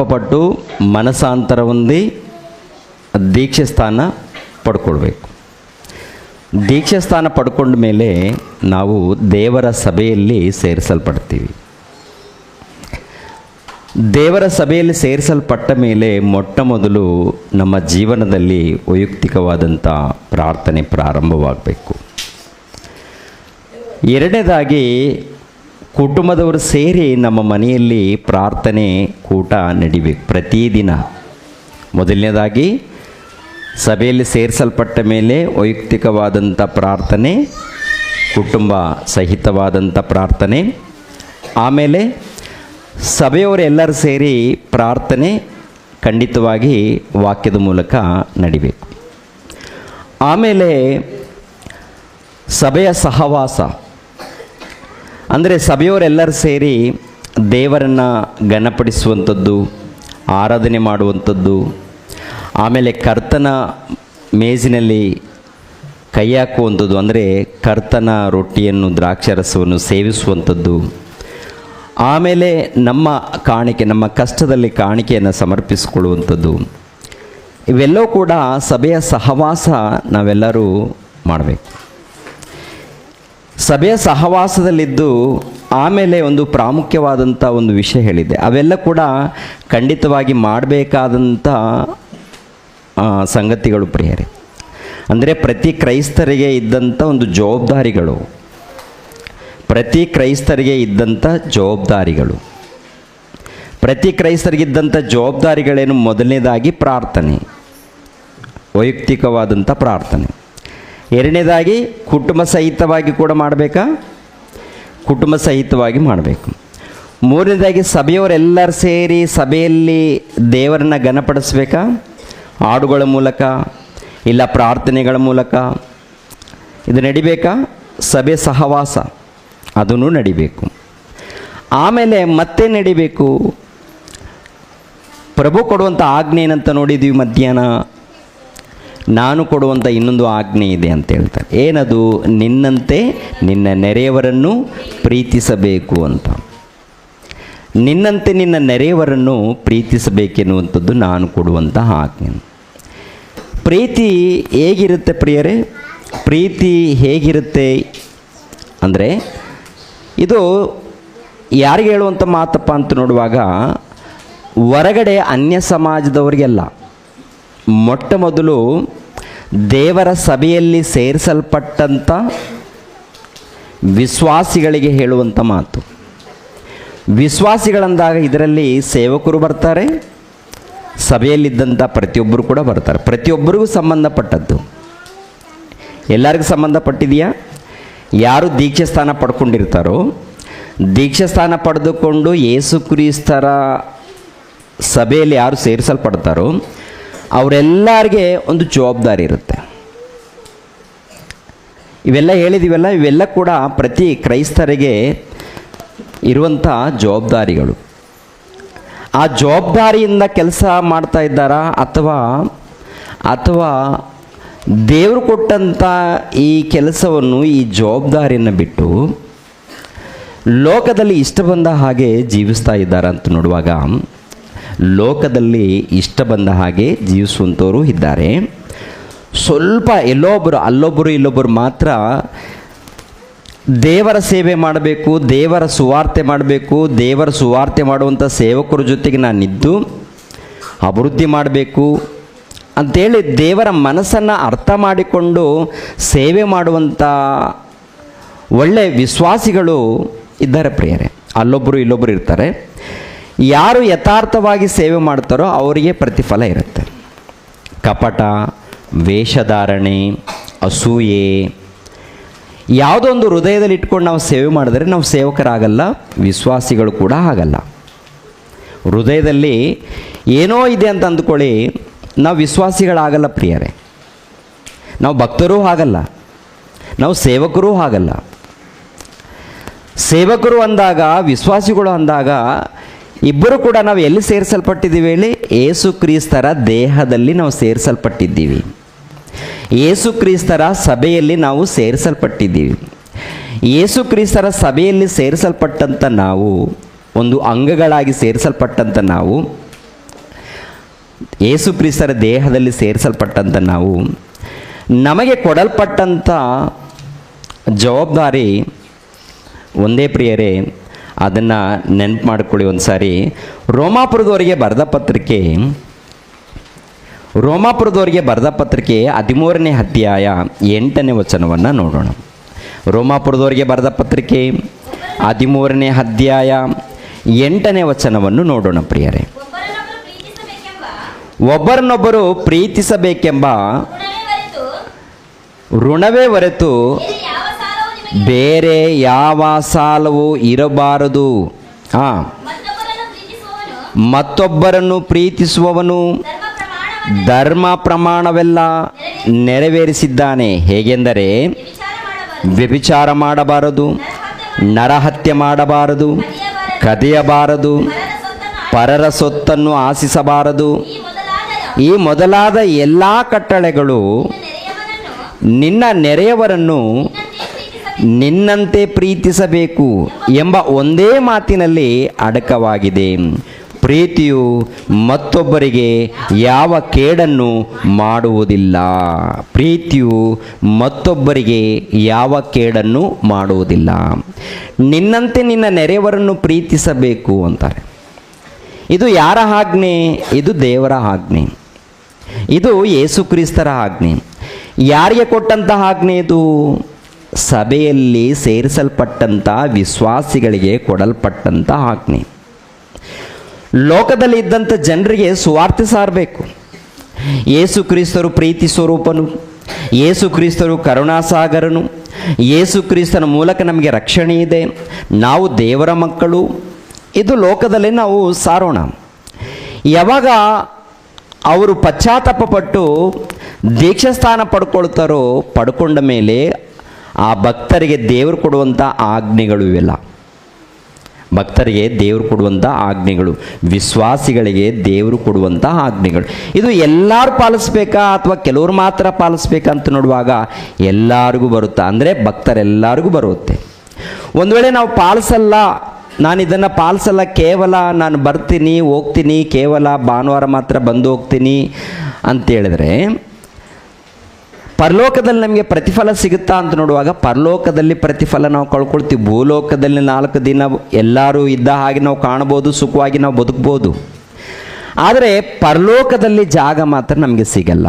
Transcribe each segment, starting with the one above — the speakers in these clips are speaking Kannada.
ಪಶ್ಚಾತ್ತಾಪಪಟ್ಟು ಮನಸಾಂತರ ಹೊಂದಿ ದೀಕ್ಷೆ ಸ್ಥಾನ ಪಡ್ಕೊಳ್ಬೇಕು. ದೀಕ್ಷೆ ಸ್ಥಾನ ಪಡ್ಕೊಂಡ ಮೇಲೆ ನಾವು ದೇವರ ಸಭೆಯಲ್ಲಿ ಸೇರಿಸಲ್ಪಡ್ತೀವಿ. ದೇವರ ಸಭೆಯಲ್ಲಿ ಸೇರಿಸಲ್ಪಟ್ಟ ಮೇಲೆ ಮೊಟ್ಟ ಮೊದಲು ನಮ್ಮ ಜೀವನದಲ್ಲಿ ವೈಯಕ್ತಿಕವಾದಂಥ ಪ್ರಾರ್ಥನೆ ಪ್ರಾರಂಭವಾಗಬೇಕು. ಎರಡನೇದಾಗಿ ಕುಟುಂಬದವರು ಸೇರಿ ನಮ್ಮ ಮನೆಯಲ್ಲಿ ಪ್ರಾರ್ಥನೆ ಕೂಟ ನಡಿಬೇಕು ಪ್ರತಿದಿನ. ಮೊದಲನೇದಾಗಿ ಸಭೆಯಲ್ಲಿ ಸೇರಿಸಲ್ಪಟ್ಟ ಮೇಲೆ ವೈಯಕ್ತಿಕವಾದಂಥ ಪ್ರಾರ್ಥನೆ, ಕುಟುಂಬ ಸಹಿತವಾದಂಥ ಪ್ರಾರ್ಥನೆ, ಆಮೇಲೆ ಸಭೆಯವರೆಲ್ಲರೂ ಸೇರಿ ಪ್ರಾರ್ಥನೆ ಖಂಡಿತವಾಗಿ ವಾಕ್ಯದ ಮೂಲಕ ನಡಿಬೇಕು. ಆಮೇಲೆ ಸಭೆಯ ಸಹವಾಸ ಅಂದರೆ ಸಭೆಯವರೆಲ್ಲರೂ ಸೇರಿ ದೇವರನ್ನು ಘನಪಡಿಸುವಂಥದ್ದು, ಆರಾಧನೆ ಮಾಡುವಂಥದ್ದು, ಆಮೇಲೆ ಕರ್ತನ ಮೇಜಿನಲ್ಲಿ ಕೈ ಹಾಕುವಂಥದ್ದು ಅಂದರೆ ಕರ್ತನ ರೊಟ್ಟಿಯನ್ನು ದ್ರಾಕ್ಷಾರಸವನ್ನು ಸೇವಿಸುವಂಥದ್ದು, ಆಮೇಲೆ ನಮ್ಮ ಕಾಣಿಕೆ, ನಮ್ಮ ಕಷ್ಟದಲ್ಲಿ ಕಾಣಿಕೆಯನ್ನು ಸಮರ್ಪಿಸಿಕೊಳ್ಳುವಂಥದ್ದು, ಇವೆಲ್ಲವೂ ಕೂಡ ಸಭೆಯ ಸಹವಾಸ ನಾವೆಲ್ಲರೂ ಮಾಡಬೇಕು. ಸಭೆಯ ಸಹವಾಸದಲ್ಲಿದ್ದು ಆಮೇಲೆ ಒಂದು ಪ್ರಾಮುಖ್ಯವಾದಂಥ ಒಂದು ವಿಷಯ ಹೇಳಿದೆ, ಅವೆಲ್ಲ ಕೂಡ ಖಂಡಿತವಾಗಿ ಮಾಡಬೇಕಾದಂಥ ಸಂಗತಿಗಳು ಪ್ರಿಯರೇ. ಅಂದರೆ ಪ್ರತಿ ಕ್ರೈಸ್ತರಿಗೆ ಇದ್ದಂಥ ಒಂದು ಜವಾಬ್ದಾರಿಗಳು, ಪ್ರತಿ ಕ್ರೈಸ್ತರಿಗೆ ಇದ್ದಂಥ ಜವಾಬ್ದಾರಿಗಳು ಜವಾಬ್ದಾರಿಗಳೇನು? ಮೊದಲನೇದಾಗಿ ಪ್ರಾರ್ಥನೆ, ವೈಯಕ್ತಿಕವಾದಂಥ ಪ್ರಾರ್ಥನೆ. ಎರಡನೇದಾಗಿ ಕುಟುಂಬ ಸಹಿತವಾಗಿ ಕೂಡ ಮಾಡಬೇಕಾ? ಕುಟುಂಬ ಸಹಿತವಾಗಿ ಮಾಡಬೇಕು. ಮೂರನೇದಾಗಿ ಸಭೆಯವರೆಲ್ಲರೂ ಸೇರಿ ಸಭೆಯಲ್ಲಿ ದೇವರನ್ನು ಘನಪಡಿಸ್ಬೇಕಾ? ಹಾಡುಗಳ ಮೂಲಕ ಇಲ್ಲ ಪ್ರಾರ್ಥನೆಗಳ ಮೂಲಕ ಇದು ನಡಿಬೇಕಾ? ಸಭೆ ಸಹವಾಸ ಅದನ್ನು ನಡಿಬೇಕು. ಆಮೇಲೆ ಮತ್ತೆ ನಡಿಬೇಕು ಪ್ರಭು ಕೊಡುವಂಥ ಆಜ್ಞೆ ಏನಂತ ನೋಡಿದ್ದೀವಿ ಮಧ್ಯಾಹ್ನ. ನಾನು ಕೊಡುವಂಥ ಇನ್ನೊಂದು ಆಜ್ಞೆ ಇದೆ ಅಂತ ಹೇಳ್ತಾರೆ. ಏನದು? ನಿನ್ನಂತೆ ನಿನ್ನ ನೆರೆಯವರನ್ನು ಪ್ರೀತಿಸಬೇಕು ಅಂತ. ನಿನ್ನಂತೆ ನಿನ್ನ ನೆರೆಯವರನ್ನು ಪ್ರೀತಿಸಬೇಕೆನ್ನುವಂಥದ್ದು ನಾನು ಕೊಡುವಂಥ ಆಜ್ಞೆ. ಪ್ರೀತಿ ಹೇಗಿರುತ್ತೆ ಪ್ರಿಯರೇ? ಪ್ರೀತಿ ಹೇಗಿರುತ್ತೆ ಅಂದರೆ ಇದು ಯಾರಿಗೆ ಹೇಳುವಂಥ ಮಾತಪ್ಪ ಅಂತ ನೋಡುವಾಗ ಹೊರಗಡೆ ಅನ್ಯ ಸಮಾಜದವರಿಗೆಲ್ಲ, ಮೊಟ್ಟ ಮೊದಲು ದೇವರ ಸಭೆಯಲ್ಲಿ ಸೇರಿಸಲ್ಪಟ್ಟಂಥ ವಿಶ್ವಾಸಿಗಳಿಗೆ ಹೇಳುವಂಥ ಮಾತು. ವಿಶ್ವಾಸಿಗಳಂದಾಗ ಇದರಲ್ಲಿ ಸೇವಕರು ಬರ್ತಾರೆ, ಸಭೆಯಲ್ಲಿದ್ದಂಥ ಪ್ರತಿಯೊಬ್ಬರು ಕೂಡ ಬರ್ತಾರೆ. ಪ್ರತಿಯೊಬ್ಬರಿಗೂ ಸಂಬಂಧಪಟ್ಟದ್ದು. ಎಲ್ಲರಿಗೂ ಸಂಬಂಧಪಟ್ಟಿದೆಯಾ? ಯಾರು ದೀಕ್ಷೆ ಸ್ಥಾನ ಪಡ್ಕೊಂಡಿರ್ತಾರೋ, ದೀಕ್ಷೆ ಸ್ಥಾನ ಪಡೆದುಕೊಂಡು ಯೇಸು ಕ್ರಿಸ್ತರ ಸಭೆಯಲ್ಲಿ ಯಾರು ಸೇರಿಸಲ್ಪಡ್ತಾರೋ ಅವರೆಲ್ಲರಿಗೆ ಒಂದು ಜವಾಬ್ದಾರಿ ಇರುತ್ತೆ. ಇವೆಲ್ಲ ಹೇಳಿದ್ದೀವಲ್ಲ, ಇವೆಲ್ಲ ಕೂಡ ಪ್ರತಿ ಕ್ರೈಸ್ತರಿಗೆ ಇರುವಂಥ ಜವಾಬ್ದಾರಿಗಳು. ಆ ಜವಾಬ್ದಾರಿಯಿಂದ ಕೆಲಸ ಮಾಡ್ತಾ ಇದ್ದಾರಾ ಅಥವಾ ದೇವರು ಕೊಟ್ಟಂಥ ಈ ಕೆಲಸವನ್ನು, ಈ ಜವಾಬ್ದಾರಿಯನ್ನು ಬಿಟ್ಟು ಲೋಕದಲ್ಲಿ ಇಷ್ಟ ಬಂದ ಹಾಗೆ ಜೀವಿಸ್ತಾ ಇದ್ದಾರೆ ಅಂತ ನೋಡುವಾಗ, ಲೋಕದಲ್ಲಿ ಇಷ್ಟ ಬಂದ ಹಾಗೆ ಜೀವಿಸುವಂಥವರು ಇದ್ದಾರೆ. ಸ್ವಲ್ಪ ಅಲ್ಲೊಬ್ಬರು ಇಲ್ಲೊಬ್ಬರು ಮಾತ್ರ ದೇವರ ಸೇವೆ ಮಾಡಬೇಕು, ದೇವರ ಸುವಾರ್ತೆ ಮಾಡಬೇಕು, ದೇವರ ಸುವಾರ್ತೆ ಮಾಡುವಂಥ ಸೇವಕರ ಜೊತೆಗೆ ನಾನಿದ್ದು ಅಭಿವೃದ್ಧಿ ಮಾಡಬೇಕು ಅಂಥೇಳಿ ದೇವರ ಮನಸ್ಸನ್ನು ಅರ್ಥ ಮಾಡಿಕೊಂಡು ಸೇವೆ ಮಾಡುವಂಥ ಒಳ್ಳೆಯ ವಿಶ್ವಾಸಿಗಳು ಇದ್ದಾರೆ ಪ್ರಿಯರೇ. ಅಲ್ಲೊಬ್ಬರು ಇಲ್ಲೊಬ್ಬರು ಇರ್ತಾರೆ. ಯಾರು ಯಥಾರ್ಥವಾಗಿ ಸೇವೆ ಮಾಡ್ತಾರೋ ಅವರಿಗೆ ಪ್ರತಿಫಲ ಇರುತ್ತೆ. ಕಪಟ, ವೇಷಧಾರಣೆ, ಅಸೂಯೆ ಯಾವುದೋ ಒಂದು ಹೃದಯದಲ್ಲಿ ಇಟ್ಕೊಂಡು ನಾವು ಸೇವೆ ಮಾಡಿದರೆ ನಾವು ಸೇವಕರಾಗಲ್ಲ, ವಿಶ್ವಾಸಿಗಳು ಕೂಡ ಆಗಲ್ಲ. ಹೃದಯದಲ್ಲಿ ಏನೋ ಇದೆ ಅಂತ ಅಂದ್ಕೊಳ್ಳಿ, ನಾವು ವಿಶ್ವಾಸಿಗಳಾಗಲ್ಲ ಪ್ರಿಯರೇ. ನಾವು ಭಕ್ತರೂ ಆಗಲ್ಲ, ನಾವು ಸೇವಕರೂ ಆಗಲ್ಲ. ಸೇವಕರು ಅಂದಾಗ, ವಿಶ್ವಾಸಿಗಳು ಅಂದಾಗ ಇಬ್ಬರು ಕೂಡ ನಾವು ಎಲ್ಲಿ ಸೇರಿಸಲ್ಪಟ್ಟಿದ್ದೀವಿ ಹೇಳಿ? ಯೇಸು ಕ್ರಿಸ್ತರ ದೇಹದಲ್ಲಿ ನಾವು ಸೇರಿಸಲ್ಪಟ್ಟಿದ್ದೀವಿ. ಯೇಸು ಕ್ರಿಸ್ತರ ಸಭೆಯಲ್ಲಿ ನಾವು ಸೇರಿಸಲ್ಪಟ್ಟಿದ್ದೀವಿ. ಯೇಸು ಕ್ರಿಸ್ತರ ಸಭೆಯಲ್ಲಿ ಸೇರಿಸಲ್ಪಟ್ಟಂಥ ನಾವು, ಒಂದು ಅಂಗಗಳಾಗಿ ಸೇರಿಸಲ್ಪಟ್ಟಂಥ ನಾವು ಯೇಸು ಕ್ರಿಸ್ತರ ದೇಹದಲ್ಲಿ ಸೇರಿಸಲ್ಪಟ್ಟಂಥ ನಾವು, ನಮಗೆ ಕೊಡಲ್ಪಟ್ಟಂಥ ಜವಾಬ್ದಾರಿ ಒಂದೇ ಪ್ರಿಯರೇ. ಅದನ್ನು ನೆನಪು ಮಾಡಿಕೊಳ್ಳಿ ಒಂದು ಸಾರಿ. ರೋಮಾಪುರದವರಿಗೆ ಬರೆದ ಪತ್ರಿಕೆ 13ನೇ ಅಧ್ಯಾಯ 8ನೇ ವಚನವನ್ನು ನೋಡೋಣ. ರೋಮಾಪುರದವರಿಗೆ ಬರೆದ ಪತ್ರಿಕೆ 13ನೇ ಅಧ್ಯಾಯ 8ನೇ ವಚನವನ್ನು ನೋಡೋಣ ಪ್ರಿಯರೇ. ಒಬ್ಬರನ್ನೊಬ್ಬರು ಪ್ರೀತಿಸಬೇಕೆಂಬ ಋಣವೇ ಹೊರತು ಬೇರೆ ಯಾವ ಸಾಲವೂ ಇರಬಾರದು. ಮತ್ತೊಬ್ಬರನ್ನು ಪ್ರೀತಿಸುವವನು ಧರ್ಮ ಪ್ರಮಾಣವೆಲ್ಲ ನೆರವೇರಿಸಿದ್ದಾನೆ. ಹೇಗೆಂದರೆ ವ್ಯಭಿಚಾರ ಮಾಡಬಾರದು, ನರಹತ್ಯೆ ಮಾಡಬಾರದು, ಕದಿಯಬಾರದು, ಪರರ ಸೊತ್ತನ್ನು ಆಶಿಸಬಾರದು. ಈ ಮೊದಲಾದ ಎಲ್ಲ ಕಟ್ಟಳೆಗಳು ನಿನ್ನ ನೆರೆಯವರನ್ನು ನಿನ್ನಂತೆ ಪ್ರೀತಿಸಬೇಕು ಎಂಬ ಒಂದೇ ಮಾತಿನಲ್ಲಿ ಅಡಕವಾಗಿದೆ. ಪ್ರೀತಿಯು ಮತ್ತೊಬ್ಬರಿಗೆ ಯಾವ ಕೇಡನ್ನು ಮಾಡುವುದಿಲ್ಲ. ಪ್ರೀತಿಯು ಮತ್ತೊಬ್ಬರಿಗೆ ಯಾವ ಕೇಡನ್ನು ಮಾಡುವುದಿಲ್ಲ. ನಿನ್ನಂತೆ ನಿನ್ನ ನೆರೆಯವರನ್ನು ಪ್ರೀತಿಸಬೇಕು ಅಂತಾರೆ. ಇದು ಯಾರ ಆಜ್ಞೆ? ಇದು ದೇವರ ಆಜ್ಞೆ. ಇದು ಯೇಸು ಕ್ರಿಸ್ತರ ಆಜ್ಞೆ. ಯಾರಿಗೆ ಕೊಟ್ಟಂತಹ ಆಜ್ಞೆ ಇದು? ಸಭೆಯಲ್ಲಿ ಸೇರಿಸಲ್ಪಟ್ಟಂಥ ವಿಶ್ವಾಸಿಗಳಿಗೆ ಕೊಡಲ್ಪಟ್ಟಂಥ ಆಜ್ಞೆ. ಲೋಕದಲ್ಲಿ ಇದ್ದಂಥ ಜನರಿಗೆ ಸುವಾರ್ತೆ ಸಾರಬೇಕು. ಯೇಸು ಕ್ರಿಸ್ತರು ಪ್ರೀತಿ ಸ್ವರೂಪನು, ಯೇಸು ಕ್ರಿಸ್ತರು ಕರುಣಾಸಾಗರನು, ಯೇಸು ಕ್ರಿಸ್ತನ ಮೂಲಕ ನಮಗೆ ರಕ್ಷಣೆ ಇದೆ, ನಾವು ದೇವರ ಮಕ್ಕಳು. ಇದು ಲೋಕದಲ್ಲಿ ನಾವು ಸಾರೋಣ. ಯಾವಾಗ ಅವರು ಪಶ್ಚಾತ್ತಾಪಪಟ್ಟು ದೀಕ್ಷಾಸ್ಥಾನ ಪಡ್ಕೊಳ್ತಾರೋ, ಪಡ್ಕೊಂಡ ಮೇಲೆ ಆ ಭಕ್ತರಿಗೆ ದೇವರು ಕೊಡುವಂಥ ಆಜ್ಞೆಗಳು ಇವೆಲ್ಲ. ಭಕ್ತರಿಗೆ ದೇವರು ಕೊಡುವಂಥ ಆಜ್ಞೆಗಳು, ವಿಶ್ವಾಸಿಗಳಿಗೆ ದೇವರು ಕೊಡುವಂಥ ಆಜ್ಞೆಗಳು. ಇದು ಎಲ್ಲರೂ ಪಾಲಿಸ್ಬೇಕಾ ಅಥವಾ ಕೆಲವರು ಮಾತ್ರ ಪಾಲಿಸ್ಬೇಕಾ ಅಂತ ನೋಡುವಾಗ ಎಲ್ಲರಿಗೂ ಬರುತ್ತಾ ಅಂದರೆ ಭಕ್ತರೆಲ್ಲರಿಗೂ ಬರುತ್ತೆ. ಒಂದು ವೇಳೆ ನಾವು ಪಾಲಿಸಲ್ಲ, ನಾನು ಇದನ್ನು ಪಾಲಿಸಲ್ಲ, ಕೇವಲ ನಾನು ಬರ್ತೀನಿ ಹೋಗ್ತೀನಿ, ಕೇವಲ ಭಾನುವಾರ ಮಾತ್ರ ಬಂದು ಹೋಗ್ತೀನಿ ಅಂತೇಳಿದ್ರೆ ಪರಲೋಕದಲ್ಲಿ ನಮಗೆ ಪ್ರತಿಫಲ ಸಿಗುತ್ತಾ ಅಂತ ನೋಡುವಾಗ ಪರಲೋಕದಲ್ಲಿ ಪ್ರತಿಫಲ ನಾವು ಕಳ್ಕೊಳ್ತೀವಿ. ಭೂಲೋಕದಲ್ಲಿ 4 ದಿನ ಎಲ್ಲರೂ ಇದ್ದ ಹಾಗೆ ನಾವು ಕಾಣ್ಬೋದು, ಸುಖವಾಗಿ ನಾವು ಬದುಕ್ಬೋದು. ಆದರೆ ಪರಲೋಕದಲ್ಲಿ ಜಾಗ ಮಾತ್ರ ನಮಗೆ ಸಿಗಲ್ಲ.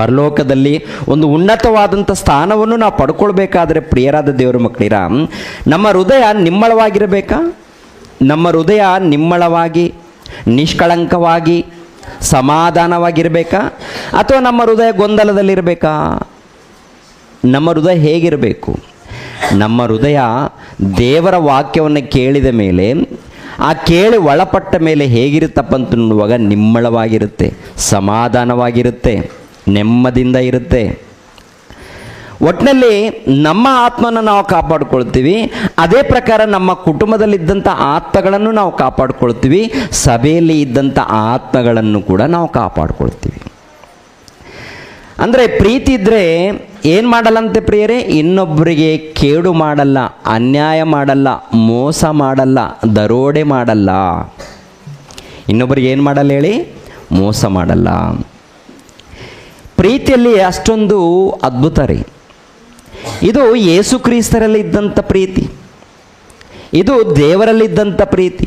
ಪರಲೋಕದಲ್ಲಿ ಒಂದು ಉನ್ನತವಾದಂಥ ಸ್ಥಾನವನ್ನು ನಾವು ಪಡ್ಕೊಳ್ಬೇಕಾದ್ರೆ ಪ್ರಿಯರಾದ ದೇವರ ಮಕ್ಕಳಿರ, ನಮ್ಮ ಹೃದಯ ನಿಮ್ಮಳವಾಗಿರಬೇಕಾ? ನಮ್ಮ ಹೃದಯ ನಿಮ್ಮಳವಾಗಿ, ನಿಷ್ಕಳಂಕವಾಗಿ, ಸಮಾಧಾನವಾಗಿರಬೇಕಾ? ಅಥವಾ ನಮ್ಮ ಹೃದಯ ಗೊಂದಲದಲ್ಲಿರಬೇಕಾ? ನಮ್ಮ ಹೃದಯ ಹೇಗಿರಬೇಕು? ನಮ್ಮ ಹೃದಯ ದೇವರ ವಾಕ್ಯವನ್ನು ಕೇಳಿದ ಮೇಲೆ, ಆ ಕೇಳಿ ಒಳಪಟ್ಟ ಮೇಲೆ ಹೇಗಿರುತ್ತಪ್ಪ ಅಂತ ನೋಡುವಾಗ ನಿಮ್ಮಳವಾಗಿರುತ್ತೆ, ಸಮಾಧಾನವಾಗಿರುತ್ತೆ, ನೆಮ್ಮದಿಯಿಂದ ಇರುತ್ತೆ. ಒಟ್ಟಿನಲ್ಲಿ ನಮ್ಮ ಆತ್ಮನ ನಾವು ಕಾಪಾಡ್ಕೊಳ್ತೀವಿ. ಅದೇ ಪ್ರಕಾರ ನಮ್ಮ ಕುಟುಂಬದಲ್ಲಿದ್ದಂಥ ಆತ್ಮಗಳನ್ನು ನಾವು ಕಾಪಾಡ್ಕೊಳ್ತೀವಿ. ಸಭೆಯಲ್ಲಿ ಇದ್ದಂಥ ಆತ್ಮಗಳನ್ನು ಕೂಡ ನಾವು ಕಾಪಾಡ್ಕೊಳ್ತೀವಿ. ಅಂದರೆ ಪ್ರೀತಿ ಇದ್ದರೆ ಏನು ಮಾಡಲ್ಲಂತೆ ಪ್ರಿಯರೇ? ಇನ್ನೊಬ್ಬರಿಗೆ ಕೇಡು ಮಾಡಲ್ಲ, ಅನ್ಯಾಯ ಮಾಡಲ್ಲ, ಮೋಸ ಮಾಡಲ್ಲ, ದರೋಡೆ ಮಾಡಲ್ಲ. ಇನ್ನೊಬ್ಬರಿಗೆ ಏನು ಮಾಡಲ್ಲ ಹೇಳಿ? ಮೋಸ ಮಾಡಲ್ಲ. ಪ್ರೀತಿಯಲ್ಲಿ ಅಷ್ಟೊಂದು ಅದ್ಭುತ ರೀ. ಇದು ಯೇಸು ಕ್ರಿಸ್ತರಲ್ಲಿ ಇದ್ದಂಥ ಪ್ರೀತಿ, ಇದು ದೇವರಲ್ಲಿದ್ದಂಥ ಪ್ರೀತಿ.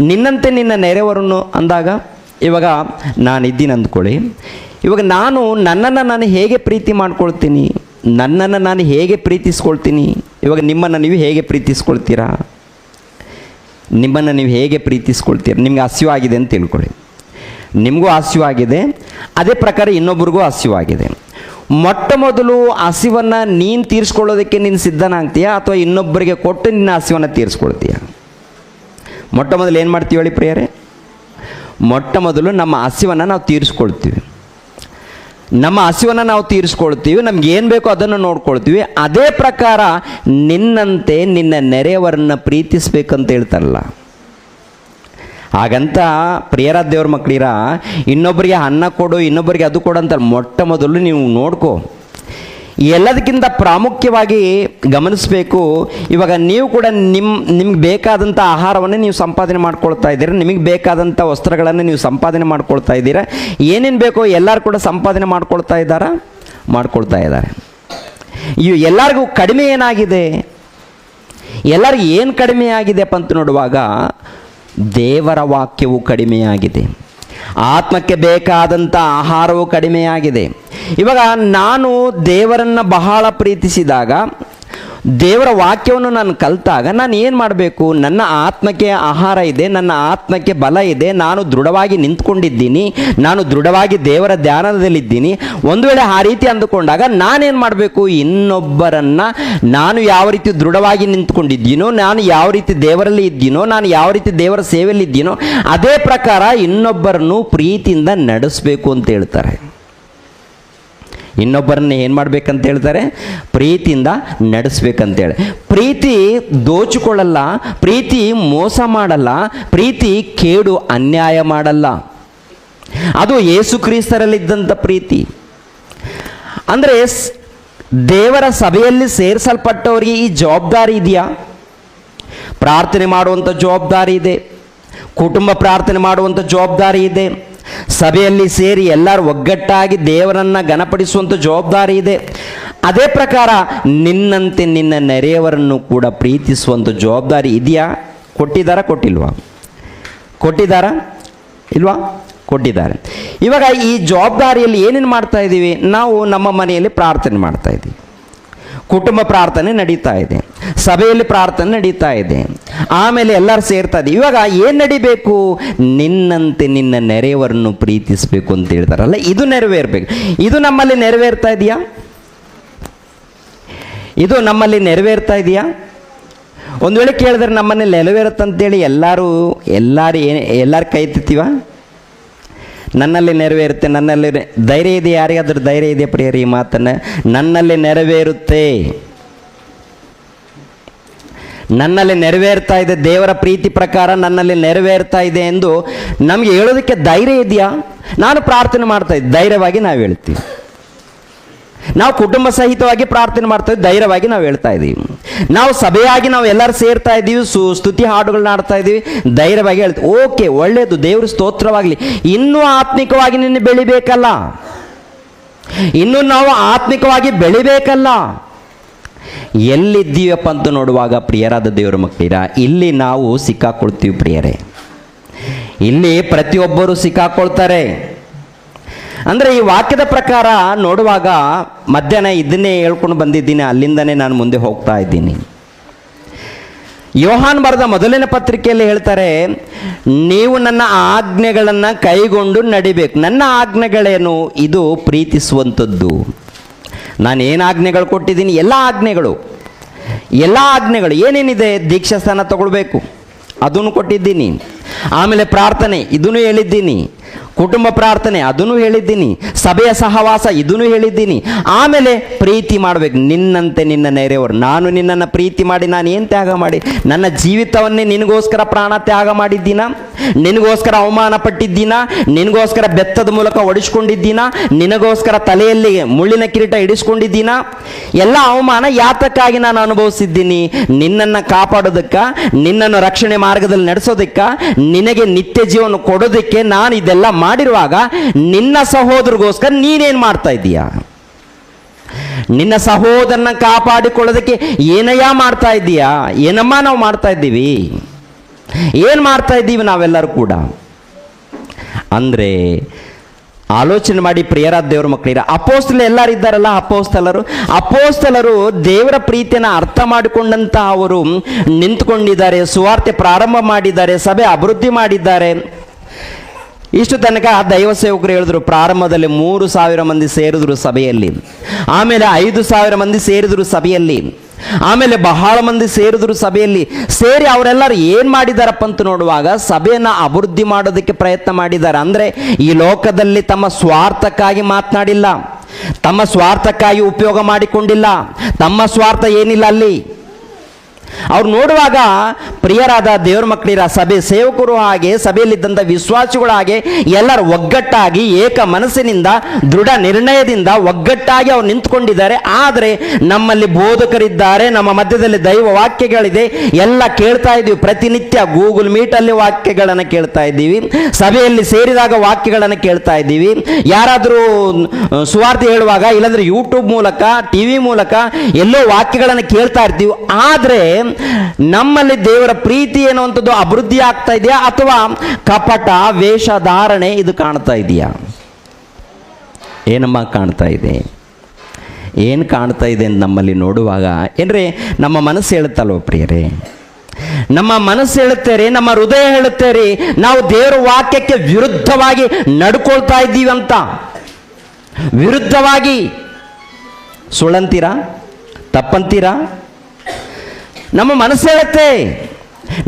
ನಿನ್ನಂತೆ ನಿನ್ನ ನೆರೆಯವರನ್ನು ಅಂದಾಗ, ಇವಾಗ ನಾನಿದ್ದೀನಿ ಅಂದ್ಕೊಳ್ಳಿ. ಇವಾಗ ನನ್ನನ್ನು ನಾನು ಹೇಗೆ ಪ್ರೀತಿ ಮಾಡ್ಕೊಳ್ತೀನಿ? ನನ್ನನ್ನು ನಾನು ಹೇಗೆ ಪ್ರೀತಿಸ್ಕೊಳ್ತೀನಿ? ಇವಾಗ ನಿಮ್ಮನ್ನು ನೀವು ಹೇಗೆ ಪ್ರೀತಿಸ್ಕೊಳ್ತೀರಾ? ನಿಮ್ಮನ್ನು ನೀವು ಹೇಗೆ ಪ್ರೀತಿಸ್ಕೊಳ್ತೀರಾ? ನಿಮ್ಗೆ ಹಸಿವಾಗಿದೆ ಅಂತ ತಿಳ್ಕೊಳ್ಳಿ. ನಿಮಗೂ ಹಸಿವಾಗಿದೆ, ಅದೇ ಪ್ರಕಾರ ಇನ್ನೊಬ್ರಿಗೂ ಹಸಿವಾಗಿದೆ. ಮೊಟ್ಟ ಮೊದಲು ಹಸಿವನ್ನು ನೀನು ತೀರಿಸ್ಕೊಳ್ಳೋದಕ್ಕೆ ನೀನು ಸಿದ್ಧನಾಗ್ತೀಯಾ ಅಥವಾ ಇನ್ನೊಬ್ಬರಿಗೆ ಕೊಟ್ಟು ನಿನ್ನ ಹಸಿವನ್ನು ತೀರಿಸ್ಕೊಳ್ತೀಯ? ಮೊಟ್ಟ ಮೊದಲು ಏನು ಮಾಡ್ತೀವಿ ಹೇಳಿ ಪ್ರಿಯರೇ? ಮೊಟ್ಟ ಮೊದಲು ನಮ್ಮ ಹಸಿವನ್ನು ನಾವು ತೀರಿಸ್ಕೊಳ್ತೀವಿ. ನಮ್ಮ ಹಸಿವನ್ನು ನಾವು ತೀರಿಸ್ಕೊಳ್ತೀವಿ, ನಮ್ಗೆ ಏನು ಬೇಕೋ ಅದನ್ನು ನೋಡ್ಕೊಳ್ತೀವಿ. ಅದೇ ಪ್ರಕಾರ ನಿನ್ನಂತೆ ನಿನ್ನ ನೆರೆಯವರನ್ನು ಪ್ರೀತಿಸ್ಬೇಕಂತ ಹೇಳ್ತಾರಲ್ಲ. ಹಾಗಂತ ಪ್ರಿಯರಾದ ದೇವ್ರ ಮಕ್ಕಳಿರ, ಇನ್ನೊಬ್ಬರಿಗೆ ಅನ್ನ ಕೊಡು, ಇನ್ನೊಬ್ಬರಿಗೆ ಅದು ಕೊಡು ಅಂತ ಮೊಟ್ಟ ಮೊದಲು ನೀವು ನೋಡ್ಕೋ. ಎಲ್ಲದಕ್ಕಿಂತ ಪ್ರಾಮುಖ್ಯವಾಗಿ ಗಮನಿಸಬೇಕು. ಇವಾಗ ನೀವು ಕೂಡ ನಿಮ್ಗೆ ಬೇಕಾದಂಥ ಆಹಾರವನ್ನು ನೀವು ಸಂಪಾದನೆ ಮಾಡ್ಕೊಳ್ತಾ ಇದ್ದೀರಾ, ನಿಮಗೆ ಬೇಕಾದಂಥ ವಸ್ತ್ರಗಳನ್ನು ನೀವು ಸಂಪಾದನೆ ಮಾಡ್ಕೊಳ್ತಾ ಇದ್ದೀರಾ. ಏನೇನು ಬೇಕೋ ಎಲ್ಲರೂ ಕೂಡ ಸಂಪಾದನೆ ಮಾಡ್ಕೊಳ್ತಾ ಇದ್ದಾರೆ. ಇವು ಎಲ್ಲರಿಗೂ ಕಡಿಮೆ ಏನಾಗಿದೆ? ಎಲ್ಲರಿಗೂ ಏನು ಕಡಿಮೆ ಆಗಿದೆಪ್ಪ ಅಂತ ನೋಡುವಾಗ ದೇವರ ವಾಕ್ಯವು ಕಡಿಮೆಯಾಗಿದೆ, ಆತ್ಮಕ್ಕೆ ಬೇಕಾದಂಥ ಆಹಾರವು ಕಡಿಮೆಯಾಗಿದೆ. ಇವಾಗ ನಾನು ದೇವರನ್ನು ಬಹಳ ಪ್ರೀತಿಸಿದಾಗ, ದೇವರ ವಾಕ್ಯವನ್ನು ನಾನು ಕಲಿತಾಗ ನಾನು ಏನು ಮಾಡಬೇಕು? ನನ್ನ ಆತ್ಮಕ್ಕೆ ಆಹಾರ ಇದೆ, ನನ್ನ ಆತ್ಮಕ್ಕೆ ಬಲ ಇದೆ, ನಾನು ದೃಢವಾಗಿ ನಿಂತ್ಕೊಂಡಿದ್ದೀನಿ, ನಾನು ದೃಢವಾಗಿ ದೇವರ ಧ್ಯಾನದಲ್ಲಿದ್ದೀನಿ. ಒಂದು ವೇಳೆ ಆ ರೀತಿ ಅಂದುಕೊಂಡಾಗ ನಾನೇನು ಮಾಡಬೇಕು? ಇನ್ನೊಬ್ಬರನ್ನು ನಾನು ಯಾವ ರೀತಿ ದೃಢವಾಗಿ ನಿಂತ್ಕೊಂಡಿದ್ದೀನೋ, ನಾನು ಯಾವ ರೀತಿ ದೇವರಲ್ಲಿ ಇದ್ದೀನೋ, ನಾನು ಯಾವ ರೀತಿ ದೇವರ ಸೇವೆಯಲ್ಲಿ ಇದ್ದೀನೋ ಅದೇ ಪ್ರಕಾರ ಇನ್ನೊಬ್ಬರನ್ನು ಪ್ರೀತಿಯಿಂದ ನಡೆಸಬೇಕು ಅಂತ ಹೇಳ್ತಾರೆ. ಇನ್ನೊಬ್ಬರನ್ನ ಏನು ಮಾಡಬೇಕಂತ ಹೇಳ್ತಾರೆ? ಪ್ರೀತಿಯಿಂದ ನಡೆಸ್ಬೇಕಂತೇಳಿ. ಪ್ರೀತಿ ದೋಚಿಕೊಳ್ಳಲ್ಲ, ಪ್ರೀತಿ ಮೋಸ ಮಾಡಲ್ಲ, ಪ್ರೀತಿ ಕೇಡು ಅನ್ಯಾಯ ಮಾಡಲ್ಲ. ಅದು ಯೇಸು ಕ್ರಿಸ್ತರಲ್ಲಿದ್ದಂಥ ಪ್ರೀತಿ. ಅಂದರೆ ದೇವರ ಸಭೆಯಲ್ಲಿ ಸೇರಿಸಲ್ಪಟ್ಟವರಿಗೆ ಈ ಜವಾಬ್ದಾರಿ ಇದೆಯಾ? ಪ್ರಾರ್ಥನೆ ಮಾಡುವಂಥ ಜವಾಬ್ದಾರಿ ಇದೆ, ಕುಟುಂಬ ಪ್ರಾರ್ಥನೆ ಮಾಡುವಂಥ ಜವಾಬ್ದಾರಿ ಇದೆ, ಸಭೆಯಲ್ಲಿ ಸೇರಿ ಎಲ್ಲರೂ ಒಗ್ಗಟ್ಟಾಗಿ ದೇವರನ್ನು ಘನಪಡಿಸುವಂಥ ಜವಾಬ್ದಾರಿ ಇದೆ. ಅದೇ ಪ್ರಕಾರ ನಿನ್ನಂತೆ ನಿನ್ನ ನೆರೆಯವರನ್ನು ಕೂಡ ಪ್ರೀತಿಸುವಂಥ ಜವಾಬ್ದಾರಿ ಇದೆಯಾ? ಕೊಟ್ಟಿದ್ದಾರಾ ಇಲ್ವಾ? ಕೊಟ್ಟಿದ್ದಾರೆ. ಇವಾಗ ಈ ಜವಾಬ್ದಾರಿಯಲ್ಲಿ ಏನೇನು ಮಾಡ್ತಾ ಇದ್ದೀವಿ ನಾವು? ನಮ್ಮ ಮನೆಯಲ್ಲಿ ಪ್ರಾರ್ಥನೆ ಮಾಡ್ತಾ ಇದ್ದೀವಿ, ಕುಟುಂಬ ಪ್ರಾರ್ಥನೆ ನಡೀತಾ ಇದೆ, ಸಭೆಯಲ್ಲಿ ಪ್ರಾರ್ಥನೆ ನಡೀತಾ ಇದೆ, ಆಮೇಲೆ ಎಲ್ಲರೂ ಸೇರ್ತಾ ಇದ್ದೀವಿ. ಇವಾಗ ಏನು ನಡಿಬೇಕು? ನಿನ್ನಂತೆ ನಿನ್ನ ನೆರೆಯವರನ್ನು ಪ್ರೀತಿಸಬೇಕು ಅಂತ ಹೇಳ್ತಾರಲ್ಲ, ಇದು ನೆರವೇರಬೇಕು. ಇದು ನಮ್ಮಲ್ಲಿ ನೆರವೇರ್ತಾ ಇದೆಯಾ? ಒಂದು ವೇಳೆ ಕೇಳಿದ್ರೆ ನಮ್ಮಲ್ಲಿ ನೆರವೇರುತ್ತಂತೇಳಿ ಎಲ್ಲರೂ ಕೈ ಎತ್ತೀವ? ನನ್ನಲ್ಲಿ ನೆರವೇರುತ್ತೆ, ನನ್ನಲ್ಲಿ ಧೈರ್ಯ ಇದೆ. ಯಾರಿಗಾದ್ರೂ ಧೈರ್ಯ ಇದೆ ಪ್ರಿಯರಿ ಈ ಮಾತನ್ನು? ನನ್ನಲ್ಲಿ ನೆರವೇರುತ್ತೆ, ನನ್ನಲ್ಲಿ ನೆರವೇರ್ತಾ ಇದೆ, ದೇವರ ಪ್ರೀತಿ ಪ್ರಕಾರ ನನ್ನಲ್ಲಿ ನೆರವೇರ್ತಾ ಇದೆ ಎಂದು ನಮಗೆ ಹೇಳೋದಕ್ಕೆ ಧೈರ್ಯ ಇದೆಯಾ? ನಾನು ಪ್ರಾರ್ಥನೆ ಮಾಡ್ತಾ ಇದ್ದೆ, ಧೈರ್ಯವಾಗಿ ನಾವು ಹೇಳ್ತೀವಿ. ನಾವು ಕುಟುಂಬ ಸಹಿತವಾಗಿ ಪ್ರಾರ್ಥನೆ ಮಾಡ್ತಾ ಇದ್ದೀವಿ, ಧೈರ್ಯವಾಗಿ ನಾವು ಹೇಳ್ತಾ ಇದ್ದೀವಿ. ನಾವು ಸಭೆಯಾಗಿ ನಾವು ಎಲ್ಲರೂ ಸೇರ್ತಾ ಇದ್ದೀವಿ, ಸ್ತುತಿ ಹಾಡುಗಳನ್ನ ಆಡ್ತಾ ಇದ್ದೀವಿ, ಧೈರ್ಯವಾಗಿ ಹೇಳ್ತೀವಿ. ಓಕೆ, ಒಳ್ಳೆಯದು, ದೇವರು ಸ್ತೋತ್ರವಾಗಲಿ. ಇನ್ನೂ ಆತ್ಮಿಕವಾಗಿ ನಿನ್ನೆ ಬೆಳಿಬೇಕಲ್ಲ, ಇನ್ನೂ ನಾವು ಆತ್ಮಿಕವಾಗಿ ಬೆಳಿಬೇಕಲ್ಲ. ಎಲ್ಲಿದ್ದೀವಪ್ಪ ಅಂತ ನೋಡುವಾಗ ಪ್ರಿಯರಾದ ದೇವರ ಮಕ್ಕಳಿರ, ಇಲ್ಲಿ ನಾವು ಸಿಕ್ಕಾಕೊಳ್ತೀವಿ ಪ್ರಿಯರೇ. ಇಲ್ಲಿ ಪ್ರತಿಯೊಬ್ಬರು ಸಿಕ್ಕಾಕೊಳ್ತಾರೆ. ಅಂದರೆ ಈ ವಾಕ್ಯದ ಪ್ರಕಾರ ನೋಡುವಾಗ ಮಧ್ಯಾಹ್ನ ಇದನ್ನೇ ಹೇಳ್ಕೊಂಡು ಬಂದಿದ್ದೀನಿ, ಅಲ್ಲಿಂದನೇ ನಾನು ಮುಂದೆ ಹೋಗ್ತಾ ಇದ್ದೀನಿ. ಯೋಹಾನ್ ಬರೆದ ಮೊದಲನೇ ಪತ್ರಿಕೆಯಲ್ಲಿ ಹೇಳ್ತಾರೆ, ನೀವು ನನ್ನ ಆಜ್ಞೆಗಳನ್ನು ಕೈಗೊಂಡು ನಡಿಬೇಕು. ನನ್ನ ಆಜ್ಞೆಗಳೇನು? ಇದು ಪ್ರೀತಿಸುವಂಥದ್ದು. ನಾನು ಏನು ಆಜ್ಞೆಗಳು ಕೊಟ್ಟಿದ್ದೀನಿ? ಎಲ್ಲ ಆಜ್ಞೆಗಳು ಏನೇನಿದೆ? ದೀಕ್ಷಾ ಸ್ಥಾನ ತಗೊಳ್ಬೇಕು, ಅದನ್ನು ಕೊಟ್ಟಿದ್ದೀನಿ. ಆಮೇಲೆ ಪ್ರಾರ್ಥನೆ, ಇದನ್ನು ಹೇಳಿದ್ದೀನಿ. ಕುಟುಂಬ ಪ್ರಾರ್ಥನೆ, ಅದನ್ನು ಹೇಳಿದ್ದೀನಿ. ಸಭೆಯ ಸಹವಾಸ, ಇದನ್ನು ಹೇಳಿದ್ದೀನಿ. ಆಮೇಲೆ ಪ್ರೀತಿ ಮಾಡಬೇಕು, ನಿನ್ನಂತೆ ನಿನ್ನ ನೆರೆಯವರು. ನಾನು ನಿನ್ನನ್ನು ಪ್ರೀತಿ ಮಾಡಿ ನಾನು ಏನು ತ್ಯಾಗ ಮಾಡಿ? ನನ್ನ ಜೀವಿತವನ್ನೇ ನಿನಗೋಸ್ಕರ ಪ್ರಾಣ ತ್ಯಾಗ ಮಾಡಿದ್ದೀನ, ನಿನಗೋಸ್ಕರ ಅವಮಾನ ಪಟ್ಟಿದ್ದೀನ, ನಿನಗೋಸ್ಕರ ಬೆತ್ತದ ಮೂಲಕ ಒಡಿಸ್ಕೊಂಡಿದ್ದೀನ, ನಿನಗೋಸ್ಕರ ತಲೆಯಲ್ಲಿ ಮುಳ್ಳಿನ ಕಿರೀಟ ಇಡಿಸ್ಕೊಂಡಿದ್ದೀನ. ಎಲ್ಲ ಅವಮಾನ ಯಾತಕ್ಕಾಗಿ ನಾನು ಅನುಭವಿಸಿದ್ದೀನಿ? ನಿನ್ನನ್ನು ಕಾಪಾಡೋದಕ್ಕೆ, ನಿನ್ನನ್ನು ರಕ್ಷಣೆ ಮಾರ್ಗದಲ್ಲಿ ನಡೆಸೋದಕ್ಕೆ, ನಿನಗೆ ನಿತ್ಯ ಜೀವನ ಕೊಡೋದಕ್ಕೆ ನಾನು ಇದೆಲ್ಲ ಮಾಡಿರುವಾಗ ನಿನ್ನ ಸಹೋದರಿಗೋಸ್ಕರ ನೀನೇನು ಮಾಡ್ತಾ ಇದ್ದೀಯಾ? ನಿನ್ನ ಸಹೋದರನ ಕಾಪಾಡಿಕೊಳ್ಳೋದಕ್ಕೆ ಏನಯ್ಯ ಮಾಡ್ತಾ ಇದ್ದೀಯಾ? ಏನಮ್ಮ ನಾವು ಮಾಡ್ತಾ ಇದ್ದೀವಿ? ಏನು ಮಾಡ್ತಾ ಇದ್ದೀವಿ ನಾವೆಲ್ಲರೂ ಕೂಡ? ಅಂದರೆ ಆಲೋಚನೆ ಮಾಡಿ ಪ್ರಿಯರಾದ ದೇವರ ಮಕ್ಕಳಿರ. ಅಪೋಸ್ತಲರು ಎಲ್ಲರೂ ಇದ್ದಾರಲ್ಲ, ಅಪೋಸ್ತಲರು ದೇವರ ಪ್ರೀತಿಯನ್ನು ಅರ್ಥ ಮಾಡಿಕೊಂಡಂತ ಅವರು ನಿಂತ್ಕೊಂಡಿದ್ದಾರೆ, ಸುವಾರ್ತೆ ಪ್ರಾರಂಭ ಮಾಡಿದ್ದಾರೆ, ಸಭೆ ಅಭಿವೃದ್ಧಿ ಮಾಡಿದ್ದಾರೆ. ಇಷ್ಟು ತನಕ ದೈವ ಸೇವಕರು ಹೇಳಿದ್ರು, ಪ್ರಾರಂಭದಲ್ಲಿ 3,000 ಮಂದಿ ಸೇರಿದ್ರು ಸಭೆಯಲ್ಲಿ, ಆಮೇಲೆ 5,000 ಮಂದಿ ಸೇರಿದ್ರು ಸಭೆಯಲ್ಲಿ, ಆಮೇಲೆ ಬಹಳ ಮಂದಿ ಸೇರಿದ್ರು ಸಭೆಯಲ್ಲಿ. ಸೇರಿ ಅವರೆಲ್ಲರೂ ಏನು ಮಾಡಿದಾರಪ್ಪ ಅಂತ ನೋಡುವಾಗ ಸಭೆಯನ್ನು ಅಭಿವೃದ್ಧಿ ಮಾಡೋದಕ್ಕೆ ಪ್ರಯತ್ನ ಮಾಡಿದ್ದಾರೆ. ಅಂದರೆ ಈ ಲೋಕದಲ್ಲಿ ತಮ್ಮ ಸ್ವಾರ್ಥಕ್ಕಾಗಿ ಮಾತನಾಡಿಲ್ಲ, ತಮ್ಮ ಸ್ವಾರ್ಥಕ್ಕಾಗಿ ಉಪಯೋಗ ಮಾಡಿಕೊಂಡಿಲ್ಲ, ತಮ್ಮ ಸ್ವಾರ್ಥ ಏನಿಲ್ಲ ಅಲ್ಲಿ. ಅವ್ರು ನೋಡುವಾಗ ಪ್ರಿಯರಾದ ದೇವರ ಮಕ್ಕಳಿರ ಸಭೆ ಸೇವಕರು ಹಾಗೆ ಸಭೆಯಲ್ಲಿದ್ದಂಥ ವಿಶ್ವಾಸಿಗಳು ಹಾಗೆ ಎಲ್ಲರೂ ಒಗ್ಗಟ್ಟಾಗಿ ಏಕ ಮನಸ್ಸಿನಿಂದ ದೃಢ ನಿರ್ಣಯದಿಂದ ಒಗ್ಗಟ್ಟಾಗಿ ಅವ್ರು ನಿಂತ್ಕೊಂಡಿದ್ದಾರೆ. ಆದರೆ ನಮ್ಮಲ್ಲಿ ಬೋಧಕರಿದ್ದಾರೆ, ನಮ್ಮ ಮಧ್ಯದಲ್ಲಿ ದೈವ ವಾಕ್ಯಗಳಿದೆ, ಎಲ್ಲ ಕೇಳ್ತಾ ಇದ್ದೀವಿ. ಪ್ರತಿನಿತ್ಯ ಗೂಗಲ್ ಮೀಟಲ್ಲಿ ವಾಕ್ಯಗಳನ್ನು ಕೇಳ್ತಾ ಇದ್ದೀವಿ, ಸಭೆಯಲ್ಲಿ ಸೇರಿದಾಗ ವಾಕ್ಯಗಳನ್ನು ಕೇಳ್ತಾ ಇದ್ದೀವಿ. ಯಾರಾದರೂ ಸುವಾರ್ತೆ ಹೇಳುವಾಗ ಇಲ್ಲಾಂದ್ರೆ ಯೂಟ್ಯೂಬ್ ಮೂಲಕ ಟಿವಿ ಮೂಲಕ ಎಲ್ಲೋ ವಾಕ್ಯಗಳನ್ನು ಕೇಳ್ತಾ ಇರ್ತೀವಿ. ಆದರೆ ನಮ್ಮಲ್ಲಿ ದೇವರ ಪ್ರೀತಿ ಎನ್ನುವಂಥದ್ದು ಅಭಿವೃದ್ಧಿ ಆಗ್ತಾ ಇದೆಯಾ ಅಥವಾ ಕಪಟ ವೇಷಧಾರಣೆ ಇದು ಕಾಣ್ತಾ ಇದೆಯಾ? ಏನಮ್ಮ ಕಾಣ್ತಾ ಇದೆ? ಏನು ಕಾಣ್ತಾ ಇದೆ ಅಂತ ನಮ್ಮಲ್ಲಿ ನೋಡುವಾಗ ಏನ್ರಿ ನಮ್ಮ ಮನಸ್ಸು ಹೇಳುತ್ತಲ್ವ ಪ್ರಿಯರೇ? ನಮ್ಮ ಮನಸ್ಸು ಹೇಳುತ್ತೇರಿ, ನಮ್ಮ ಹೃದಯ ಹೇಳುತ್ತೇರಿ, ನಾವು ದೇವರ ವಾಕ್ಯಕ್ಕೆ ವಿರುದ್ಧವಾಗಿ ನಡ್ಕೊಳ್ತಾ ಇದ್ದೀವಿ ಅಂತ. ವಿರುದ್ಧವಾಗಿ ಸುಳ್ಳಂತೀರಾ? ತಪ್ಪಂತೀರಾ? ನಮ್ಮ ಮನಸ್ಸು ಹೇಳುತ್ತೆ,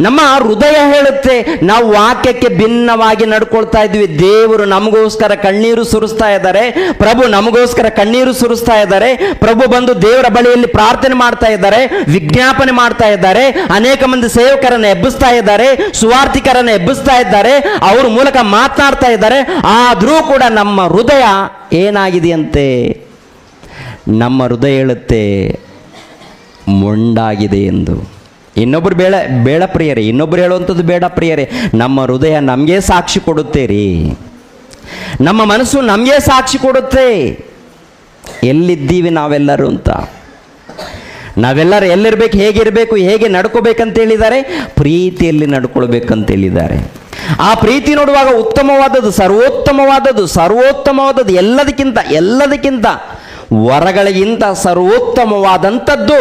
ನಮ್ಮ ಹೃದಯ ಹೇಳುತ್ತೆ, ನಾವು ವಾಕ್ಯಕ್ಕೆ ಭಿನ್ನವಾಗಿ ನಡ್ಕೊಳ್ತಾ ಇದ್ವಿ. ದೇವರು ನಮಗೋಸ್ಕರ ಕಣ್ಣೀರು ಸುರಿಸ್ತಾ ಇದ್ದಾರೆ, ಪ್ರಭು ನಮಗೋಸ್ಕರ ಕಣ್ಣೀರು ಸುರಿಸ್ತಾ ಇದ್ದಾರೆ. ಪ್ರಭು ಬಂದು ದೇವರ ಬಳಿಯಲ್ಲಿ ಪ್ರಾರ್ಥನೆ ಮಾಡ್ತಾ ಇದ್ದಾರೆ, ವಿಜ್ಞಾಪನೆ ಮಾಡ್ತಾ ಇದ್ದಾರೆ, ಅನೇಕ ಮಂದಿ ಸೇವಕರನ್ನು ಎಬ್ಬಿಸ್ತಾ ಇದ್ದಾರೆ, ಸುವಾರ್ತಿಕರನ್ನು ಎಬ್ಬಿಸ್ತಾ ಇದ್ದಾರೆ, ಅವ್ರ ಮೂಲಕ ಮಾತನಾಡ್ತಾ ಇದ್ದಾರೆ. ಆದರೂ ಕೂಡ ನಮ್ಮ ಹೃದಯ ಏನಾಗಿದೆಯಂತೆ? ನಮ್ಮ ಹೃದಯ ಹೇಳುತ್ತೆ ಮೊಂಡಾಗಿದೆ ಎಂದು. ಇನ್ನೊಬ್ಬರು ಬೇಡ ಪ್ರಿಯರೇ, ಇನ್ನೊಬ್ಬರು ಹೇಳುವಂಥದ್ದು ಬೇಡ ಪ್ರಿಯರೇ. ನಮ್ಮ ಹೃದಯ ನಮಗೆ ಸಾಕ್ಷಿ ಕೊಡುತ್ತೆ ರೀ, ನಮ್ಮ ಮನಸ್ಸು ನಮಗೆ ಸಾಕ್ಷಿ ಕೊಡುತ್ತೆ ಎಲ್ಲಿದ್ದೀವಿ ನಾವೆಲ್ಲರೂ ಅಂತ. ನಾವೆಲ್ಲರೂ ಎಲ್ಲಿರ್ಬೇಕು, ಹೇಗಿರಬೇಕು, ಹೇಗೆ ನಡ್ಕೋಬೇಕಂತ ಹೇಳಿದ್ದಾರೆ? ಪ್ರೀತಿಯಲ್ಲಿ ನಡ್ಕೊಳ್ಬೇಕಂತ ಹೇಳಿದ್ದಾರೆ. ಆ ಪ್ರೀತಿ ನೋಡುವಾಗ ಉತ್ತಮವಾದದ್ದು, ಸರ್ವೋತ್ತಮವಾದದ್ದು ಎಲ್ಲದಕ್ಕಿಂತ ವರಗಳಿಗಿಂತ ಸರ್ವೋತ್ತಮವಾದಂಥದ್ದು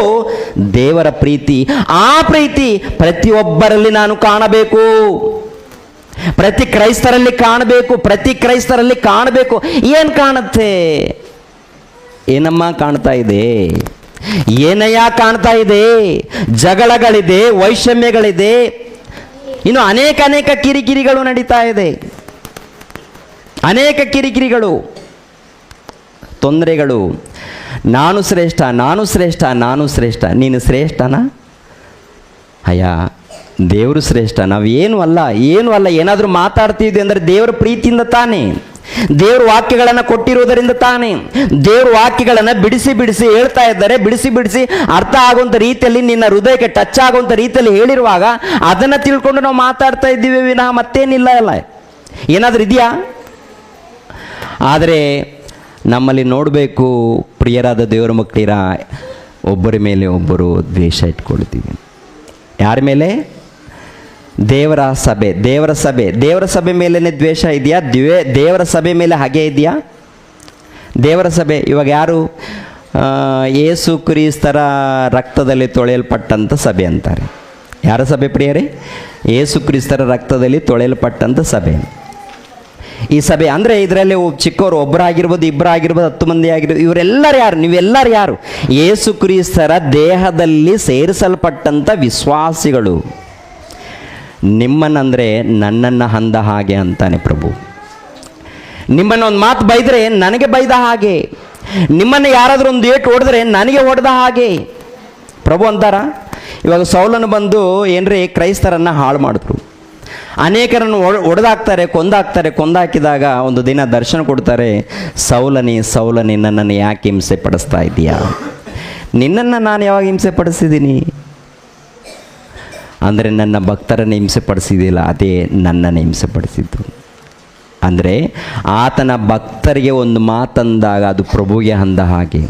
ದೇವರ ಪ್ರೀತಿ. ಆ ಪ್ರೀತಿ ಪ್ರತಿಯೊಬ್ಬರಲ್ಲಿ ನಾನು ಕಾಣಬೇಕು, ಪ್ರತಿ ಕ್ರೈಸ್ತರಲ್ಲಿ ಕಾಣಬೇಕು. ಏನು ಕಾಣುತ್ತೆ? ಏನಮ್ಮ ಕಾಣ್ತಾ ಇದೆ? ಏನಯ್ಯ ಕಾಣ್ತಾ ಇದೆ? ಜಗಳಗಳಿದೆ, ವೈಷಮ್ಯಗಳಿದೆ, ಇನ್ನು ಅನೇಕ ಕಿರಿಕಿರಿಗಳು ನಡೀತಾ ಇದೆ. ಅನೇಕ ಕಿರಿಕಿರಿಗಳು, ತೊಂದರೆಗಳು. ನಾನು ಶ್ರೇಷ್ಠ. ನೀನು ಶ್ರೇಷ್ಠನಾ? ಅಯ್ಯ, ದೇವರು ಶ್ರೇಷ್ಠ. ನಾವು ಏನೂ ಅಲ್ಲ. ಏನಾದರೂ ಮಾತಾಡ್ತಿದ್ವಿ ಅಂದರೆ ದೇವರ ಪ್ರೀತಿಯಿಂದ ತಾನೇ, ದೇವ್ರ ವಾಕ್ಯಗಳನ್ನು ಕೊಟ್ಟಿರುವುದರಿಂದ ತಾನೇ. ದೇವ್ರ ವಾಕ್ಯಗಳನ್ನು ಬಿಡಿಸಿ ಹೇಳ್ತಾ ಇದ್ದಾರೆ, ಬಿಡಿಸಿ ಅರ್ಥ ಆಗುವಂಥ ರೀತಿಯಲ್ಲಿ, ನಿನ್ನ ಹೃದಯಕ್ಕೆ ಟಚ್ ಆಗುವಂಥ ರೀತಿಯಲ್ಲಿ ಹೇಳಿರುವಾಗ ಅದನ್ನು ತಿಳ್ಕೊಂಡು ನಾವು ಮಾತಾಡ್ತಾ ಇದ್ದೀವಿ ವಿನಃ ಮತ್ತೇನಿಲ್ಲ. ಅಲ್ಲ, ಏನಾದರೂ ಇದೆಯಾ? ಆದರೆ ನಮ್ಮಲ್ಲಿ ನೋಡಬೇಕು ಪ್ರಿಯರಾದ ದೇವರ ಮಕ್ಕಳಿರ, ಒಬ್ಬರ ಮೇಲೆ ಒಬ್ಬರು ದ್ವೇಷ ಇಟ್ಕೊಳ್ತೀವಿ. ಯಾರ ಮೇಲೆ? ದೇವರ ಸಭೆ ಮೇಲೇ ದ್ವೇಷ ಇದೆಯಾ? ದೇವರ ಸಭೆ ಮೇಲೆ ಹಾಗೆ ಇದೆಯಾ? ದೇವರ ಸಭೆ ಇವಾಗ ಯಾರು? ಯೇಸು ಕ್ರಿಸ್ತರ ರಕ್ತದಲ್ಲಿ ತೊಳೆಯಲ್ಪಟ್ಟಂಥ ಸಭೆ ಅಂತಾರೆ. ಯಾರ ಸಭೆ ಪ್ರಿಯರೇ? ಯೇಸು ಕ್ರಿಸ್ತರ ರಕ್ತದಲ್ಲಿ ತೊಳೆಯಲ್ಪಟ್ಟಂಥ ಸಭೆ. ಈ ಸಭೆ ಅಂದರೆ ಇದರಲ್ಲಿ ಚಿಕ್ಕವರು ಒಬ್ಬರಾಗಿರ್ಬೋದು, ಇಬ್ಬರಾಗಿರ್ಬೋದು, 10 ಮಂದಿ ಆಗಿರ್ಬೋದು. ಇವರೆಲ್ಲರೂ ಯಾರು? ನೀವೆಲ್ಲರೂ ಯಾರು? ಯೇಸು ಕ್ರಿಸ್ತರ ದೇಹದಲ್ಲಿ ಸೇರಿಸಲ್ಪಟ್ಟಂಥ ವಿಶ್ವಾಸಿಗಳು. ನಿಮ್ಮನ್ನಂದರೆ ನನ್ನನ್ನು ಅಂದ ಹಾಗೆ ಅಂತಾನೆ ಪ್ರಭು. ನಿಮ್ಮನ್ನು ಒಂದು ಮಾತು ಬೈದರೆ ನನಗೆ ಬೈದ ಹಾಗೆ, ನಿಮ್ಮನ್ನು ಯಾರಾದರೂ ಒಂದು ಏಟು ಹೊಡೆದ್ರೆ ನನಗೆ ಹೊಡೆದ ಹಾಗೆ ಪ್ರಭು ಅಂತಾರ. ಇವಾಗ ಸೌಲನು ಬಂದು ಏನ್ರಿ ಕ್ರೈಸ್ತರನ್ನು ಹಾಳು ಮಾಡಿದ್ರು. ಅನೇಕರನ್ನು ಹೊಡೆದಾಕ್ತಾರೆ, ಕೊಂದಾಕಿದಾಗ ಒಂದು ದಿನ ದರ್ಶನ ಕೊಡ್ತಾರೆ. ಸೌಲನಿ ನನ್ನನ್ನು ಯಾಕೆ ಹಿಂಸೆ ಪಡಿಸ್ತಾ ಇದೀಯಾ? ನಿನ್ನನ್ನು ನಾನು ಯಾವಾಗ ಹಿಂಸೆ ಪಡಿಸಿದ್ದೀನಿ? ಅಂದರೆ ನನ್ನ ಭಕ್ತರನ್ನು ಹಿಂಸೆ ಪಡಿಸಿದಿಲ್ಲ, ಅದೇ ನನ್ನನ್ನು ಹಿಂಸೆ ಪಡಿಸಿದ್ದು. ಅಂದರೆ ಆತನ ಭಕ್ತರಿಗೆ ಒಂದು ಮಾತಂದಾಗ ಅದು ಪ್ರಭುಗೆ ಅಂದ ಹಾಗೆ,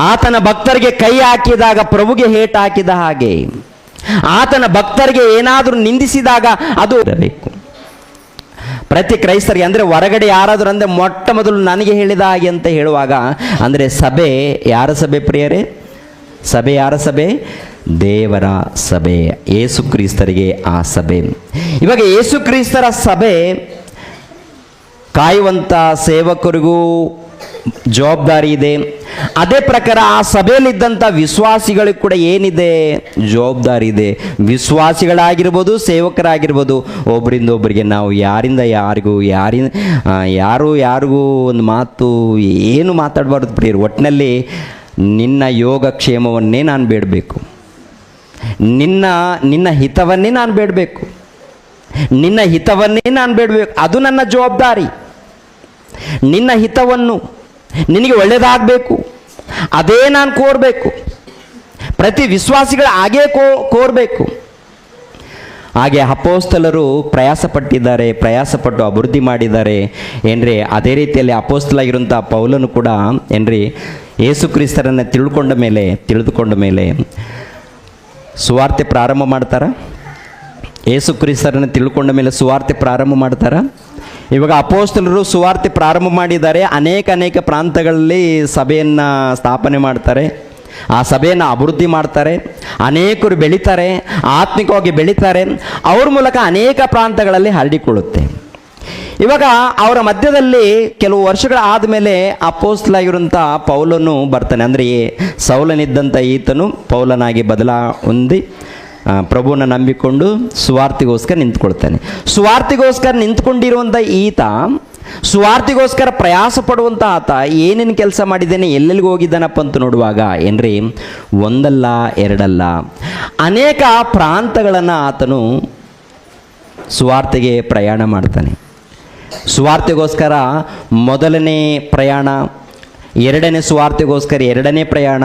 ಆತನ ಭಕ್ತರಿಗೆ ಕೈ ಹಾಕಿದಾಗ ಪ್ರಭುಗೆ ಹೇಟ್ ಹಾಕಿದ ಹಾಗೆ, ಆತನ ಭಕ್ತರಿಗೆ ಏನಾದರೂ ನಿಂದಿಸಿದಾಗ ಅದು ಇರಬೇಕು. ಪ್ರತಿ ಕ್ರೈಸ್ತರಿಗೆ ಅಂದರೆ ಹೊರಗಡೆ ಯಾರಾದರೂ ಅಂದರೆ ಮೊಟ್ಟ ಮೊದಲು ನನಗೆ ಹೇಳಿದ ಹಾಗೆ ಅಂತ ಹೇಳುವಾಗ ಅಂದರೆ ಸಭೆ ಯಾರ ಸಭೆ ಪ್ರಿಯರೇ? ಸಭೆ ಯಾರ ಸಭೆ? ದೇವರ ಸಭೆ, ಯೇಸು ಕ್ರಿಸ್ತರಿಗೆ ಆ ಸಭೆ. ಇವಾಗ ಯೇಸು ಕ್ರಿಸ್ತರ ಸಭೆ ಕಾಯುವಂಥ ಸೇವಕರಿಗೂ ಜವಾಬ್ದಾರಿ ಇದೆ. ಅದೇ ಪ್ರಕಾರ ಆ ಸಭೆಯಲ್ಲಿದ್ದಂಥ ವಿಶ್ವಾಸಿಗಳಿಗೂ ಕೂಡ ಏನಿದೆ? ಜವಾಬ್ದಾರಿ ಇದೆ. ವಿಶ್ವಾಸಿಗಳಾಗಿರ್ಬೋದು, ಸೇವಕರಾಗಿರ್ಬೋದು, ಒಬ್ಬರಿಂದ ಒಬ್ಬರಿಗೆ ನಾವು ಯಾರಿಗೂ ಒಂದು ಮಾತು ಏನು ಮಾತಾಡಬಾರ್ದು ಪ್ರಿಯರು. ಒಟ್ಟಿನಲ್ಲಿ ನಿನ್ನ ಯೋಗಕ್ಷೇಮವನ್ನೇ ನಾನು ಬೇಡಬೇಕು. ನಿನ್ನ ಹಿತವನ್ನೇ ನಾನು ಬೇಡಬೇಕು, ನಿನ್ನ ಹಿತವನ್ನೇ ನಾನು ಬೇಡಬೇಕು, ಅದು ನನ್ನ ಜವಾಬ್ದಾರಿ. ನಿನ್ನ ಹಿತವನ್ನು, ನಿನಗೆ ಒಳ್ಳೆಯದಾಗಬೇಕು, ಅದೇ ನಾನು ಕೋರಬೇಕು. ಪ್ರತಿ ವಿಶ್ವಾಸಿಗಳ ಹಾಗೇ ಕೋರಬೇಕು. ಹಾಗೆ ಅಪೋಸ್ತಲರು ಪ್ರಯಾಸಪಟ್ಟಿದ್ದಾರೆ, ಪ್ರಯಾಸಪಟ್ಟು ಅಭಿವೃದ್ಧಿ ಮಾಡಿದ್ದಾರೆ ಏನ್ರಿ. ಅದೇ ರೀತಿಯಲ್ಲಿ ಅಪೋಸ್ತಲಾಗಿರುವಂಥ ಪೌಲನು ಕೂಡ ಏನ್ರಿ ಯೇಸು ಕ್ರಿಸ್ತರನ್ನು ತಿಳಿದುಕೊಂಡ ಮೇಲೆ ಸುವಾರ್ತೆ ಪ್ರಾರಂಭ ಮಾಡ್ತಾರ. ಯೇಸು ಕ್ರಿಸ್ತರನ್ನು ತಿಳ್ಕೊಂಡ ಮೇಲೆ ಸುವಾರ್ತೆ ಪ್ರಾರಂಭ ಮಾಡ್ತಾರ. ಇವಾಗ ಅಪೋಸ್ತಲರು ಸುವಾರ್ತೆ ಪ್ರಾರಂಭ ಮಾಡಿದ್ದಾರೆ. ಅನೇಕ ಪ್ರಾಂತಗಳಲ್ಲಿ ಸಭೆಯನ್ನು ಸ್ಥಾಪನೆ ಮಾಡ್ತಾರೆ, ಆ ಸಭೆಯನ್ನು ಅಭಿವೃದ್ಧಿ ಮಾಡ್ತಾರೆ. ಅನೇಕರು ಬೆಳೀತಾರೆ, ಆತ್ಮಿಕವಾಗಿ ಬೆಳೀತಾರೆ. ಅವ್ರ ಮೂಲಕ ಅನೇಕ ಪ್ರಾಂತಗಳಲ್ಲಿ ಹರಡಿಕೊಳ್ಳುತ್ತೆ. ಇವಾಗ ಅವರ ಮಧ್ಯದಲ್ಲಿ ಕೆಲವು ವರ್ಷಗಳ ಆದಮೇಲೆ ಅಪೋಸ್ತಲನಾಗಿರುವಂಥ ಪೌಲನು ಬರ್ತಾನೆ. ಅಂದರೆ ಸೌಲನಿದ್ದಂಥ ಈತನು ಪೌಲನಾಗಿ ಹೊಂದಿ ಪ್ರಭುವನ್ನು ನಂಬಿಕೊಂಡು ಸುವಾರ್ತೆಗೋಸ್ಕರ ನಿಂತ್ಕೊಳ್ತಾನೆ. ಸುವಾರ್ತೆಗೋಸ್ಕರ ನಿಂತ್ಕೊಂಡಿರುವಂಥ ಈತ, ಸುವಾರ್ತೆಗೋಸ್ಕರ ಪ್ರಯಾಸ ಪಡುವಂಥ ಆತ ಏನೇನು ಕೆಲಸ ಮಾಡಿದ್ದೇನೆ, ಎಲ್ಲೆಲ್ಲಿಗೆ ಹೋಗಿದ್ದಾನಪ್ಪ ಅಂತ ನೋಡುವಾಗ ಏನ್ರಿ, ಒಂದಲ್ಲ ಎರಡಲ್ಲ ಅನೇಕ ಪ್ರಾಂತಗಳನ್ನು ಆತನು ಸುವಾರ್ತೆಗೆ ಪ್ರಯಾಣ ಮಾಡ್ತಾನೆ. ಸುವಾರ್ತೆಗೋಸ್ಕರ ಮೊದಲನೇ ಪ್ರಯಾಣ, ಎರಡನೇ ಸುವಾರ್ತೆಗೋಸ್ಕರ ಎರಡನೇ ಪ್ರಯಾಣ,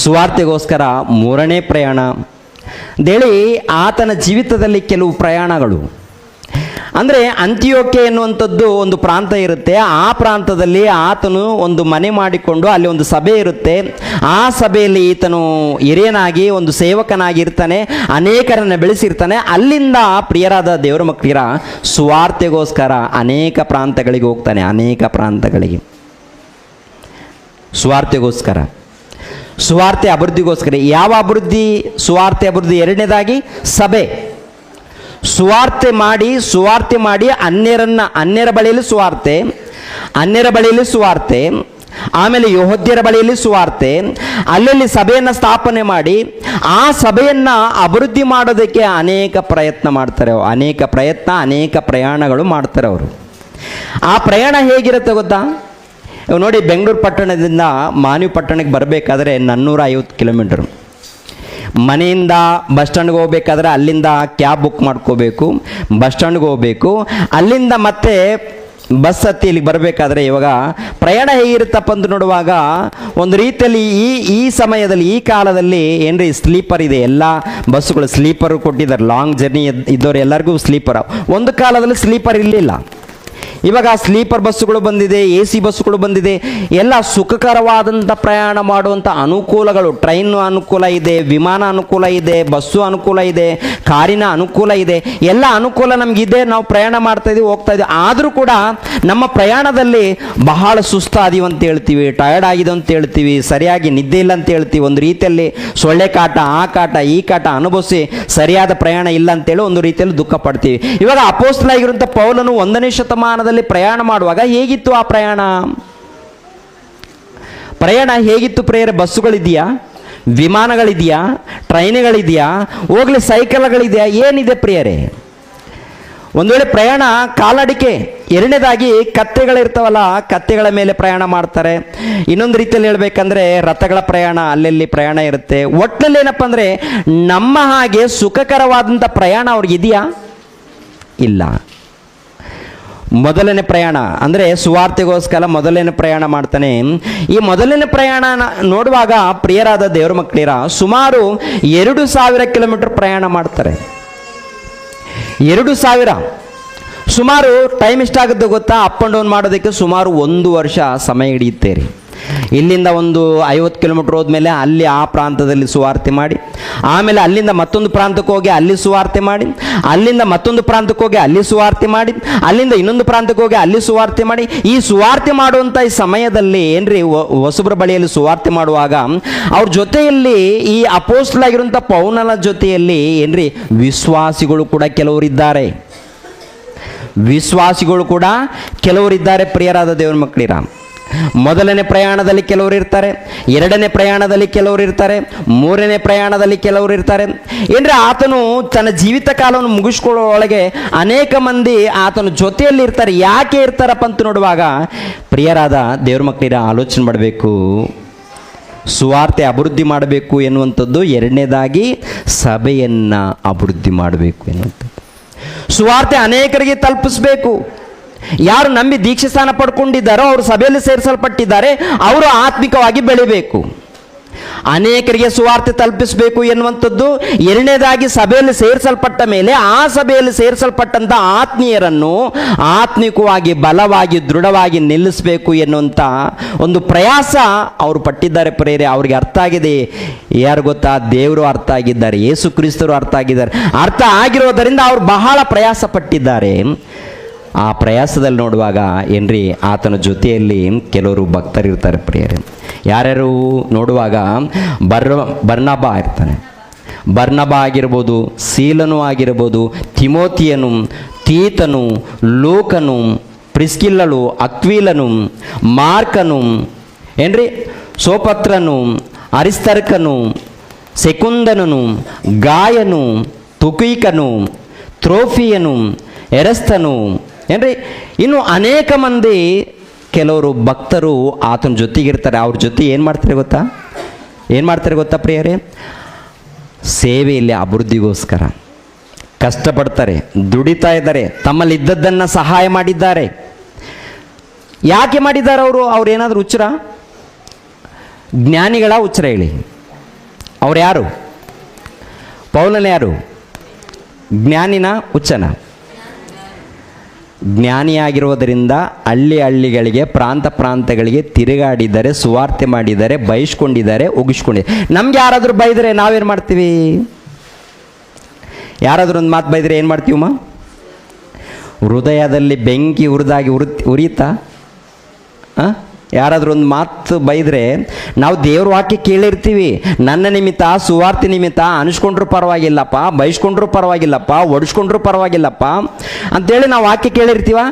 ಸುವಾರ್ತೆಗೋಸ್ಕರ ಮೂರನೇ ಪ್ರಯಾಣ ದೇಳಿ ಆತನ ಜೀವಿತದಲ್ಲಿ ಕೆಲವು ಪ್ರಯಾಣಗಳು. ಅಂದರೆ ಅಂತಿಯೋಕ್ಯ ಎನ್ನುವಂಥದ್ದು ಒಂದು ಪ್ರಾಂತ ಇರುತ್ತೆ. ಆ ಪ್ರಾಂತದಲ್ಲಿ ಆತನು ಒಂದು ಮನೆ ಮಾಡಿಕೊಂಡು ಅಲ್ಲಿ ಒಂದು ಸಭೆ ಇರುತ್ತೆ. ಆ ಸಭೆಯಲ್ಲಿ ಈತನು ಹಿರಿಯನಾಗಿ ಒಂದು ಸೇವಕನಾಗಿ ಇರ್ತಾನೆ, ಅನೇಕರನ್ನು ಬೆಳೆಸಿರ್ತಾನೆ. ಅಲ್ಲಿಂದ ಪ್ರಿಯರಾದ ದೇವರ ಮಕ್ಕಳಿರ ಸುವಾರ್ತೆಗೋಸ್ಕರ ಅನೇಕ ಪ್ರಾಂತಗಳಿಗೆ ಹೋಗ್ತಾನೆ. ಅನೇಕ ಪ್ರಾಂತಗಳಿಗೆ ಸುವಾರ್ತೆ ಅಭಿವೃದ್ಧಿಗೋಸ್ಕರ. ಯಾವ ಅಭಿವೃದ್ಧಿ? ಸುವಾರ್ತೆ ಅಭಿವೃದ್ಧಿ. ಎರಡನೇದಾಗಿ ಸಭೆ. ಸುವಾರ್ತೆ ಮಾಡಿ ಅನ್ಯರ ಬಳಿಯಲ್ಲಿ ಸುವಾರ್ತೆ, ಆಮೇಲೆ ಯೆಹೂದ್ಯರ ಬಳಿಯಲ್ಲಿ ಸುವಾರ್ತೆ, ಅಲ್ಲಲ್ಲಿ ಸಭೆಯನ್ನು ಸ್ಥಾಪನೆ ಮಾಡಿ ಆ ಸಭೆಯನ್ನು ಅಭಿವೃದ್ಧಿ ಮಾಡೋದಕ್ಕೆ ಅನೇಕ ಪ್ರಯತ್ನ ಮಾಡ್ತಾರೆ. ಅನೇಕ ಪ್ರಯಾಣಗಳು ಮಾಡ್ತಾರೆ ಅವರು. ಆ ಪ್ರಯಾಣ ಹೇಗಿರುತ್ತೆ ಗೊತ್ತಾ? ನೋಡಿ, ಬೆಂಗಳೂರು ಪಟ್ಟಣದಿಂದ ಮಾನ್ವಿ ಪಟ್ಟಣಕ್ಕೆ ಬರಬೇಕಾದ್ರೆ 450 ಕಿಲೋಮೀಟರ್. ಮನೆಯಿಂದ ಬಸ್ ಸ್ಟ್ಯಾಂಡ್ಗೆ ಹೋಗ್ಬೇಕಾದ್ರೆ ಅಲ್ಲಿಂದ ಕ್ಯಾಬ್ ಬುಕ್ ಮಾಡ್ಕೋಬೇಕು, ಬಸ್ ಸ್ಟ್ಯಾಂಡ್ಗೆ ಹೋಗ್ಬೇಕು. ಅಲ್ಲಿಂದ ಮತ್ತೆ ಬಸ್ ಹತ್ತಿ ಇಲ್ಲಿಗೆ ಬರಬೇಕಾದ್ರೆ ಇವಾಗ ಪ್ರಯಾಣ ಹೇಗಿರುತ್ತಪ್ಪ ಅಂತ ನೋಡುವಾಗ ಒಂದು ರೀತಿಯಲ್ಲಿ ಈ ಸಮಯದಲ್ಲಿ, ಈ ಕಾಲದಲ್ಲಿ ಏನ್ರಿ ಸ್ಲೀಪರ್ ಇದೆ. ಎಲ್ಲ ಬಸ್ಸುಗಳು ಸ್ಲೀಪರು ಕೊಟ್ಟಿದ್ದಾರೆ. ಲಾಂಗ್ ಜರ್ನಿ ಇದ್ದವ್ರು ಎಲ್ಲರಿಗೂ ಸ್ಲೀಪರ್. ಒಂದು ಕಾಲದಲ್ಲಿ ಸ್ಲೀಪರ್ ಇರಲಿಲ್ಲ. ಇವಾಗ ಸ್ಲೀಪರ್ ಬಸ್ಸುಗಳು ಬಂದಿದೆ, AC ಬಸ್ಸುಗಳು ಬಂದಿದೆ. ಎಲ್ಲ ಸುಖಕರವಾದಂಥ ಪ್ರಯಾಣ ಮಾಡುವಂಥ ಅನುಕೂಲಗಳು. ಟ್ರೈನ್ ಅನುಕೂಲ ಇದೆ, ವಿಮಾನ ಅನುಕೂಲ ಇದೆ, ಬಸ್ಸು ಅನುಕೂಲ ಇದೆ, ಕಾರಿನ ಅನುಕೂಲ ಇದೆ. ಎಲ್ಲ ಅನುಕೂಲ ನಮಗಿದೆ. ನಾವು ಪ್ರಯಾಣ ಮಾಡ್ತಾಯಿದ್ದೀವಿ, ಹೋಗ್ತಾಯಿದ್ದೀವಿ. ಆದರೂ ಕೂಡ ನಮ್ಮ ಪ್ರಯಾಣದಲ್ಲಿ ಬಹಳ ಸುಸ್ತಾದೀವಿ ಅಂತ ಹೇಳ್ತೀವಿ, ಟಯರ್ಡ್ ಆಗಿದೆ ಅಂತ ಹೇಳ್ತೀವಿ, ಸರಿಯಾಗಿ ನಿದ್ದೆ ಇಲ್ಲ ಅಂತ ಹೇಳ್ತೀವಿ. ಒಂದು ರೀತಿಯಲ್ಲಿ ಸೊಳ್ಳೆ ಕಾಟ, ಆ ಕಾಟ, ಈ ಕಾಟ ಅನುಭವಿಸಿ ಸರಿಯಾದ ಪ್ರಯಾಣ ಇಲ್ಲ ಅಂತೇಳಿ ಒಂದು ರೀತಿಯಲ್ಲಿ ದುಃಖ ಪಡ್ತೀವಿ. ಇವಾಗ ಅಪೊಸ್ತಲನಾಗಿರುವಂಥ ಪೌಲನು 1ನೇ ಶತಮಾನದಲ್ಲಿ ಪ್ರಯಾಣ ಮಾಡುವಾಗ ಹೇಗಿತ್ತು ಆ ಪ್ರಯಾಣ ಹೇಗಿತ್ತು ಪ್ರಿಯರೇ? ಬಸ್ಸುಗಳಿದೆಯಾ, ವಿಮಾನಗಳಿದೆಯಾ, ಟ್ರೈನ್ಗಳಿದೆಯಾ, ಹೋಗ್ಲಿ ಸೈಕಲ್ಗಳಿದೆಯಾ, ಏನಿದೆ ಪ್ರಿಯರೇ? ಒಂದು ವೇಳೆ ಪ್ರಯಾಣ ಕಾಲಡಿಕೆ. ಎರಡನೇದಾಗಿ ಕತ್ತೆಗಳಿರ್ತಾವಲ್ಲ, ಕತ್ತೆಗಳ ಮೇಲೆ ಪ್ರಯಾಣ ಮಾಡ್ತಾರೆ. ಇನ್ನೊಂದು ರೀತಿಯಲ್ಲಿ ಹೇಳ್ಬೇಕಂದ್ರೆ ರಥಗಳ ಪ್ರಯಾಣ, ಅಲ್ಲೆಲ್ಲಿ ಪ್ರಯಾಣ ಇರುತ್ತೆ. ಒಟ್ಟಿನಲ್ಲಿ ಏನಪ್ಪ ಅಂದರೆ ನಮ್ಮ ಹಾಗೆ ಸುಖಕರವಾದಂಥ ಪ್ರಯಾಣ ಅವ್ರಿಗಿದೆಯಾ? ಇಲ್ಲ. ಮೊದಲನೇ ಪ್ರಯಾಣ ಅಂದರೆ ಸುವಾರ್ತೆಗೋಸ್ಕರ ಮೊದಲನೇ ಪ್ರಯಾಣ ಮಾಡ್ತಾನೆ. ಈ ಮೊದಲನೇ ಪ್ರಯಾಣ ನೋಡುವಾಗ ಪ್ರಿಯರಾದ ದೇವರ ಮಕ್ಕಳಿರ ಸುಮಾರು 2000 ಕಿಲೋಮೀಟರ್ ಪ್ರಯಾಣ ಮಾಡ್ತಾರೆ. 2000. ಸುಮಾರು ಟೈಮ್ ಎಷ್ಟಾಗುತ್ತೆ ಗೊತ್ತಾ? ಅಪ್ ಆ್ಯಂಡ್ ಡೌನ್ ಮಾಡೋದಕ್ಕೆ ಸುಮಾರು 1 ವರ್ಷ ಸಮಯ ಹಿಡಿಯುತ್ತೆ ರೀ. ಇಲ್ಲಿಂದ ಒಂದು 50 ಕಿಲೋಮೀಟರ್ ಹೋದ್ಮೇಲೆ ಅಲ್ಲಿ ಆ ಪ್ರಾಂತದಲ್ಲಿ ಸುವಾರ್ತೆ ಮಾಡಿ, ಆಮೇಲೆ ಅಲ್ಲಿಂದ ಮತ್ತೊಂದು ಪ್ರಾಂತಕ್ಕೆ ಹೋಗಿ ಅಲ್ಲಿ ಸುವಾರ್ತೆ ಮಾಡಿ, ಅಲ್ಲಿಂದ ಮತ್ತೊಂದು ಪ್ರಾಂತಕ್ಕೆ ಹೋಗಿ ಅಲ್ಲಿ ಸುವಾರ್ತೆ ಮಾಡಿ, ಅಲ್ಲಿಂದ ಇನ್ನೊಂದು ಪ್ರಾಂತಕ್ಕೆ ಹೋಗಿ ಅಲ್ಲಿ ಸುವಾರ್ತೆ ಮಾಡಿ. ಈ ಸುವಾರ್ತೆ ಮಾಡುವಂಥ ಈ ಸಮಯದಲ್ಲಿ ಏನ್ರಿ, ಹೊಸಬ್ರ ಬಳಿಯಲ್ಲಿ ಸುವಾರ್ತೆ ಮಾಡುವಾಗ ಅವ್ರ ಜೊತೆಯಲ್ಲಿ ಈ ಅಪೊಸ್ತಲನಾಗಿರುವಂಥ ಪೌಲನ ಜೊತೆಯಲ್ಲಿ ಏನ್ರಿ ವಿಶ್ವಾಸಿಗಳು ಕೂಡ ಕೆಲವರಿದ್ದಾರೆ. ಪ್ರಿಯರಾದ ದೇವರ ಮಕ್ಕಳಿರ, ಮೊದಲನೇ ಪ್ರಯಾಣದಲ್ಲಿ ಕೆಲವರು ಇರ್ತಾರೆ, ಎರಡನೇ ಪ್ರಯಾಣದಲ್ಲಿ ಕೆಲವರು ಇರ್ತಾರೆ, ಮೂರನೇ ಪ್ರಯಾಣದಲ್ಲಿ ಕೆಲವರು ಇರ್ತಾರೆ. ಏನ್ರೆ ಆತನು ತನ್ನ ಜೀವಿತ ಕಾಲವನ್ನು ಮುಗಿಸ್ಕೊಳ್ಳೋ ಒಳಗೆ ಅನೇಕ ಮಂದಿ ಆತನ ಜೊತೆಯಲ್ಲಿ ಇರ್ತಾರೆ. ಯಾಕೆ ಇರ್ತಾರಪ್ಪ ಅಂತ ನೋಡುವಾಗ ಪ್ರಿಯರಾದ ದೇವ್ರ ಮಕ್ಕಳಿರ ಆಲೋಚನೆ ಮಾಡಬೇಕು. ಸುವಾರ್ತೆ ಅಭಿವೃದ್ಧಿ ಮಾಡಬೇಕು ಎನ್ನುವಂಥದ್ದು, ಎರಡನೇದಾಗಿ ಸಭೆಯನ್ನು ಅಭಿವೃದ್ಧಿ ಮಾಡಬೇಕು ಎನ್ನುವಂಥದ್ದು. ಸುವಾರ್ತೆ ಅನೇಕರಿಗೆ ತಲುಪಿಸಬೇಕು. ಯಾರು ನಂಬಿ ದೀಕ್ಷೆ ಸ್ಥಾನ ಪಡ್ಕೊಂಡಿದ್ದಾರೋ, ಅವರು ಸಭೆಯಲ್ಲಿ ಸೇರಿಸಲ್ಪಟ್ಟಿದ್ದಾರೆ, ಅವರು ಆತ್ಮಿಕವಾಗಿ ಬೆಳಿಬೇಕು. ಅನೇಕರಿಗೆ ಸುವಾರ್ತೆ ತಲುಪಿಸಬೇಕು ಎನ್ನುವಂಥದ್ದು. ಎರಡನೇದಾಗಿ ಸಭೆಯಲ್ಲಿ ಸೇರಿಸಲ್ಪಟ್ಟ ಮೇಲೆ ಆ ಸಭೆಯಲ್ಲಿ ಸೇರಿಸಲ್ಪಟ್ಟಂಥ ಆತ್ಮೀಯರನ್ನು ಆತ್ಮಿಕವಾಗಿ ಬಲವಾಗಿ ದೃಢವಾಗಿ ನಿಲ್ಲಿಸಬೇಕು ಎನ್ನುವಂಥ ಒಂದು ಪ್ರಯಾಸ ಅವರು ಪಟ್ಟಿದ್ದಾರೆ ಪ್ರೇರೆ. ಅವ್ರಿಗೆ ಅರ್ಥ ಆಗಿದೆ. ಯಾರು ಗೊತ್ತಾ? ದೇವರು ಅರ್ಥ ಆಗಿದ್ದಾರೆ, ಯೇಸು ಕ್ರಿಸ್ತರು ಅರ್ಥ ಆಗಿದ್ದಾರೆ. ಅರ್ಥ ಆಗಿರೋದರಿಂದ ಅವರು ಬಹಳ ಪ್ರಯಾಸ ಪಟ್ಟಿದ್ದಾರೆ. ಆ ಪ್ರಯಾಸದಲ್ಲಿ ನೋಡುವಾಗ ಏನ್ರಿ, ಆತನ ಜೊತೆಯಲ್ಲಿ ಕೆಲವರು ಭಕ್ತರಿರ್ತಾರೆ ಪ್ರಿಯರೇ. ಯಾರ್ಯಾರು ನೋಡುವಾಗ ಬರ್ನಬ ಇರ್ತಾನೆ. ಬರ್ನಬ ಆಗಿರ್ಬೋದು, ಸೀಲನು ಆಗಿರ್ಬೋದು, ತಿಮೋತಿಯನು, ತೀತನು, ಲೂಕನು, ಪ್ರಿಸ್ಕಿಲ್ಲಳು, ಅಕ್ವೀಲನು, ಮಾರ್ಕನು, ಏನ್ರಿ, ಸೋಪತ್ರನು, ಅರಿಸ್ತರ್ಕನು, ಸೆಕುಂದನನು, ಗಾಯನು, ತುಕೀಕನು, ತ್ರೋಫಿಯನು, ಎರಸ್ತನು, ಏನ್ರಿ, ಇನ್ನು ಅನೇಕ ಮಂದಿ ಕೆಲವರು ಭಕ್ತರು ಆತನ ಜೊತೆಗಿರ್ತಾರೆ. ಅವ್ರ ಜೊತೆ ಏನು ಮಾಡ್ತಾರೆ ಗೊತ್ತಾ ಪ್ರಿಯರೇ? ಸೇವೆಯಲ್ಲಿ ಅಭಿವೃದ್ಧಿಗೋಸ್ಕರ ಕಷ್ಟಪಡ್ತಾರೆ, ದುಡಿತಾ ಇದ್ದಾರೆ, ತಮ್ಮಲ್ಲಿ ಇದ್ದದ್ದನ್ನು ಸಹಾಯ ಮಾಡಿದ್ದಾರೆ. ಯಾಕೆ ಮಾಡಿದ್ದಾರೆ ಅವ್ರು ಏನಾದರೂ ಹುಚ್ಚರ? ಜ್ಞಾನಿಗಳ ಹುಚ್ಚರ ಹೇಳಿ? ಅವ್ರು ಯಾರು? ಪೌಲನ ಯಾರು? ಜ್ಞಾನಿನ ಹುಚ್ಚನ? ಜ್ಞಾನಿಯಾಗಿರೋದರಿಂದ ಹಳ್ಳಿಗಳಿಗೆ ಪ್ರಾಂತಗಳಿಗೆ ತಿರುಗಾಡಿದ್ದಾರೆ, ಸುವಾರ್ತೆ ಮಾಡಿದ್ದಾರೆ, ಬಯಸ್ಕೊಂಡಿದ್ದಾರೆ, ಉಗಿಸ್ಕೊಂಡಿದ್ದಾರೆ. ನಮ್ಗೆ ಯಾರಾದರೂ ಬೈದರೆ ನಾವೇನು ಮಾಡ್ತೀವಿ? ಯಾರಾದರೂ ಒಂದು ಮಾತು ಬೈದರೆ ಏನು ಮಾಡ್ತೀವಮ್ಮ? ಹೃದಯದಲ್ಲಿ ಬೆಂಕಿ ಉರಿತಾ? ಯಾರಾದರೂ ಒಂದು ಮಾತು ಬೈದರೆ ನಾವು ದೇವ್ರ ವಾಕ್ಯ ಕೇಳಿರ್ತೀವಿ. ನನ್ನ ನಿಮಿತ್ತ, ಸುವಾರ್ತೆ ನಿಮಿತ್ತ ಅನಿಸ್ಕೊಂಡ್ರೂ ಪರವಾಗಿಲ್ಲಪ್ಪ, ಬಯಸ್ಕೊಂಡ್ರೂ ಪರವಾಗಿಲ್ಲಪ್ಪ, ಒಡಿಸ್ಕೊಂಡ್ರೂ ಪರವಾಗಿಲ್ಲಪ್ಪ ಅಂತೇಳಿ ನಾವು ವಾಕ್ಯ ಕೇಳಿರ್ತೀವ.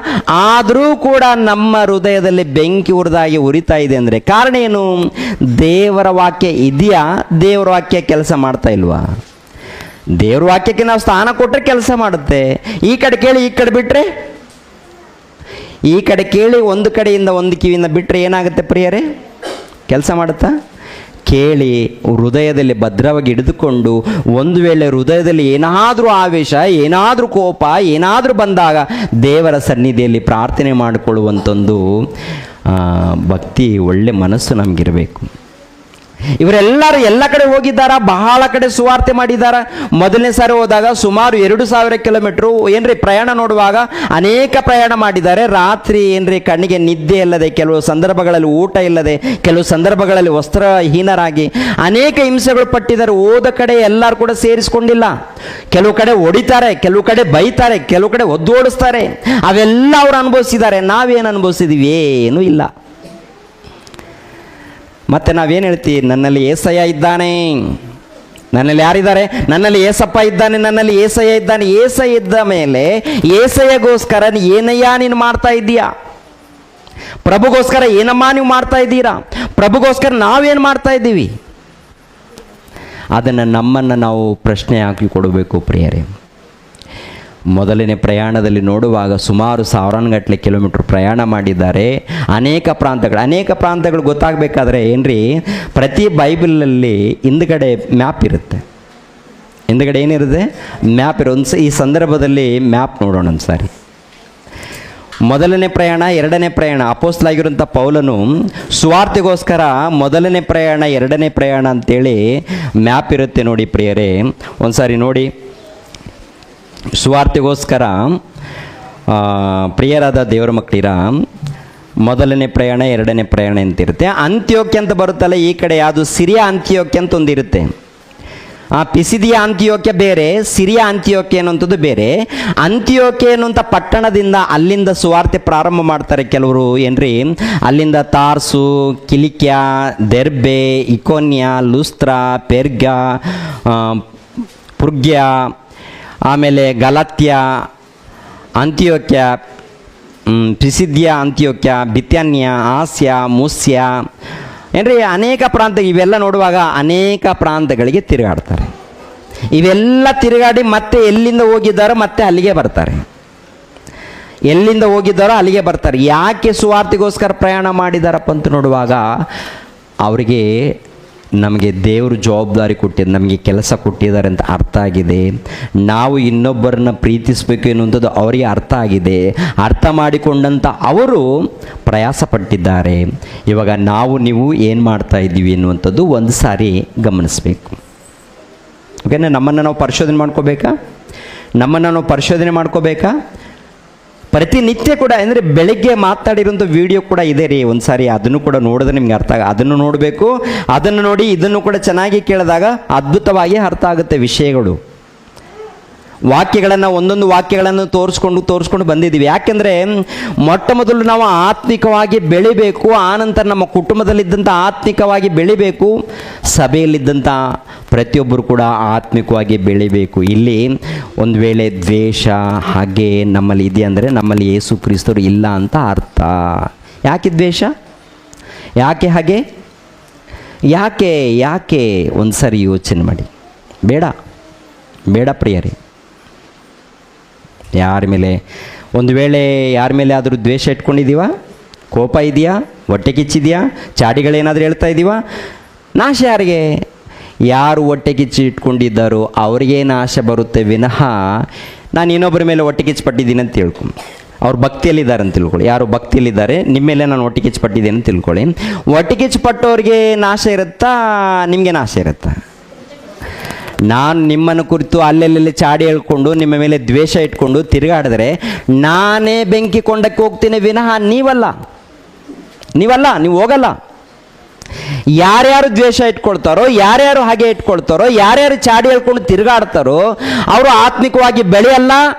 ಆದರೂ ಕೂಡ ನಮ್ಮ ಹೃದಯದಲ್ಲಿ ಬೆಂಕಿ ಉರಿತಾ ಇದೆ ಅಂದರೆ ಕಾರಣ ಏನು? ದೇವರ ವಾಕ್ಯ ಇದೆಯಾ? ದೇವರ ವಾಕ್ಯ ಕೆಲಸ ಮಾಡ್ತಾ ಇಲ್ವಾ? ದೇವ್ರ ವಾಕ್ಯಕ್ಕೆ ನಾವು ಸ್ಥಾನ ಕೊಟ್ಟರೆ ಕೆಲಸ ಮಾಡುತ್ತೆ. ಈ ಕಡೆ ಕೇಳಿ ಈ ಕಡೆ ಬಿಟ್ಟರೆ, ಈ ಕಡೆ ಕೇಳಿ ಒಂದು ಕಡೆಯಿಂದ ಒಂದು ಕಿವಿಯಿಂದ ಬಿಟ್ಟರೆ ಏನಾಗುತ್ತೆ ಪ್ರಿಯರೇ? ಕೆಲಸ ಮಾಡುತ್ತಾ? ಕೇಳಿ ಹೃದಯದಲ್ಲಿ ಭದ್ರವಾಗಿ ಹಿಡಿದುಕೊಂಡು ಒಂದು ವೇಳೆ ಹೃದಯದಲ್ಲಿ ಏನಾದರೂ ಆವೇಶ, ಏನಾದರೂ ಕೋಪ, ಏನಾದರೂ ಬಂದಾಗ ದೇವರ ಸನ್ನಿಧಿಯಲ್ಲಿ ಪ್ರಾರ್ಥನೆ ಮಾಡಿಕೊಳ್ಳುವಂಥದ್ದು ಭಕ್ತಿ, ಒಳ್ಳೆ ಮನಸ್ಸು ನಮಗಿರಬೇಕು. ಇವರೆಲ್ಲರೂ ಎಲ್ಲ ಕಡೆ ಹೋಗಿದ್ದಾರ, ಬಹಳ ಕಡೆ ಸುವಾರ್ತೆ ಮಾಡಿದ್ದಾರ. ಮೊದಲನೇ ಸಾರಿ ಹೋದಾಗ ಸುಮಾರು 2000 ಕಿಲೋಮೀಟ್ರು ಏನ್ರಿ ಪ್ರಯಾಣ. ನೋಡುವಾಗ ಅನೇಕ ಪ್ರಯಾಣ ಮಾಡಿದ್ದಾರೆ. ರಾತ್ರಿ ಏನ್ರಿ ಕಣ್ಣಿಗೆ ನಿದ್ದೆ ಇಲ್ಲದೆ, ಕೆಲವು ಸಂದರ್ಭಗಳಲ್ಲಿ ಊಟ ಇಲ್ಲದೆ, ಕೆಲವು ಸಂದರ್ಭಗಳಲ್ಲಿ ವಸ್ತ್ರಹೀನರಾಗಿ ಅನೇಕ ಹಿಂಸೆಗಳು ಪಟ್ಟಿದ್ದಾರೆ. ಹೋದ ಕಡೆ ಎಲ್ಲರೂ ಕೂಡ ಸೇರಿಸ್ಕೊಂಡಿಲ್ಲ. ಕೆಲವು ಕಡೆ ಹೊಡಿತಾರೆ, ಕೆಲವು ಕಡೆ ಬೈತಾರೆ, ಕೆಲವು ಕಡೆ ಒದ್ದೋಡಿಸ್ತಾರೆ. ಅವೆಲ್ಲ ಅವರು ಅನುಭವಿಸಿದ್ದಾರೆ. ನಾವೇನು ಅನುಭವಿಸಿದೀವಿ? ಏನೂ ಇಲ್ಲ. ಮತ್ತೆ ನಾವೇನು ಹೇಳ್ತೀವಿ? ನನ್ನಲ್ಲಿ ಏಸಯ್ಯ ಇದ್ದಾನೆ. ನನ್ನಲ್ಲಿ ಯಾರಿದ್ದಾರೆ? ನನ್ನಲ್ಲಿ ಏಸಪ್ಪ ಇದ್ದಾನೆ, ನನ್ನಲ್ಲಿ ಏಸಯ್ಯ ಇದ್ದಾನೆ. ಏಸಯ್ಯ ಇದ್ದ ಮೇಲೆ ಏಸಯ್ಯಗೋಸ್ಕರ ಏನಯ್ಯ ನೀನು ಮಾಡ್ತಾ ಇದ್ದೀಯಾ? ಪ್ರಭುಗೋಸ್ಕರ ಏನಮ್ಮ ನೀವು ಮಾಡ್ತಾ ಇದ್ದೀರಾ? ಪ್ರಭುಗೋಸ್ಕರ ನಾವೇನು ಮಾಡ್ತಾ ಇದ್ದೀವಿ? ಅದನ್ನು ನಮ್ಮನ್ನು ನಾವು ಪ್ರಶ್ನೆ ಹಾಕಿ ಕೊಡಬೇಕು ಪ್ರಿಯರೇ. ಮೊದಲನೇ ಪ್ರಯಾಣದಲ್ಲಿ ನೋಡುವಾಗ ಸುಮಾರು 1000ಗಟ್ಟಲೆ ಕಿಲೋಮೀಟ್ರ್ ಪ್ರಯಾಣ ಮಾಡಿದ್ದಾರೆ. ಅನೇಕ ಪ್ರಾಂತಗಳು ಗೊತ್ತಾಗಬೇಕಾದ್ರೆ ಏನ್ರಿ, ಪ್ರತಿ ಬೈಬಲಲ್ಲಿ ಹಿಂದ್ಗಡೆ ಮ್ಯಾಪ್ ಇರುತ್ತೆ. ಹಿಂದ್ಗಡೆ ಏನಿರುತ್ತೆ? ಮ್ಯಾಪ್ ಇರೋ. ಈ ಸಂದರ್ಭದಲ್ಲಿ ಮ್ಯಾಪ್ ನೋಡೋಣ ಒಂದು ಸಾರಿ. ಮೊದಲನೇ ಪ್ರಯಾಣ, ಎರಡನೇ ಪ್ರಯಾಣ. ಅಪೊಸ್ತಲನಾಗಿರುವಂಥ ಪೌಲನು ಸುವಾರ್ತೆಗೋಸ್ಕರ ಮೊದಲನೇ ಪ್ರಯಾಣ, ಎರಡನೇ ಪ್ರಯಾಣ ಅಂತೇಳಿ ಮ್ಯಾಪ್ ಇರುತ್ತೆ ನೋಡಿ ಪ್ರಿಯರೇ. ಒಂದು ಸಾರಿ ನೋಡಿ. ಸುವಾರ್ತೆಗೋಸ್ಕರ ಪ್ರಿಯರಾದ ದೇವರ ಮಕ್ಕಳಿರ ಮೊದಲನೇ ಪ್ರಯಾಣ, ಎರಡನೇ ಪ್ರಯಾಣ ಅಂತಿರುತ್ತೆ. ಅಂತ್ಯೋಕ್ಯ ಅಂತ ಬರುತ್ತಲ್ಲ ಈ ಕಡೆ, ಅದು ಸಿರಿಯಾ ಅಂತ್ಯೋಕ್ಯ ಅಂತ ಒಂದಿರುತ್ತೆ. ಪಿಸಿದಿಯ ಅಂತ್ಯೋಕ್ಯ ಬೇರೆ, ಸಿರಿಯಾ ಅಂತ್ಯೋಕ್ಯ ಅನ್ನುವಂಥದ್ದು ಬೇರೆ. ಅಂತ್ಯೋಕ್ಯ ಅನ್ನುವಂಥ ಪಟ್ಟಣದಿಂದ ಅಲ್ಲಿಂದ ಸುವಾರ್ತೆ ಪ್ರಾರಂಭ ಮಾಡ್ತಾರೆ ಕೆಲವರು ಏನ್ರಿ. ಅಲ್ಲಿಂದ ತಾರ್ಸು, ಕಿಲಿಕ್ಯ, ದೆರ್ಬೆ, ಇಕೋನ್ಯ, ಲುಸ್ತ್ರ, ಪೆರ್ಗ, ಪುರ್ಗ್ಯ, ಆಮೇಲೆ ಗಲಾತ್ಯ, ಅಂತ್ಯೋಕ್ಯ, ಪಿಸಿದ್ಯ ಅಂತ್ಯೋಕ್ಯ, ಬಿತ್ಯಾನ್ಯ, ಆಸ್ಯ, ಮುಸ್ಯ ಏನ್ರಿ ಅನೇಕ ಪ್ರಾಂತ. ಇವೆಲ್ಲ ನೋಡುವಾಗ ಅನೇಕ ಪ್ರಾಂತಗಳಿಗೆ ತಿರುಗಾಡ್ತಾರೆ. ಇವೆಲ್ಲ ತಿರುಗಾಡಿ ಮತ್ತೆ ಎಲ್ಲಿಂದ ಹೋಗಿದ್ದಾರೋ ಮತ್ತೆ ಅಲ್ಲಿಗೆ ಬರ್ತಾರೆ. ಎಲ್ಲಿಂದ ಹೋಗಿದ್ದಾರೋ ಅಲ್ಲಿಗೆ ಬರ್ತಾರೆ. ಯಾಕೆ ಸುವಾರ್ತೆಗೋಸ್ಕರ ಪ್ರಯಾಣ ಮಾಡಿದಾರಪ್ಪ ಅಂತ ನೋಡುವಾಗ ಅವರಿಗೆ ನಮಗೆ ದೇವರು ಜವಾಬ್ದಾರಿ ಕೊಟ್ಟಿದ್ದು, ನಮಗೆ ಕೆಲಸ ಕೊಟ್ಟಿದ್ದಾರೆ ಅಂತ ಅರ್ಥ ಆಗಿದೆ. ನಾವು ಇನ್ನೊಬ್ಬರನ್ನ ಪ್ರೀತಿಸಬೇಕು ಎನ್ನುವಂಥದ್ದು ಅವರಿಗೆ ಅರ್ಥ ಆಗಿದೆ. ಅರ್ಥ ಮಾಡಿಕೊಂಡಂಥ ಅವರು ಪ್ರಯಾಸ ಪಟ್ಟಿದ್ದಾರೆ. ಇವಾಗ ನೀವು ಏನು ಮಾಡ್ತಾ ಇದ್ದೀವಿ ಎನ್ನುವಂಥದ್ದು ಒಂದು ಸಾರಿ ಗಮನಿಸಬೇಕು. ಓಕೆನಾ? ನಮ್ಮನ್ನು ನಾವು ಪರಿಶೋಧನೆ ಮಾಡ್ಕೋಬೇಕಾ? ಪ್ರತಿನಿತ್ಯ ಕೂಡ ಅಂದರೆ ಬೆಳಗ್ಗೆ ಮಾತಾಡಿರೋಂಥ ವಿಡಿಯೋ ಕೂಡ ಇದೆ ರೀ, ಒಂದು ಸಾರಿ ಅದನ್ನು ಕೂಡ ನೋಡಿದ್ರೆ ನಿಮ್ಗೆ ಅರ್ಥ ಅದನ್ನು ನೋಡಬೇಕು. ಅದನ್ನು ನೋಡಿ ಇದನ್ನು ಕೂಡ ಚೆನ್ನಾಗಿ ಕೇಳಿದಾಗ ಅದ್ಭುತವಾಗಿ ಅರ್ಥ ಆಗುತ್ತೆ ವಿಷಯಗಳು. ವಾಕ್ಯಗಳನ್ನು ಒಂದೊಂದು ವಾಕ್ಯಗಳನ್ನು ತೋರಿಸ್ಕೊಂಡು ಬಂದಿದ್ದೀವಿ. ಯಾಕೆಂದರೆ ಮೊಟ್ಟ ಮೊದಲು ನಾವು ಆತ್ಮಿಕವಾಗಿ ಬೆಳಿಬೇಕು, ಆನಂತರ ನಮ್ಮ ಕುಟುಂಬದಲ್ಲಿದ್ದಂಥ ಆತ್ಮಿಕವಾಗಿ ಬೆಳಿಬೇಕು, ಸಭೆಯಲ್ಲಿದ್ದಂಥ ಪ್ರತಿಯೊಬ್ಬರು ಕೂಡ ಆತ್ಮಿಕವಾಗಿ ಬೆಳಿಬೇಕು. ಇಲ್ಲಿ ಒಂದು ವೇಳೆ ದ್ವೇಷ ಹಾಗೆ ನಮ್ಮಲ್ಲಿ ಇದೆ ಅಂದರೆ ನಮ್ಮಲ್ಲಿ ಯೇಸು ಕ್ರಿಸ್ತರು ಇಲ್ಲ ಅಂತ ಅರ್ಥ. ಯಾಕೆ ದ್ವೇಷ? ಯಾಕೆ ಹಾಗೆ? ಯಾಕೆ ಒಂದು ಸಾರಿ ಯೋಚನೆ ಮಾಡಿ. ಬೇಡ ಪ್ರಿಯರೇ. ಒಂದು ವೇಳೆ ಯಾರ ಮೇಲೆ ಆದರೂ ದ್ವೇಷ ಇಟ್ಕೊಂಡಿದ್ದೀವ? ಕೋಪ ಇದೆಯಾ? ಹೊಟ್ಟೆ ಕಿಚ್ಚಿದೆಯಾ? ಚಾಡಿಗಳೇನಾದರೂ ಹೇಳ್ತಾ ಇದ್ದೀವ? ನಾಶ ಯಾರಿಗೆ? ಯಾರು ಹೊಟ್ಟೆ ಕಿಚ್ಚಿ ಇಟ್ಕೊಂಡಿದ್ದಾರೋ ಅವ್ರಿಗೆ ನಾಶ ಬರುತ್ತೆ ವಿನಃ ನಾನು ಇನ್ನೊಬ್ಬರ ಮೇಲೆ ಹೊಟ್ಟೆ ಕಿಚ್ಚು ಪಟ್ಟಿದ್ದೀನಿ ಅಂತ ತಿಳ್ಕೊಂಡು, ಅವ್ರು ಭಕ್ತಿಯಲ್ಲಿದ್ದಾರೆ ಅಂತ ತಿಳ್ಕೊಳ್ಳಿ. ಯಾರು ಭಕ್ತಿಯಲ್ಲಿದ್ದಾರೆ, ನಿಮ್ಮ ಮೇಲೆ ನಾನು ಹೊಟ್ಟೆ ಕಿಚ್ಚು ಪಟ್ಟಿದ್ದೀನಿ ಅಂತ ತಿಳ್ಕೊಳ್ಳಿ. ಹೊಟ್ಟೆ ಕಿಚ್ಚು ಪಟ್ಟವ್ರಿಗೆ ನಾಶ ಇರುತ್ತಾ? ನಿಮಗೆ ನಾಶ ಇರುತ್ತಾ? ನಾನು ನಿಮ್ಮನ್ನು ಕುರಿತು ಅಲ್ಲೆಲ್ಲೆಲ್ಲಿ ಚಾಡಿ ಹೇಳ್ಕೊಂಡು ನಿಮ್ಮ ಮೇಲೆ ದ್ವೇಷ ಇಟ್ಕೊಂಡು ತಿರುಗಾಡಿದ್ರೆ ನಾನೇ ಬೆಂಕಿ ಕೊಂಡಕ್ಕೆ ಹೋಗ್ತೀನಿ ವಿನಃ ನೀವು ಹೋಗಲ್ಲ. ಯಾರ್ಯಾರು ದ್ವೇಷ ಇಟ್ಕೊಳ್ತಾರೋ, ಯಾರ್ಯಾರು ಹಾಗೆ ಇಟ್ಕೊಳ್ತಾರೋ, ಯಾರ್ಯಾರು ಚಾಡಿ ಹೇಳ್ಕೊಂಡು ತಿರುಗಾಡ್ತಾರೋ ಅವರು ಆತ್ಮಿಕವಾಗಿ ಬೆಳೆಯಲ್ಲ,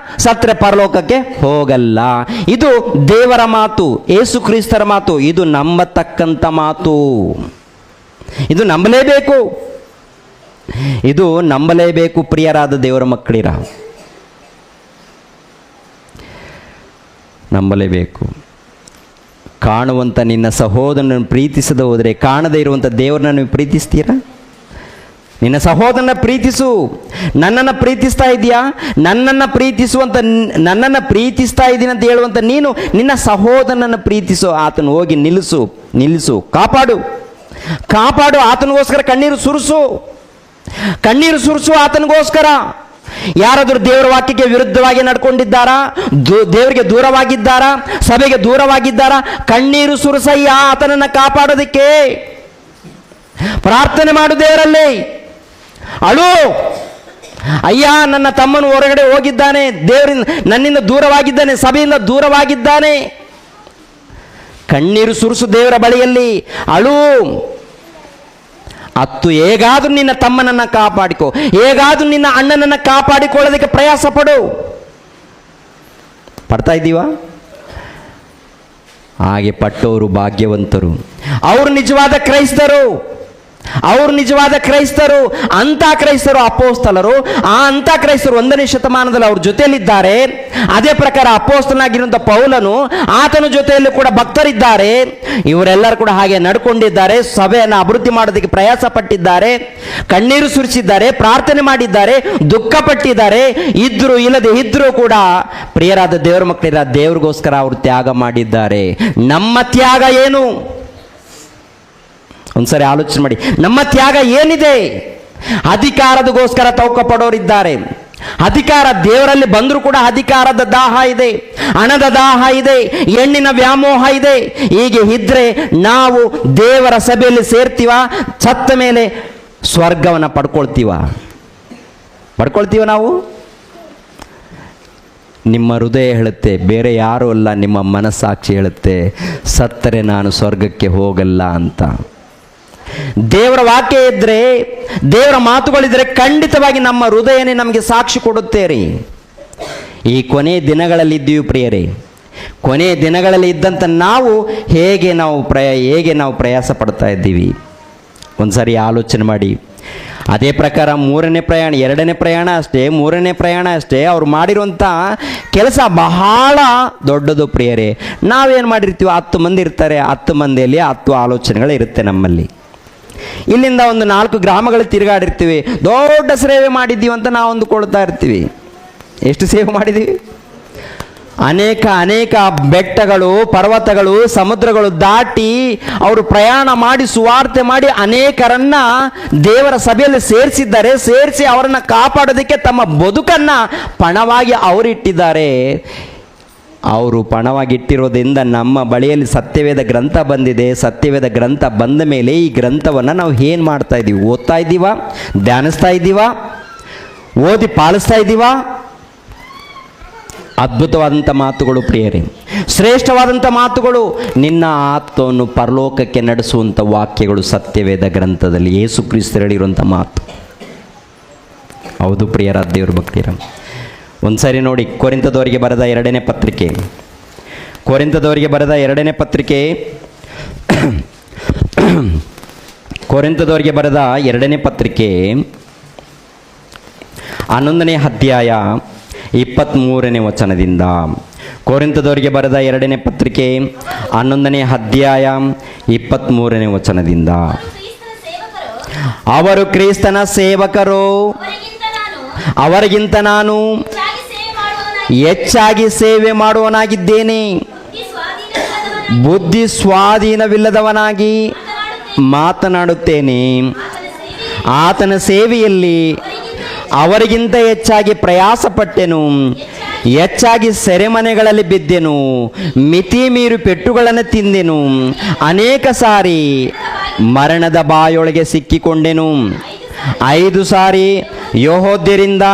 ಸತ್ರೆ ಪರಲೋಕಕ್ಕೆ ಹೋಗಲ್ಲ. ಇದು ದೇವರ ಮಾತು, ಯೇಸು ಕ್ರಿಸ್ತರ ಮಾತು. ಇದು ನಂಬತಕ್ಕಂಥ ಮಾತು. ಇದು ನಂಬಲೇಬೇಕು ಪ್ರಿಯರಾದ ದೇವರ ಮಕ್ಕಳಿರ, ನಂಬಲೇಬೇಕು. ಕಾಣುವಂಥ ನಿನ್ನ ಸಹೋದರನನ್ನು ಪ್ರೀತಿಸದೆ ಹೋದರೆ ಕಾಣದೇ ಇರುವಂಥ ದೇವರನ್ನ ನೀವು ಪ್ರೀತಿಸ್ತೀರಾ? ನಿನ್ನ ಸಹೋದರನ ಪ್ರೀತಿಸು. ನನ್ನನ್ನು ಪ್ರೀತಿಸ್ತಾ ಇದೆಯಾ? ನನ್ನನ್ನು ಪ್ರೀತಿಸ್ತಾ ಇದ್ದೀನಿ ಅಂತ ಹೇಳುವಂಥ ನೀನು ನಿನ್ನ ಸಹೋದರನನ್ನು ಪ್ರೀತಿಸು. ಆತನು ಹೋಗಿ ನಿಲ್ಲಿಸು, ಕಾಪಾಡು. ಆತನಿಗೋಸ್ಕರ ಕಣ್ಣೀರು ಸುರಿಸು ಆತನಿಗೋಸ್ಕರ. ಯಾರಾದರೂ ದೇವರ ವಾಕ್ಯಕ್ಕೆ ವಿರುದ್ಧವಾಗಿ ನಡ್ಕೊಂಡಿದ್ದಾರಾ? ದೇವರಿಗೆ ದೂರವಾಗಿದ್ದಾರಾ? ಸಭೆಗೆ ದೂರವಾಗಿದ್ದಾರಾ? ಕಣ್ಣೀರು ಸುರಿಸಯ್ಯ ಆತನನ್ನು ಕಾಪಾಡೋದಕ್ಕೆ. ಪ್ರಾರ್ಥನೆ ಮಾಡು ದೇವರಲ್ಲಿ, ಅಳು. ಅಯ್ಯ, ನನ್ನ ತಮ್ಮನು ಹೊರಗಡೆ ಹೋಗಿದ್ದಾನೆ, ದೇವರಿಂದ ನನ್ನಿಂದ ದೂರವಾಗಿದ್ದಾನೆ, ಸಭೆಯಿಂದ ದೂರವಾಗಿದ್ದಾನೆ. ಕಣ್ಣೀರು ಸುರಿಸು ದೇವರ ಬಳಿಯಲ್ಲಿ, ಅಳು. ಹೇಗಾದ್ರೂ ನಿನ್ನ ತಮ್ಮನನ್ನು ಕಾಪಾಡಿಕೋ, ಹೇಗಾದ್ರೂ ನಿನ್ನ ಅಣ್ಣನನ್ನು ಕಾಪಾಡಿಕೊಳ್ಳೋದಕ್ಕೆ ಪ್ರಯಾಸ ಪಡ್ತಾ ಇದ್ದೀವಾ? ಹಾಗೆ ಪಟ್ಟವರು ಭಾಗ್ಯವಂತರು, ಅವರು ನಿಜವಾದ ಕ್ರೈಸ್ತರು. ಅಂತ ಕ್ರೈಸ್ತರು ಅಪೋಸ್ತಲರು. ಆ ಅಂತ ಕ್ರೈಸ್ತರು 1ನೇ ಶತಮಾನದಲ್ಲಿ ಅವ್ರ ಜೊತೆಯಲ್ಲಿದ್ದಾರೆ. ಅದೇ ಪ್ರಕಾರ ಅಪೋಸ್ತಲನಾಗಿರುವಂಥ ಪೌಲನು, ಆತನ ಜೊತೆಯಲ್ಲಿ ಕೂಡ ಭಕ್ತರಿದ್ದಾರೆ. ಇವರೆಲ್ಲರೂ ಕೂಡ ಹಾಗೆ ನಡ್ಕೊಂಡಿದ್ದಾರೆ. ಸಭೆಯನ್ನು ಅಭಿವೃದ್ಧಿ ಮಾಡೋದಕ್ಕೆ ಪ್ರಯಾಸ ಪಟ್ಟಿದ್ದಾರೆ, ಕಣ್ಣೀರು ಸುರಿಸಿದ್ದಾರೆ, ಪ್ರಾರ್ಥನೆ ಮಾಡಿದ್ದಾರೆ, ದುಃಖ ಪಟ್ಟಿದ್ದಾರೆ. ಇದ್ರೂ ಇಲ್ಲದೆ ಇದ್ರೂ ಕೂಡ ಪ್ರಿಯರಾದ ದೇವರ ಮಕ್ಕಳಿರ, ದೇವರಿಗೋಸ್ಕರ ಅವರು ತ್ಯಾಗ ಮಾಡಿದ್ದಾರೆ. ನಮ್ಮ ತ್ಯಾಗ ಏನು? ಒಂದ್ಸರಿ ಆಲೋಚನೆ ಮಾಡಿ. ನಮ್ಮ ತ್ಯಾಗ ಏನಿದೆ? ಅಧಿಕಾರದಗೋಸ್ಕರ ತೌಕ ಪಡೋರಿದ್ದಾರೆ. ಅಧಿಕಾರ ದೇವರಲ್ಲಿ ಬಂದರೂ ಕೂಡ ಅಧಿಕಾರದ ದಾಹ ಇದೆ, ಹಣದ ದಾಹ ಇದೆ, ಹೆಣ್ಣಿನ ವ್ಯಾಮೋಹ ಇದೆ. ಹೀಗೆ ಇದ್ರೆ ನಾವು ದೇವರ ಸಭೆಯಲ್ಲಿ ಸೇರ್ತೀವ? ಸತ್ತ ಮೇಲೆ ಸ್ವರ್ಗವನ್ನು ಪಡ್ಕೊಳ್ತೀವ ನಾವು? ನಿಮ್ಮ ಹೃದಯ ಹೇಳುತ್ತೆ, ಬೇರೆ ಯಾರೂ ಅಲ್ಲ, ನಿಮ್ಮ ಮನಸ್ಸಾಕ್ಷಿ ಹೇಳುತ್ತೆ, ಸತ್ತರೆ ನಾನು ಸ್ವರ್ಗಕ್ಕೆ ಹೋಗಲ್ಲ ಅಂತ. ದೇವರ ವಾಕ್ಯ ಇದ್ದರೆ, ದೇವರ ಮಾತುಗಳಿದ್ರೆ ಖಂಡಿತವಾಗಿ ನಮ್ಮ ಹೃದಯನೇ ನಮಗೆ ಸಾಕ್ಷಿ ಕೊಡುತ್ತೇರಿ. ಈ ಕೊನೆಯ ದಿನಗಳಲ್ಲಿ ಇದ್ದೀವಿ ಪ್ರಿಯರೇ. ಕೊನೆಯ ದಿನಗಳಲ್ಲಿ ಇದ್ದಂಥ ನಾವು ಹೇಗೆ ನಾವು ಪ್ರಯಾಸ ಪಡ್ತಾ ಇದ್ದೀವಿ? ಒಂದ್ಸರಿ ಆಲೋಚನೆ ಮಾಡಿ. ಅದೇ ಪ್ರಕಾರ 3ನೇ ಪ್ರಯಾಣ, 2ನೇ ಪ್ರಯಾಣ ಅಷ್ಟೇ, 3ನೇ ಪ್ರಯಾಣ ಅಷ್ಟೇ. ಅವ್ರು ಮಾಡಿರುವಂಥ ಕೆಲಸ ಬಹಳ ದೊಡ್ಡದು ಪ್ರಿಯರೇ. ನಾವೇನು ಮಾಡಿರ್ತೀವಿ? 10 ಮಂದಿ ಇರ್ತಾರೆ, 10 ಮಂದಿಯಲ್ಲಿ 10 ಆಲೋಚನೆಗಳು ಇರುತ್ತೆ ನಮ್ಮಲ್ಲಿ. ಇಲ್ಲಿಂದ ಒಂದು 4 ಗ್ರಾಮಗಳು ತಿರುಗಾಡಿರ್ತೀವಿ, ದೊಡ್ಡ ಸೇವೆ ಮಾಡಿದ್ದೀವಿ ಅಂತ ನಾವು ಅಂದುಕೊಳ್ತಾ ಇರ್ತೀವಿ. ಎಷ್ಟು ಸೇವೆ ಮಾಡಿದ್ದೀವಿ? ಅನೇಕ ಬೆಟ್ಟಗಳು, ಪರ್ವತಗಳು, ಸಮುದ್ರಗಳು ದಾಟಿ ಅವರು ಪ್ರಯಾಣ ಮಾಡಿ ಸುವಾರ್ತೆ ಮಾಡಿ ಅನೇಕರನ್ನ ದೇವರ ಸಭೆಯಲ್ಲಿ ಸೇರಿಸಿ ಅವರನ್ನ ಕಾಪಾಡೋದಕ್ಕೆ ತಮ್ಮ ಬದುಕನ್ನ ಪಣವಾಗಿ ಅವರಿಟ್ಟಿದ್ದಾರೆ. ಅವರು ಪಣವಾಗಿಟ್ಟಿರೋದ್ರಿಂದ ನಮ್ಮ ಬಳಿಯಲ್ಲಿ ಸತ್ಯವೇದ ಗ್ರಂಥ ಬಂದಿದೆ. ಸತ್ಯವೇದ ಗ್ರಂಥ ಬಂದ ಮೇಲೆ ಈ ಗ್ರಂಥವನ್ನು ನಾವು ಏನು ಮಾಡ್ತಾ ಇದ್ದೀವಿ? ಓದ್ತಾ ಇದ್ದೀವಾ? ಧ್ಯಾನಿಸ್ತಾ ಇದ್ದೀವಾ? ಓದಿ ಪಾಲಿಸ್ತಾ ಇದ್ದೀವಾ? ಅದ್ಭುತವಾದಂಥ ಮಾತುಗಳು ಪ್ರಿಯರೇ, ಶ್ರೇಷ್ಠವಾದಂಥ ಮಾತುಗಳು. ನಿನ್ನ ಆತ್ಮವನ್ನು ಪರಲೋಕಕ್ಕೆ ನಡೆಸುವಂಥ ವಾಕ್ಯಗಳು ಸತ್ಯವೇದ ಗ್ರಂಥದಲ್ಲಿ ಯೇಸು ಕ್ರಿಸ್ತರು ಹೇಳಿರುವಂಥ ಮಾತು. ಹೌದು ಪ್ರಿಯರ ದೇವ್ರ ಭಕ್ತಿರ. ಒಂದ್ಸರಿ ನೋಡಿ, ಕೊರಿಂಥದವರಿಗೆ ಬರೆದ ಎರಡನೇ ಪತ್ರಿಕೆ, ಕೊರಿಂಥದವರಿಗೆ ಬರೆದ ಎರಡನೇ ಪತ್ರಿಕೆ, ಕೊರಿಂಥದವರಿಗೆ ಬರೆದ ಎರಡನೇ ಪತ್ರಿಕೆ 11ನೇ ಅಧ್ಯಾಯ 23ನೇ ವಚನದಿಂದ. ಕೊರಿಂಥದವರಿಗೆ ಬರೆದ ಎರಡನೇ ಪತ್ರಿಕೆ 11ನೇ ಅಧ್ಯಾಯ 23ನೇ ವಚನದಿಂದ. ಅವರು ಕ್ರಿಸ್ತನ ಸೇವಕರು, ಅವರಿಗಿಂತ ನಾನು ಹೆಚ್ಚಾಗಿ ಸೇವೆ ಮಾಡುವವನಾಗಿದ್ದೇನೆ. ಬುದ್ಧಿ ಸ್ವಾಧೀನವಿಲ್ಲದವನಾಗಿ ಮಾತನಾಡುತ್ತೇನೆ. ಆತನ ಸೇವೆಯಲ್ಲಿ ಅವರಿಗಿಂತ ಹೆಚ್ಚಾಗಿ ಪ್ರಯಾಸಪಟ್ಟೆನು, ಹೆಚ್ಚಾಗಿ ಸೆರೆಮನೆಗಳಲ್ಲಿ ಬಿದ್ದೆನು, ಮಿತಿ ಮೀರಿ ಪೆಟ್ಟುಗಳನ್ನು ತಿಂದೆನು, ಅನೇಕ ಸಾರಿ ಮರಣದ ಬಾಯೊಳಗೆ ಸಿಕ್ಕಿಕೊಂಡೆನು. 5 ಸಾರಿ ಯೆಹೂದ್ಯರಿಂದ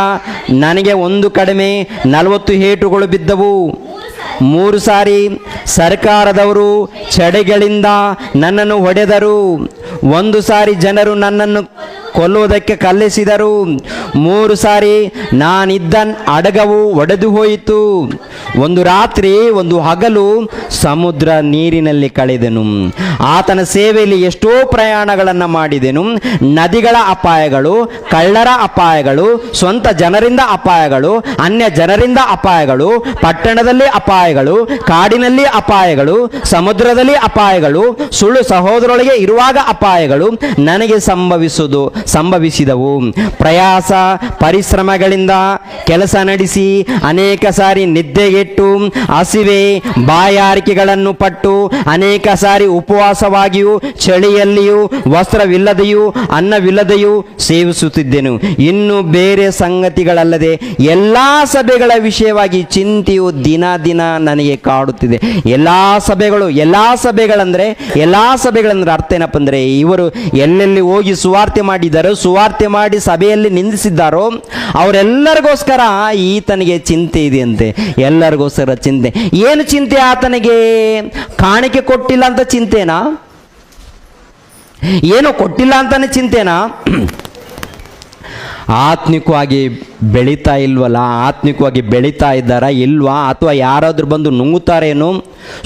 ನನಗೆ ಒಂದು ಕಡಿಮೆ 40 ಏಟುಗಳು ಬಿದ್ದವು. 3 ಸಾರಿ ಸರ್ಕಾರದವರು ಚಡೆಗಳಿಂದ ನನ್ನನ್ನು ಹೊಡೆದರು. 1 ಸಾರಿ ಜನರು ನನ್ನನ್ನು ಕೊಲ್ಲುವುದಕ್ಕೆ ಕಲ್ಲೆಸಿದರು. 3 ಸಾರಿ ನಾನಿದ್ದ ಅಡಗವು ಒಡೆದು ಹೋಯಿತು. ಒಂದು ರಾತ್ರಿ ಒಂದು ಹಗಲು ಸಮುದ್ರ ನೀರಿನಲ್ಲಿ ಕಳೆದೆನು. ಆತನ ಸೇವೆಯಲ್ಲಿ ಎಷ್ಟೋ ಪ್ರಯಾಣಗಳನ್ನು ಮಾಡಿದೆನು. ನದಿಗಳ ಅಪಾಯಗಳು, ಕಳ್ಳರ ಅಪಾಯಗಳು, ಸ್ವಂತ ಜನರಿಂದ ಅಪಾಯಗಳು, ಅನ್ಯ ಜನರಿಂದ ಅಪಾಯಗಳು, ಪಟ್ಟಣದಲ್ಲಿ ಅಪಾಯಗಳು, ಕಾಡಿನಲ್ಲಿ ಅಪಾಯಗಳು, ಸಮುದ್ರದಲ್ಲಿ ಅಪಾಯಗಳು, ಸುಳ್ಳು ಸಹೋದರೊಳಗೆ ಇರುವಾಗ ಅಪಾಯಗಳು ನನಗೆ ಸಂಭವಿಸಿದವು. ಪ್ರಯಾಸ ಪರಿಶ್ರಮಗಳಿಂದ ಕೆಲಸ ನಡೆಸಿ ಅನೇಕ ಸಾರಿ ನಿದ್ದೆಗೆಟ್ಟು ಹಸಿವೆ ಬಾಯಾರಿಕೆಗಳನ್ನು ಪಟ್ಟು ಅನೇಕ ಸಾರಿ ಉಪವಾಸವಾಗಿಯೂ ಚಳಿಯಲ್ಲಿಯೂ ವಸ್ತ್ರವಿಲ್ಲದೆಯೂ ಅನ್ನವಿಲ್ಲದೆಯೂ ಸೇವಿಸುತ್ತಿದ್ದೆನು. ಇನ್ನು ಬೇರೆ ಸಂಗತಿಗಳಲ್ಲದೆ ಎಲ್ಲ ಸಭೆಗಳ ವಿಷಯವಾಗಿ ಚಿಂತೆಯು ದಿನ ದಿನ ನನಗೆ ಕಾಡುತ್ತಿದೆ. ಎಲ್ಲ ಸಭೆಗಳಂದ್ರೆ ಅರ್ಥ ಏನಪ್ಪ ಅಂದರೆ, ಇವರು ಎಲ್ಲೆಲ್ಲಿ ಹೋಗಿ ಸುವಾರ್ತೆ ಮಾಡಿದ್ದಾರೋ, ಸುವಾರ್ತೆ ಮಾಡಿ ಸಭೆಯಲ್ಲಿ ನಿಂದಿಸಿದ್ದಾರೋ ಅವರೆಲ್ಲರಿಗೋಸ್ಕರ ಈತನಿಗೆ ಚಿಂತೆ ಇದೆಯಂತೆ. ಎಲ್ಲರಿಗೋಸ್ಕರ ಚಿಂತೆ. ಏನು ಚಿಂತೆ ಆತನಿಗೆ? ಕಾಣಿಕೆ ಕೊಟ್ಟಿಲ್ಲ ಅಂತ ಚಿಂತೆನಾ? ಏನೋ ಕೊಟ್ಟಿಲ್ಲ ಅಂತಾನೆ ಚಿಂತೆನಾ? ಆತ್ಮಿಕವಾಗಿ ಬೆಳೀತಾ ಇಲ್ವಲ್ಲ? ಆತ್ಮಿಕವಾಗಿ ಬೆಳೀತಾ ಇದ್ದಾರಾ ಇಲ್ವಾ? ಅಥವಾ ಯಾರಾದರೂ ಬಂದು ನುಂಗುತ್ತಾರೇನೋ,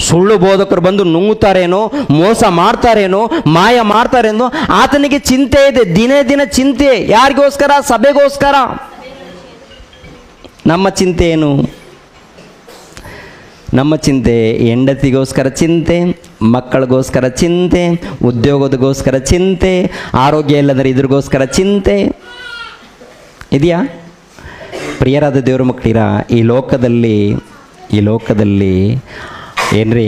ಸುಳ್ಳು ಬೋಧಕರು ಬಂದು ನುಂಗುತ್ತಾರೇನೋ, ಮೋಸ ಮಾಡ್ತಾರೇನೋ, ಮಾಯ ಮಾಡ್ತಾರೇನೋ ಆತನಿಗೆ ಚಿಂತೆ ಇದೆ. ದಿನೇ ದಿನ ಚಿಂತೆ. ಯಾರಿಗೋಸ್ಕರ? ಸಭೆಗೋಸ್ಕರ. ನಮ್ಮ ಚಿಂತೆ ಏನು? ನಮ್ಮ ಚಿಂತೆ ಹೆಂಡತಿಗೋಸ್ಕರ ಚಿಂತೆ, ಮಕ್ಕಳಿಗೋಸ್ಕರ ಚಿಂತೆ, ಉದ್ಯೋಗದಗೋಸ್ಕರ ಚಿಂತೆ, ಆರೋಗ್ಯ ಇಲ್ಲದ್ರೆ ಇದ್ರಿಗೋಸ್ಕರ ಚಿಂತೆ ಇದೆಯಾ? ಪ್ರಿಯರಾದ ದೇವರ ಮಕ್ಕಳಿರ, ಈ ಲೋಕದಲ್ಲಿ ಏನ್ರಿ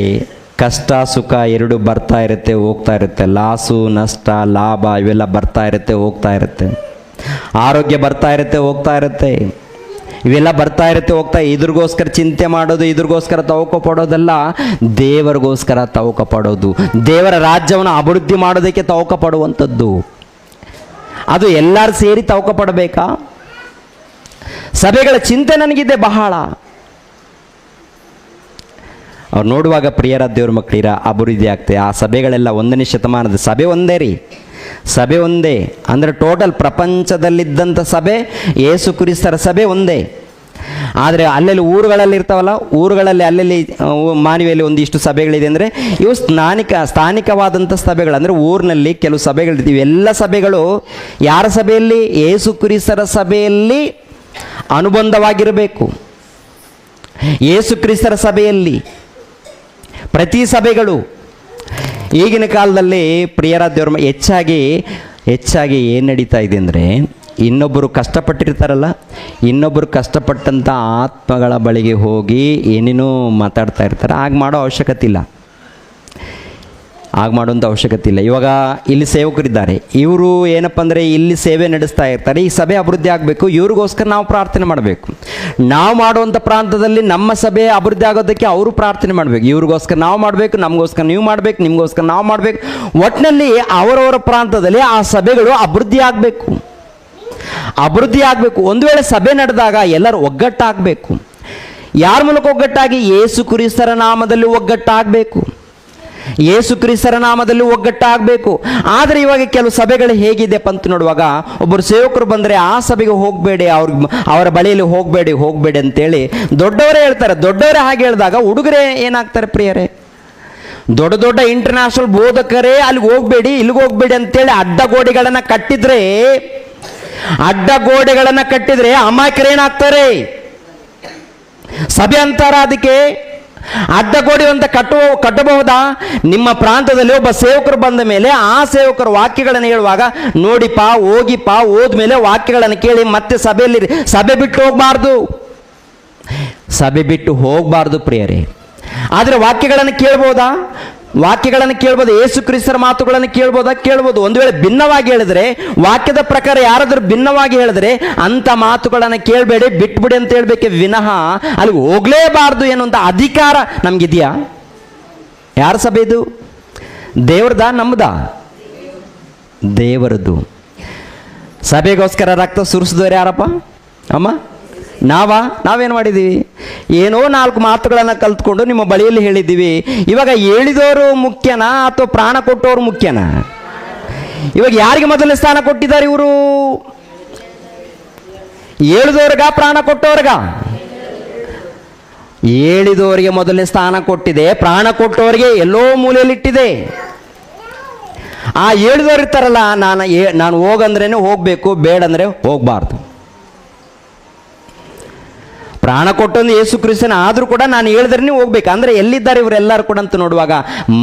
ಕಷ್ಟ ಸುಖ ಎರಡು ಬರ್ತಾ ಇರುತ್ತೆ, ಹೋಗ್ತಾ ಇರುತ್ತೆ. ಲಾಸು ನಷ್ಟ ಲಾಭ ಇವೆಲ್ಲ ಬರ್ತಾ ಇರುತ್ತೆ, ಹೋಗ್ತಾ ಇರುತ್ತೆ. ಆರೋಗ್ಯ ಬರ್ತಾ ಇರುತ್ತೆ, ಹೋಗ್ತಾ ಇರುತ್ತೆ. ಇವೆಲ್ಲ ಬರ್ತಾ ಇರುತ್ತೆ, ಹೋಗ್ತಾ. ಇದ್ರಿಗೋಸ್ಕರ ಚಿಂತೆ ಮಾಡೋದು, ಇದ್ರಿಗೋಸ್ಕರ ತವಕ ಪಡೋದಲ್ಲ, ದೇವರಿಗೋಸ್ಕರ ತವಕ ಪಡೋದು, ದೇವರ ರಾಜ್ಯವನ್ನು ಅಭಿವೃದ್ಧಿ ಮಾಡೋದಕ್ಕೆ ತವಕ ಪಡುವಂಥದ್ದು. ಅದು ಎಲ್ಲರೂ ಸೇರಿ ತವಕ ಪಡಬೇಕಾ? ಸಭೆಗಳ ಚಿಂತೆ ನನಗಿದೆ ಬಹಳ. ಅವ್ರು ನೋಡುವಾಗ ಪ್ರಿಯರ ದೇವ್ರ ಮಕ್ಕಳಿರ ಅಭಿವೃದ್ಧಿ ಆಗ್ತದೆ. ಆ ಸಭೆಗಳೆಲ್ಲ 1ನೇ ಶತಮಾನದ ಸಭೆ ಒಂದೇ ರೀ. ಸಭೆ ಒಂದೇ ಅಂದರೆ ಟೋಟಲ್ ಪ್ರಪಂಚದಲ್ಲಿದ್ದಂಥ ಸಭೆ ಯೇಸು ಕ್ರಿಸ್ತರ ಸಭೆ ಒಂದೇ. ಆದರೆ ಅಲ್ಲೆಲ್ಲಿ ಊರುಗಳಲ್ಲಿ ಇರ್ತಾವಲ್ಲ, ಊರುಗಳಲ್ಲಿ ಅಲ್ಲೆಲ್ಲಿ ಮಾನವಿಯಲ್ಲಿ ಒಂದಿಷ್ಟು ಸಭೆಗಳಿದೆ. ಅಂದರೆ ಇವು ಸ್ಥಾನಿಕವಾದಂಥ ಸಭೆಗಳು. ಅಂದರೆ ಊರಿನಲ್ಲಿ ಕೆಲವು ಸಭೆಗಳಿರ್ತೀವಿ. ಎಲ್ಲ ಸಭೆಗಳು ಯಾರ ಸಭೆಯಲ್ಲಿ? ಯೇಸು ಕ್ರಿಸ್ತರ ಸಭೆಯಲ್ಲಿ ಅನುಬಂಧವಾಗಿರಬೇಕು. ಯೇಸು ಕ್ರಿಸ್ತರ ಸಭೆಯಲ್ಲಿ ಪ್ರತಿ ಸಭೆಗಳು. ಈಗಿನ ಕಾಲದಲ್ಲಿ ಪ್ರಿಯರ ದೇವರ ಹೆಚ್ಚಾಗಿ ಏನು ನಡೀತಾ ಇದೆ ಅಂದರೆ, ಇನ್ನೊಬ್ಬರು ಕಷ್ಟಪಟ್ಟಿರ್ತಾರಲ್ಲ, ಇನ್ನೊಬ್ಬರು ಕಷ್ಟಪಟ್ಟಂಥ ಆತ್ಮಗಳ ಬಳಿಗೆ ಹೋಗಿ ಏನೇನೋ ಮಾತಾಡ್ತಾ ಇರ್ತಾರೆ. ಆಗ ಮಾಡೋ ಅವಶ್ಯಕತೆ ಇಲ್ಲ, ಆಗ ಮಾಡುವಂಥ ಅವಶ್ಯಕತೆ ಇಲ್ಲ. ಇವಾಗ ಇಲ್ಲಿ ಸೇವಕರಿದ್ದಾರೆ, ಇವರು ಏನಪ್ಪ ಅಂದರೆ ಇಲ್ಲಿ ಸೇವೆ ನಡೆಸ್ತಾ ಇರ್ತಾರೆ. ಈ ಸಭೆ ಅಭಿವೃದ್ಧಿ ಆಗಬೇಕು, ಇವ್ರಿಗೋಸ್ಕರ ನಾವು ಪ್ರಾರ್ಥನೆ ಮಾಡಬೇಕು. ನಾವು ಮಾಡುವಂಥ ಪ್ರಾಂತದಲ್ಲಿ ನಮ್ಮ ಸಭೆ ಅಭಿವೃದ್ಧಿ ಆಗೋದಕ್ಕೆ ಅವರು ಪ್ರಾರ್ಥನೆ ಮಾಡಬೇಕು. ಇವ್ರಿಗೋಸ್ಕರ ನಾವು ಮಾಡಬೇಕು, ನಮಗೋಸ್ಕರ ನೀವು ಮಾಡಬೇಕು, ನಿಮಗೋಸ್ಕರ ನಾವು ಮಾಡಬೇಕು. ಒಟ್ಟಿನಲ್ಲಿ ಅವರವರ ಪ್ರಾಂತದಲ್ಲಿ ಆ ಸಭೆಗಳು ಅಭಿವೃದ್ಧಿ ಆಗಬೇಕು, ಅಭಿವೃದ್ಧಿ ಆಗಬೇಕು. ಒಂದು ವೇಳೆ ಸಭೆ ನಡೆದಾಗ ಎಲ್ಲರೂ ಒಗ್ಗಟ್ಟಾಗಬೇಕು. ಯಾರ ಮೂಲಕ ಒಗ್ಗಟ್ಟಾಗಿ? ಯೇಸು ಕ್ರಿಸ್ತರ ನಾಮದಲ್ಲಿ ಒಗ್ಗಟ್ಟಾಗಬೇಕು, ಯೇಸು ಕ್ರಿಸ್ತರ ನಾಮದಲ್ಲಿ ಒಗ್ಗಟ್ಟಾಗಬೇಕು. ಆದರೆ ಇವಾಗ ಕೆಲವು ಸಭೆಗಳು ಹೇಗಿದೆಪ್ಪ ಅಂತ ನೋಡುವಾಗ, ಒಬ್ಬರು ಸೇವಕರು ಬಂದರೆ ಆ ಸಭೆಗೆ ಹೋಗಬೇಡಿ, ಅವರ ಬಳಿಯಲ್ಲಿ ಹೋಗಬೇಡಿ ಅಂತೇಳಿ ದೊಡ್ಡವರೇ ಹೇಳ್ತಾರೆ. ದೊಡ್ಡವರೇ ಹಾಗೆ ಹೇಳಿದಾಗ ಹುಡುಗರೇ ಏನಾಗ್ತಾರೆ ಪ್ರಿಯರೇ? ದೊಡ್ಡ ದೊಡ್ಡ ಇಂಟರ್ನ್ಯಾಷನಲ್ ಬೋಧಕರೇ ಅಲ್ಲಿಗೆ ಹೋಗಬೇಡಿ, ಇಲ್ಲಿಗೆ ಹೋಗಬೇಡಿ ಅಂತೇಳಿ ಅಡ್ಡಗೋಡೆಗಳನ್ನು ಕಟ್ಟಿದ್ರೆ ಅಮಾಯಕರೇನಾಗ್ತಾರೆ? ಸಭೆ ಅಂತಾರ ಅದಕ್ಕೆ. ಅಡ್ಡಗೋಡೆ ಅಂತ ಕಟ್ಟಬಹುದಾ? ನಿಮ್ಮ ಪ್ರಾಂತದಲ್ಲಿ ಒಬ್ಬ ಸೇವಕರು ಬಂದ ಮೇಲೆ ಆ ಸೇವಕರು ವಾಕ್ಯಗಳನ್ನು ಹೇಳುವಾಗ ನೋಡಿಪ್ಪ, ಹೋಗಿಪ್ಪ, ಹೋದ್ಮೇಲೆ ವಾಕ್ಯಗಳನ್ನು ಕೇಳಿ ಮತ್ತೆ ಸಭೆ ಬಿಟ್ಟು ಹೋಗಬಾರ್ದು ಪ್ರಿಯರೇ. ಆದರೆ ವಾಕ್ಯಗಳನ್ನು ಕೇಳ್ಬೋದಾ? ಯೇಸು ಕ್ರಿಸ್ತರ ಮಾತುಗಳನ್ನು ಕೇಳ್ಬೋದು. ಒಂದು ವೇಳೆ ಭಿನ್ನವಾಗಿ ಹೇಳಿದ್ರೆ, ವಾಕ್ಯದ ಪ್ರಕಾರ ಯಾರಾದರೂ ಭಿನ್ನವಾಗಿ ಹೇಳಿದ್ರೆ ಅಂಥ ಮಾತುಗಳನ್ನು ಕೇಳಬೇಡಿ, ಬಿಟ್ಬಿಡಿ ಅಂತ ಹೇಳ್ಬೇಕೆ ವಿನಃ ಅಲ್ಲಿ ಹೋಗಲೇಬಾರ್ದು ಎನ್ನುವಂಥ ಅಧಿಕಾರ ನಮಗಿದೆಯಾ? ಯಾರ ಸಭೆ ಇದು? ದೇವ್ರದಾ ನಮ್ಮದಾ? ದೇವರದ್ದು. ಸಭೆಗೋಸ್ಕರ ರಕ್ತ ಸುರಿಸಿದವರು ಯಾರಪ್ಪ ಅಮ್ಮ? ನಾವೇನು ಮಾಡಿದ್ದೀವಿ? ಏನೋ 4 ಮಾತುಗಳನ್ನು ಕಲ್ತ್ಕೊಂಡು ನಿಮ್ಮ ಬಳಿಯಲ್ಲಿ ಹೇಳಿದ್ದೀವಿ. ಇವಾಗ ಹೇಳಿದವರು ಮುಖ್ಯನಾ ಅಥವಾ ಪ್ರಾಣ ಕೊಟ್ಟವರು ಮುಖ್ಯನಾ? ಇವಾಗ ಯಾರಿಗೆ ಮೊದಲನೇ ಸ್ಥಾನ ಕೊಟ್ಟಿದ್ದಾರೆ ಇವರು? ಹೇಳಿದವ್ರಿಗ ಪ್ರಾಣ ಕೊಟ್ಟವ್ರಿಗ? ಹೇಳಿದವರಿಗೆ ಮೊದಲನೇ ಸ್ಥಾನ ಕೊಟ್ಟಿದೆ, ಪ್ರಾಣ ಕೊಟ್ಟವರಿಗೆ ಎಲ್ಲೋ ಮೂಲೆಯಲ್ಲಿಟ್ಟಿದೆ. ಆ ಹೇಳಿದವರು ಇರ್ತಾರಲ್ಲ, ನಾನು ಹೋಗಂದ್ರೇನೆ ಹೋಗಬೇಕು, ಬೇಡಂದ್ರೆ ಹೋಗಬಾರ್ದು. ಪ್ರಾಣ ಕೊಟ್ಟೊಂದು ಯೇಸು ಕ್ರಿಸ್ತನ ಆದರೂ ಕೂಡ ನಾನು ಹೇಳಿದ್ರೆ ಹೋಗ್ಬೇಕು. ಅಂದರೆ ಎಲ್ಲಿದ್ದಾರೆ ಇವರೆಲ್ಲರೂ ಕೂಡ ಅಂತ ನೋಡುವಾಗ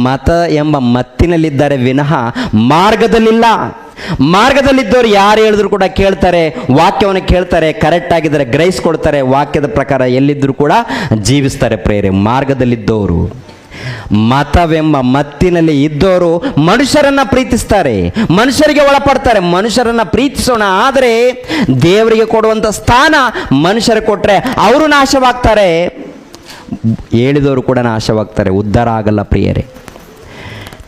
ಮತ ಎಂಬ ಮತ್ತಿನಲ್ಲಿದ್ದಾರೆ ವಿನಃ ಮಾರ್ಗದಲ್ಲಿಲ್ಲ. ಮಾರ್ಗದಲ್ಲಿದ್ದವರು ಯಾರು ಹೇಳಿದ್ರು ಕೂಡ ಕೇಳ್ತಾರೆ, ವಾಕ್ಯವನ್ನು ಕೇಳ್ತಾರೆ, ಕರೆಕ್ಟ್ ಆಗಿದ್ದಾರೆ, ಗ್ರಹಿಸ್ಕೊಡ್ತಾರೆ, ವಾಕ್ಯದ ಪ್ರಕಾರ ಎಲ್ಲಿದ್ದರೂ ಕೂಡ ಜೀವಿಸ್ತಾರೆ ಪ್ರೇರೆ. ಮಾರ್ಗದಲ್ಲಿದ್ದವರು, ಮತವೆಂಬ ಮತ್ತಿನಲ್ಲಿ ಇದ್ದವರು ಮನುಷ್ಯರನ್ನ ಪ್ರೀತಿಸ್ತಾರೆ, ಮನುಷ್ಯರಿಗೆ ಒಳಪಡ್ತಾರೆ. ಮನುಷ್ಯರನ್ನ ಪ್ರೀತಿಸೋಣ, ಆದರೆ ದೇವರಿಗೆ ಕೊಡುವಂಥ ಸ್ಥಾನ ಮನುಷ್ಯರು ಕೊಟ್ಟರೆ ಅವರು ನಾಶವಾಗ್ತಾರೆ, ಹೇಳಿದವರು ಕೂಡ ನಾಶವಾಗ್ತಾರೆ, ಉದ್ಧಾರ ಆಗಲ್ಲ ಪ್ರಿಯರೇ.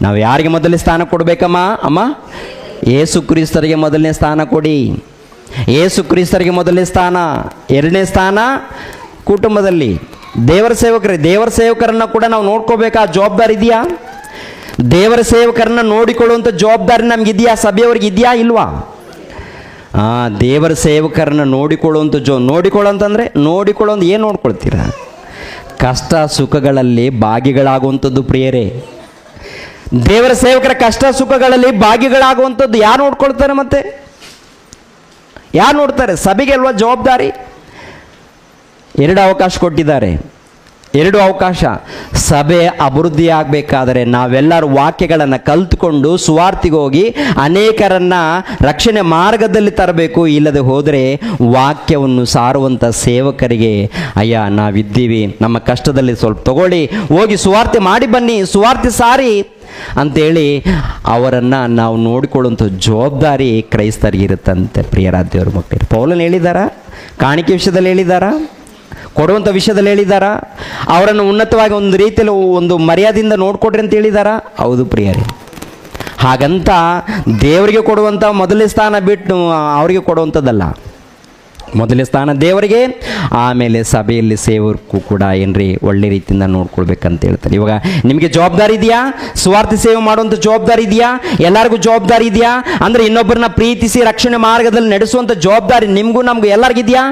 ನಾವು ಯಾರಿಗೆ ಮೊದಲನೇ ಸ್ಥಾನ ಕೊಡಬೇಕಮ್ಮ? ಅಮ್ಮ, ಯೇಸು ಕ್ರಿಸ್ತರಿಗೆ ಮೊದಲನೇ ಸ್ಥಾನ ಕೊಡಿ. ಯೇಸು ಕ್ರಿಸ್ತರಿಗೆ ಮೊದಲನೇ ಸ್ಥಾನ. ಎರಡನೇ ಸ್ಥಾನ ಕುಟುಂಬದಲ್ಲಿ ದೇವರ ಸೇವಕರನ್ನ ಕೂಡ ನಾವು ನೋಡ್ಕೋಬೇಕಾ? ಜವಾಬ್ದಾರಿ ಇದೆಯಾ? ದೇವರ ಸೇವಕರನ್ನ ನೋಡಿಕೊಳ್ಳುವಂಥ ಜವಾಬ್ದಾರಿ ನಮಗಿದೆಯಾ? ಸಭೆಯವ್ರಿಗೆ ಇದೆಯಾ ಇಲ್ವಾ? ದೇವರ ಸೇವಕರನ್ನ ನೋಡಿಕೊಳ್ಳೋಂತಂದ್ರೆ ಏನು ನೋಡ್ಕೊಳ್ತೀರಾ? ಕಷ್ಟ ಸುಖಗಳಲ್ಲಿ ಭಾಗಿಗಳಾಗುವಂಥದ್ದು ಪ್ರಿಯರೇ. ದೇವರ ಸೇವಕರ ಕಷ್ಟ ಸುಖಗಳಲ್ಲಿ ಭಾಗಿಗಳಾಗುವಂಥದ್ದು ಯಾರು ನೋಡ್ಕೊಳ್ತಾರೆ? ಮತ್ತೆ ಯಾರು ನೋಡ್ತಾರೆ? ಸಭೆಗೆ ಅಲ್ವಾ ಜವಾಬ್ದಾರಿ? 2 ಅವಕಾಶ ಕೊಟ್ಟಿದ್ದಾರೆ. 2 ಅವಕಾಶ. ಸಭೆ ಅಭಿವೃದ್ಧಿ ಆಗಬೇಕಾದರೆ ನಾವೆಲ್ಲರೂ ವಾಕ್ಯಗಳನ್ನು ಕಲ್ತ್ಕೊಂಡು ಸುವಾರ್ತಿಗೆ ಹೋಗಿ ಅನೇಕರನ್ನ ರಕ್ಷಣೆ ಮಾರ್ಗದಲ್ಲಿ ತರಬೇಕು. ಇಲ್ಲದೆ ಹೋದರೆ ವಾಕ್ಯವನ್ನು ಸಾರುವಂಥ ಸೇವಕರಿಗೆ ಅಯ್ಯ ನಾವಿದ್ದೀವಿ, ನಮ್ಮ ಕಷ್ಟದಲ್ಲಿ ಸ್ವಲ್ಪ ತಗೊಳ್ಳಿ, ಹೋಗಿ ಸುವಾರ್ತೆ ಮಾಡಿ ಬನ್ನಿ, ಸುವಾರ್ತೆ ಸಾರಿ ಅಂತೇಳಿ ಅವರನ್ನು ನಾವು ನೋಡಿಕೊಳ್ಳುವಂಥ ಜವಾಬ್ದಾರಿ ಕ್ರೈಸ್ತರಿಗಿರುತ್ತಂತೆ ಪ್ರಿಯರಾಧ್ಯವರ ಮಕ್ಕಳು. ಪೌಲನು ಹೇಳಿದಾರ? ಕಾಣಿಕೆ ವಿಷಯದಲ್ಲಿ ಹೇಳಿದಾರ? ಕೊಡುವಂಥ ವಿಷಯದಲ್ಲಿ ಹೇಳಿದಾರ? ಅವರನ್ನು ಉನ್ನತವಾಗಿ ಒಂದು ರೀತಿಯಲ್ಲಿ ಒಂದು ಮರ್ಯಾದೆಯಿಂದ ನೋಡ್ಕೊಡ್ರಿ ಅಂತ ಹೇಳಿದಾರ? ಹೌದು ಪ್ರಿಯರೇ. ಹಾಗಂತ ದೇವರಿಗೆ ಕೊಡುವಂಥ ಮೊದಲನೇ ಸ್ಥಾನ ಬಿಟ್ಟು ಅವರಿಗೆ ಕೊಡುವಂಥದ್ದಲ್ಲ. ಮೊದಲನೇ ಸ್ಥಾನ ದೇವರಿಗೆ, ಆಮೇಲೆ ಸಭೆಯಲ್ಲಿ ಸೇವಕರು ಕೂಡ ಏನ್ರಿ ಒಳ್ಳೆ ರೀತಿಯಿಂದ ನೋಡ್ಕೊಳ್ಬೇಕಂತ ಹೇಳ್ತಾರೆ. ಇವಾಗ ನಿಮಗೆ ಜವಾಬ್ದಾರಿ ಇದೆಯಾ? ಸ್ವಾರ್ಥ ಸೇವೆ ಮಾಡುವಂಥ ಜವಾಬ್ದಾರಿ ಇದೆಯಾ? ಎಲ್ಲರಿಗೂ ಜವಾಬ್ದಾರಿ ಇದೆಯಾ? ಅಂದರೆ ಇನ್ನೊಬ್ಬರನ್ನ ಪ್ರೀತಿಸಿ ರಕ್ಷಣೆ ಮಾರ್ಗದಲ್ಲಿ ನಡೆಸುವಂಥ ಜವಾಬ್ದಾರಿ ನಿಮಗೂ ನಮಗೂ ಎಲ್ಲರಿಗಿದೆಯಾ?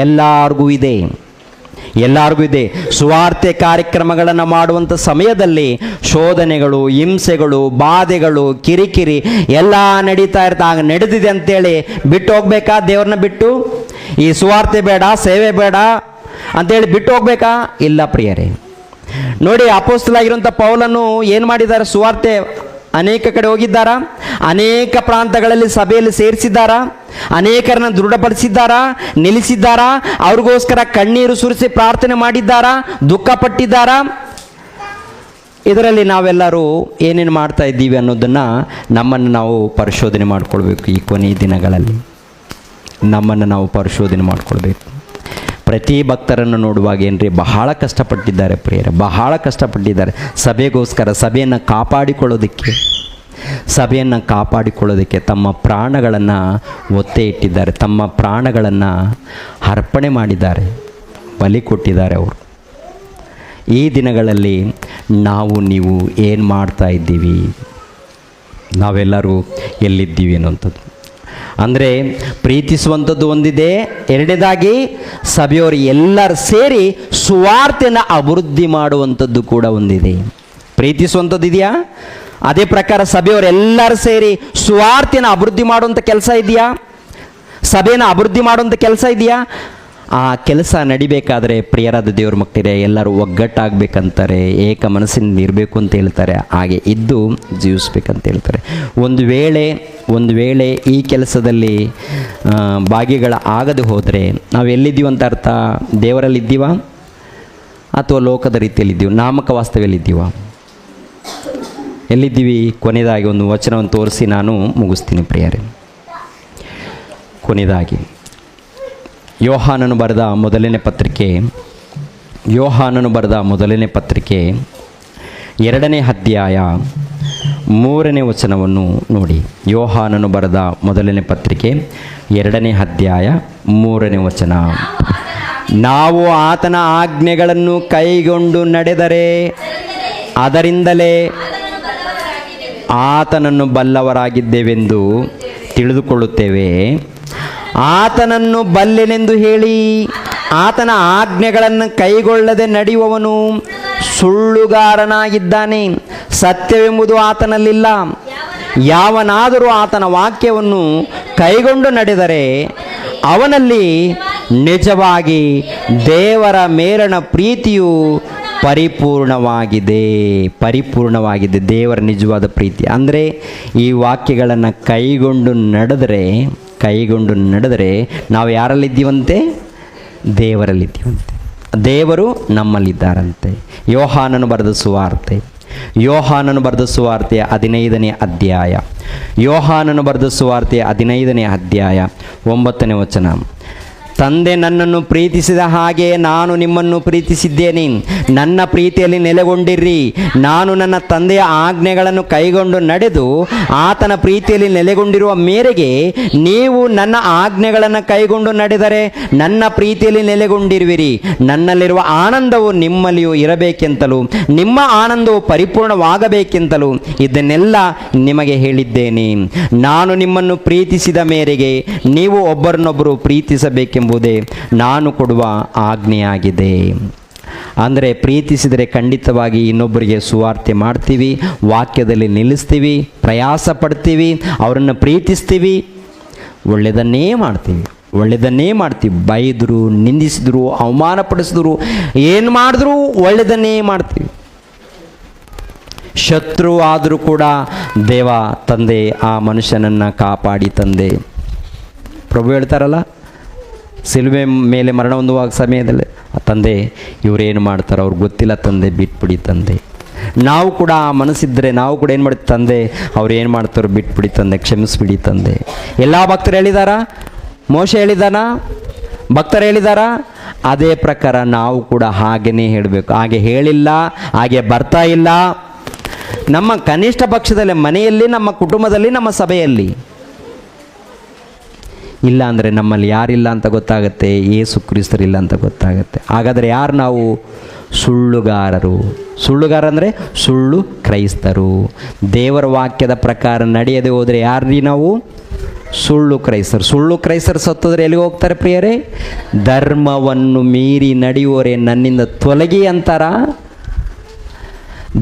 ಎಲ್ಲರಿಗೂ ಇದೆ. ಸುವಾರ್ತೆ ಕಾರ್ಯಕ್ರಮಗಳನ್ನು ಮಾಡುವಂಥ ಸಮಯದಲ್ಲಿ ಶೋಧನೆಗಳು, ಹಿಂಸೆಗಳು, ಬಾಧೆಗಳು, ಕಿರಿಕಿರಿ ಎಲ್ಲ ನಡೀತಾ ಇರ್ತಾಗ ನಡೆದಿದೆ ಅಂತೇಳಿ ಬಿಟ್ಟು ಹೋಗ್ಬೇಕಾ? ದೇವ್ರನ್ನ ಬಿಟ್ಟು ಈ ಸುವಾರ್ತೆ ಬೇಡ, ಸೇವೆ ಬೇಡ ಅಂತೇಳಿ ಬಿಟ್ಟು ಹೋಗ್ಬೇಕಾ? ಇಲ್ಲ ಪ್ರಿಯರೇ. ನೋಡಿ, ಅಪೊಸ್ತಲನಾಗಿರುವಂಥ ಪೌಲನು ಏನು ಮಾಡಿದ್ದಾರೆ? ಸುವಾರ್ತೆ ಅನೇಕ ಕಡೆ ಹೋಗಿದ್ದಾರಾ? ಅನೇಕ ಪ್ರಾಂತಗಳಲ್ಲಿ ಸಭೆಯಲ್ಲಿ ಸೇರಿಸಿದ್ದಾರಾ? ಅನೇಕರನ್ನ ದೃಢಪಡಿಸಿದ್ದಾರಾ? ನಿಲ್ಲಿಸಿದ್ದಾರಾ? ಅವ್ರಿಗೋಸ್ಕರ ಕಣ್ಣೀರು ಸುರಿಸಿ ಪ್ರಾರ್ಥನೆ ಮಾಡಿದ್ದಾರಾ? ದುಃಖಪಟ್ಟಿದ್ದಾರಾ? ಇದರಲ್ಲಿ ನಾವೆಲ್ಲರೂ ಏನೇನು ಮಾಡ್ತಾ ಇದ್ದೀವಿ ಅನ್ನೋದನ್ನು ನಮ್ಮನ್ನು ನಾವು ಪರಿಶೋಧನೆ ಮಾಡಿಕೊಳ್ಬೇಕು. ಈ ಕೊನೆಯ ದಿನಗಳಲ್ಲಿ ನಮ್ಮನ್ನು ನಾವು ಪರಿಶೋಧನೆ ಮಾಡಿಕೊಳ್ಬೇಕು. ಪ್ರತಿ ಭಕ್ತರನ್ನು ನೋಡುವಾಗ ಏನ್ರಿ ಬಹಳ ಕಷ್ಟಪಟ್ಟಿದ್ದಾರೆ ಪ್ರಿಯರೇ, ಬಹಳ ಕಷ್ಟಪಟ್ಟಿದ್ದಾರೆ ಸಭೆಗೋಸ್ಕರ, ಸಭೆಯನ್ನು ಕಾಪಾಡಿಕೊಳ್ಳೋದಕ್ಕೆ ತಮ್ಮ ಪ್ರಾಣಗಳನ್ನು ಒತ್ತೆ ಇಟ್ಟಿದ್ದಾರೆ, ತಮ್ಮ ಪ್ರಾಣಗಳನ್ನು ಅರ್ಪಣೆ ಮಾಡಿದ್ದಾರೆ, ಬಲಿ ಕೊಟ್ಟಿದ್ದಾರೆ ಅವರು. ಈ ದಿನಗಳಲ್ಲಿ ನೀವು ಏನು ಮಾಡ್ತಾ ಇದ್ದೀವಿ? ನಾವೆಲ್ಲರೂ ಎಲ್ಲಿದ್ದೀವಿ ಅನ್ನೋಂಥದ್ದು. ಅಂದರೆ ಪ್ರೀತಿಸುವಂಥದ್ದು ಒಂದಿದೆ, ಎರಡನೇದಾಗಿ ಸಭೆಯವರು ಎಲ್ಲರೂ ಸೇರಿ ಸುವಾರ್ತೆಯನ್ನು ಅಭಿವೃದ್ಧಿ ಮಾಡುವಂಥದ್ದು ಕೂಡ ಒಂದಿದೆ. ಪ್ರೀತಿಸುವಂಥದ್ದು ಇದೆಯಾ? ಅದೇ ಪ್ರಕಾರ ಸಭೆಯವರು ಎಲ್ಲರೂ ಸೇರಿ ಸುವಾರ್ತೆಯನ್ನು ಅಭಿವೃದ್ಧಿ ಮಾಡುವಂಥ ಕೆಲಸ ಇದೆಯಾ? ಸಭೆಯನ್ನು ಅಭಿವೃದ್ಧಿ ಮಾಡುವಂಥ ಕೆಲಸ ಇದೆಯಾ? ಆ ಕೆಲಸ ನಡಿಬೇಕಾದ್ರೆ ಪ್ರಿಯರಾದ ದೇವ್ರ ಮಕ್ಕಳೇ ಎಲ್ಲರೂ ಒಗ್ಗಟ್ಟಾಗಬೇಕಂತಾರೆ, ಏಕ ಮನಸ್ಸಿನಿಂದ ಇರಬೇಕು ಅಂತ ಹೇಳ್ತಾರೆ, ಹಾಗೆ ಇದ್ದು ಜೀವಿಸ್ಬೇಕಂತ ಹೇಳ್ತಾರೆ. ಒಂದು ವೇಳೆ ಈ ಕೆಲಸದಲ್ಲಿ ಭಾಗಿಗಳಾಗದೆ ಹೋದರೆ ನಾವು ಎಲ್ಲಿದ್ದೀವಿ ಅಂತ ಅರ್ಥ? ದೇವರಲ್ಲಿ ಇದ್ದೀವ ಅಥವಾ ಲೋಕದ ರೀತಿಯಲ್ಲಿದ್ದೀವಿ? ನಾಮಕ ವಾಸ್ತವ್ಯಲ್ಲಿದ್ದೀವ? ಎಲ್ಲಿದ್ದೀವಿ? ಕೊನೆಯದಾಗಿ ಒಂದು ವಚನವನ್ನು ತೋರಿಸಿ ನಾನು ಮುಗಿಸ್ತೀನಿ ಪ್ರಿಯರೇ. ಕೊನೆಯದಾಗಿ ಯೋಹಾನನು ಬರೆದ ಮೊದಲನೇ ಪತ್ರಿಕೆ 2ನೇ ಅಧ್ಯಾಯ 3ನೇ ವಚನವನ್ನು ನೋಡಿ. ಯೋಹಾನನು ಬರೆದ ಮೊದಲನೇ ಪತ್ರಿಕೆ 2ನೇ ಅಧ್ಯಾಯ 3ನೇ ವಚನ. ನಾವು ಆತನ ಆಜ್ಞೆಗಳನ್ನು ಕೈಗೊಂಡು ನಡೆದರೆ ಅದರಿಂದಲೇ ಆತನನ್ನು ಬಲ್ಲವರಾಗಿದ್ದೇವೆಂದು ತಿಳಿದುಕೊಳ್ಳುತ್ತೇವೆ. ಆತನನ್ನು ಬಲ್ಲೆನೆಂದು ಹೇಳಿ ಆತನ ಆಜ್ಞೆಗಳನ್ನು ಕೈಗೊಳ್ಳದೆ ನಡೆಯುವವನು ಸುಳ್ಳುಗಾರನಾಗಿದ್ದಾನೆ, ಸತ್ಯವೆಂಬುದು ಆತನಲ್ಲಿಲ್ಲ. ಯಾವನಾದರೂ ಆತನ ವಾಕ್ಯವನ್ನು ಕೈಗೊಂಡು ನಡೆದರೆ ಅವನಲ್ಲಿ ನಿಜವಾಗಿ ದೇವರ ಮೇಲಣ ಪ್ರೀತಿಯು ಪರಿಪೂರ್ಣವಾಗಿದೆ. ದೇವರ ನಿಜವಾದ ಪ್ರೀತಿ ಅಂದರೆ ಈ ವಾಕ್ಯಗಳನ್ನು ಕೈಗೊಂಡು ನಡೆದರೆ ನಾವು ಯಾರಲ್ಲಿದ್ದೀವಂತೆ? ದೇವರಲ್ಲಿದ್ದೀವಂತೆ. ದೇವರು ನಮ್ಮಲ್ಲಿದ್ದಾರಂತೆ. ಯೋಹಾನನು ಬರೆದ ಸುವಾರ್ತೆ 15ನೇ ಅಧ್ಯಾಯ 9ನೇ ವಚನ. ತಂದೆ ನನ್ನನ್ನು ಪ್ರೀತಿಸಿದ ಹಾಗೆ ನಾನು ನಿಮ್ಮನ್ನು ಪ್ರೀತಿಸಿದ್ದೇನೆ, ನನ್ನ ಪ್ರೀತಿಯಲ್ಲಿ ನೆಲೆಗೊಂಡಿರ್ರಿ. ನಾನು ನನ್ನ ತಂದೆಯ ಆಜ್ಞೆಗಳನ್ನು ಕೈಗೊಂಡು ನಡೆದು ಆತನ ಪ್ರೀತಿಯಲ್ಲಿ ನೆಲೆಗೊಂಡಿರುವ ಮೇರೆಗೆ ನೀವು ನನ್ನ ಆಜ್ಞೆಗಳನ್ನು ಕೈಗೊಂಡು ನಡೆದರೆ ನನ್ನ ಪ್ರೀತಿಯಲ್ಲಿ ನೆಲೆಗೊಂಡಿರುವಿರಿ. ನನ್ನಲ್ಲಿರುವ ಆನಂದವು ನಿಮ್ಮಲ್ಲಿಯೂ ಇರಬೇಕೆಂತಲೂ ನಿಮ್ಮ ಆನಂದವು ಪರಿಪೂರ್ಣವಾಗಬೇಕೆಂತಲೂ ಇದನ್ನೆಲ್ಲ ನಿಮಗೆ ಹೇಳಿದ್ದೇನೆ. ನಾನು ನಿಮ್ಮನ್ನು ಪ್ರೀತಿಸಿದ ಮೇರೆಗೆ ನೀವು ಒಬ್ಬರನ್ನೊಬ್ಬರು ಪ್ರೀತಿಸಬೇಕೆಂಬುದೇ ನಾನು ಕೊಡುವ ಆಜ್ಞೆಯಾಗಿದೆ. ಅಂದರೆ ಪ್ರೀತಿಸಿದರೆ ಖಂಡಿತವಾಗಿ ಇನ್ನೊಬ್ಬರಿಗೆ ಸುವಾರ್ತೆ ಮಾಡ್ತೀವಿ, ವಾಕ್ಯದಲ್ಲಿ ನಿಲ್ಲಿಸ್ತೀವಿ, ಪ್ರಯಾಸ ಪಡ್ತೀವಿ, ಅವರನ್ನು ಪ್ರೀತಿಸ್ತೀವಿ, ಒಳ್ಳೆಯದನ್ನೇ ಮಾಡ್ತೀವಿ. ಬೈದರು, ನಿಂದಿಸಿದ್ರು, ಅವಮಾನಪಡಿಸಿದ್ರು, ಏನು ಮಾಡಿದ್ರು ಒಳ್ಳೆಯದನ್ನೇ ಮಾಡ್ತೀವಿ. ಶತ್ರು ಆದರೂ ಕೂಡ ದೇವ ತಂದೆ ಆ ಮನುಷ್ಯನನ್ನು ಕಾಪಾಡಿ ತಂದೆ. ಪ್ರಭು ಹೇಳ್ತಾರಲ್ಲ, ಸಿಲುಬೆ ಮೇಲೆ ಮರಣ ಹೊಂದುವ ಸಮಯದಲ್ಲಿ ತಂದೆ ಇವರೇನು ಮಾಡ್ತಾರೋ ಅವ್ರಿಗೆ ಗೊತ್ತಿಲ್ಲ ತಂದೆ, ಬಿಟ್ಬಿಡಿ ತಂದೆ. ನಾವು ಕೂಡ ಆ ಮನಸ್ಸಿದ್ದರೆ ನಾವು ಕೂಡ ಏನು ಮಾಡ್ತೀವಿ ತಂದೆ, ಅವ್ರು ಏನು ಮಾಡ್ತಾರೋ ಬಿಟ್ಬಿಡಿ ತಂದೆ, ಕ್ಷಮಿಸ್ಬಿಡಿ ತಂದೆ. ಎಲ್ಲ ಭಕ್ತರು ಹೇಳಿದಾರಾ? ಮೋಶೆ ಹೇಳಿದಾನ? ಭಕ್ತರು ಹೇಳಿದಾರಾ? ಅದೇ ಪ್ರಕಾರ ನಾವು ಕೂಡ ಹಾಗೇ ಹೇಳಬೇಕು. ಹಾಗೆ ಹೇಳಿಲ್ಲ, ಹಾಗೆ ಬರ್ತಾ ಇಲ್ಲ. ನಮ್ಮ ಕನಿಷ್ಠ ಪಕ್ಷದಲ್ಲಿ ಮನೆಯಲ್ಲಿ, ನಮ್ಮ ಕುಟುಂಬದಲ್ಲಿ, ನಮ್ಮ ಸಭೆಯಲ್ಲಿ ಇಲ್ಲ ಅಂದರೆ ನಮ್ಮಲ್ಲಿ ಯಾರಿಲ್ಲ ಅಂತ ಗೊತ್ತಾಗುತ್ತೆ, ಯೇಸು ಕ್ರಿಸ್ತರಿಲ್ಲ ಅಂತ ಗೊತ್ತಾಗುತ್ತೆ. ಹಾಗಾದರೆ ಯಾರು ನಾವು? ಸುಳ್ಳುಗಾರ ಅಂದರೆ ಸುಳ್ಳು ಕ್ರೈಸ್ತರು. ದೇವರ ವಾಕ್ಯದ ಪ್ರಕಾರ ನಡೆಯದೆ ಹೋದರೆ ಯಾರ್ರೀ ನಾವು? ಸುಳ್ಳು ಕ್ರೈಸ್ತರು ಸತ್ತೋದ್ರೆ ಎಲ್ಲಿಗೆ ಹೋಗ್ತಾರೆ ಪ್ರಿಯರೇ? ಧರ್ಮವನ್ನು ಮೀರಿ ನಡೆಯುವವರೇ ನನ್ನಿಂದ ತೊಲಗಿ ಅಂತಾರ.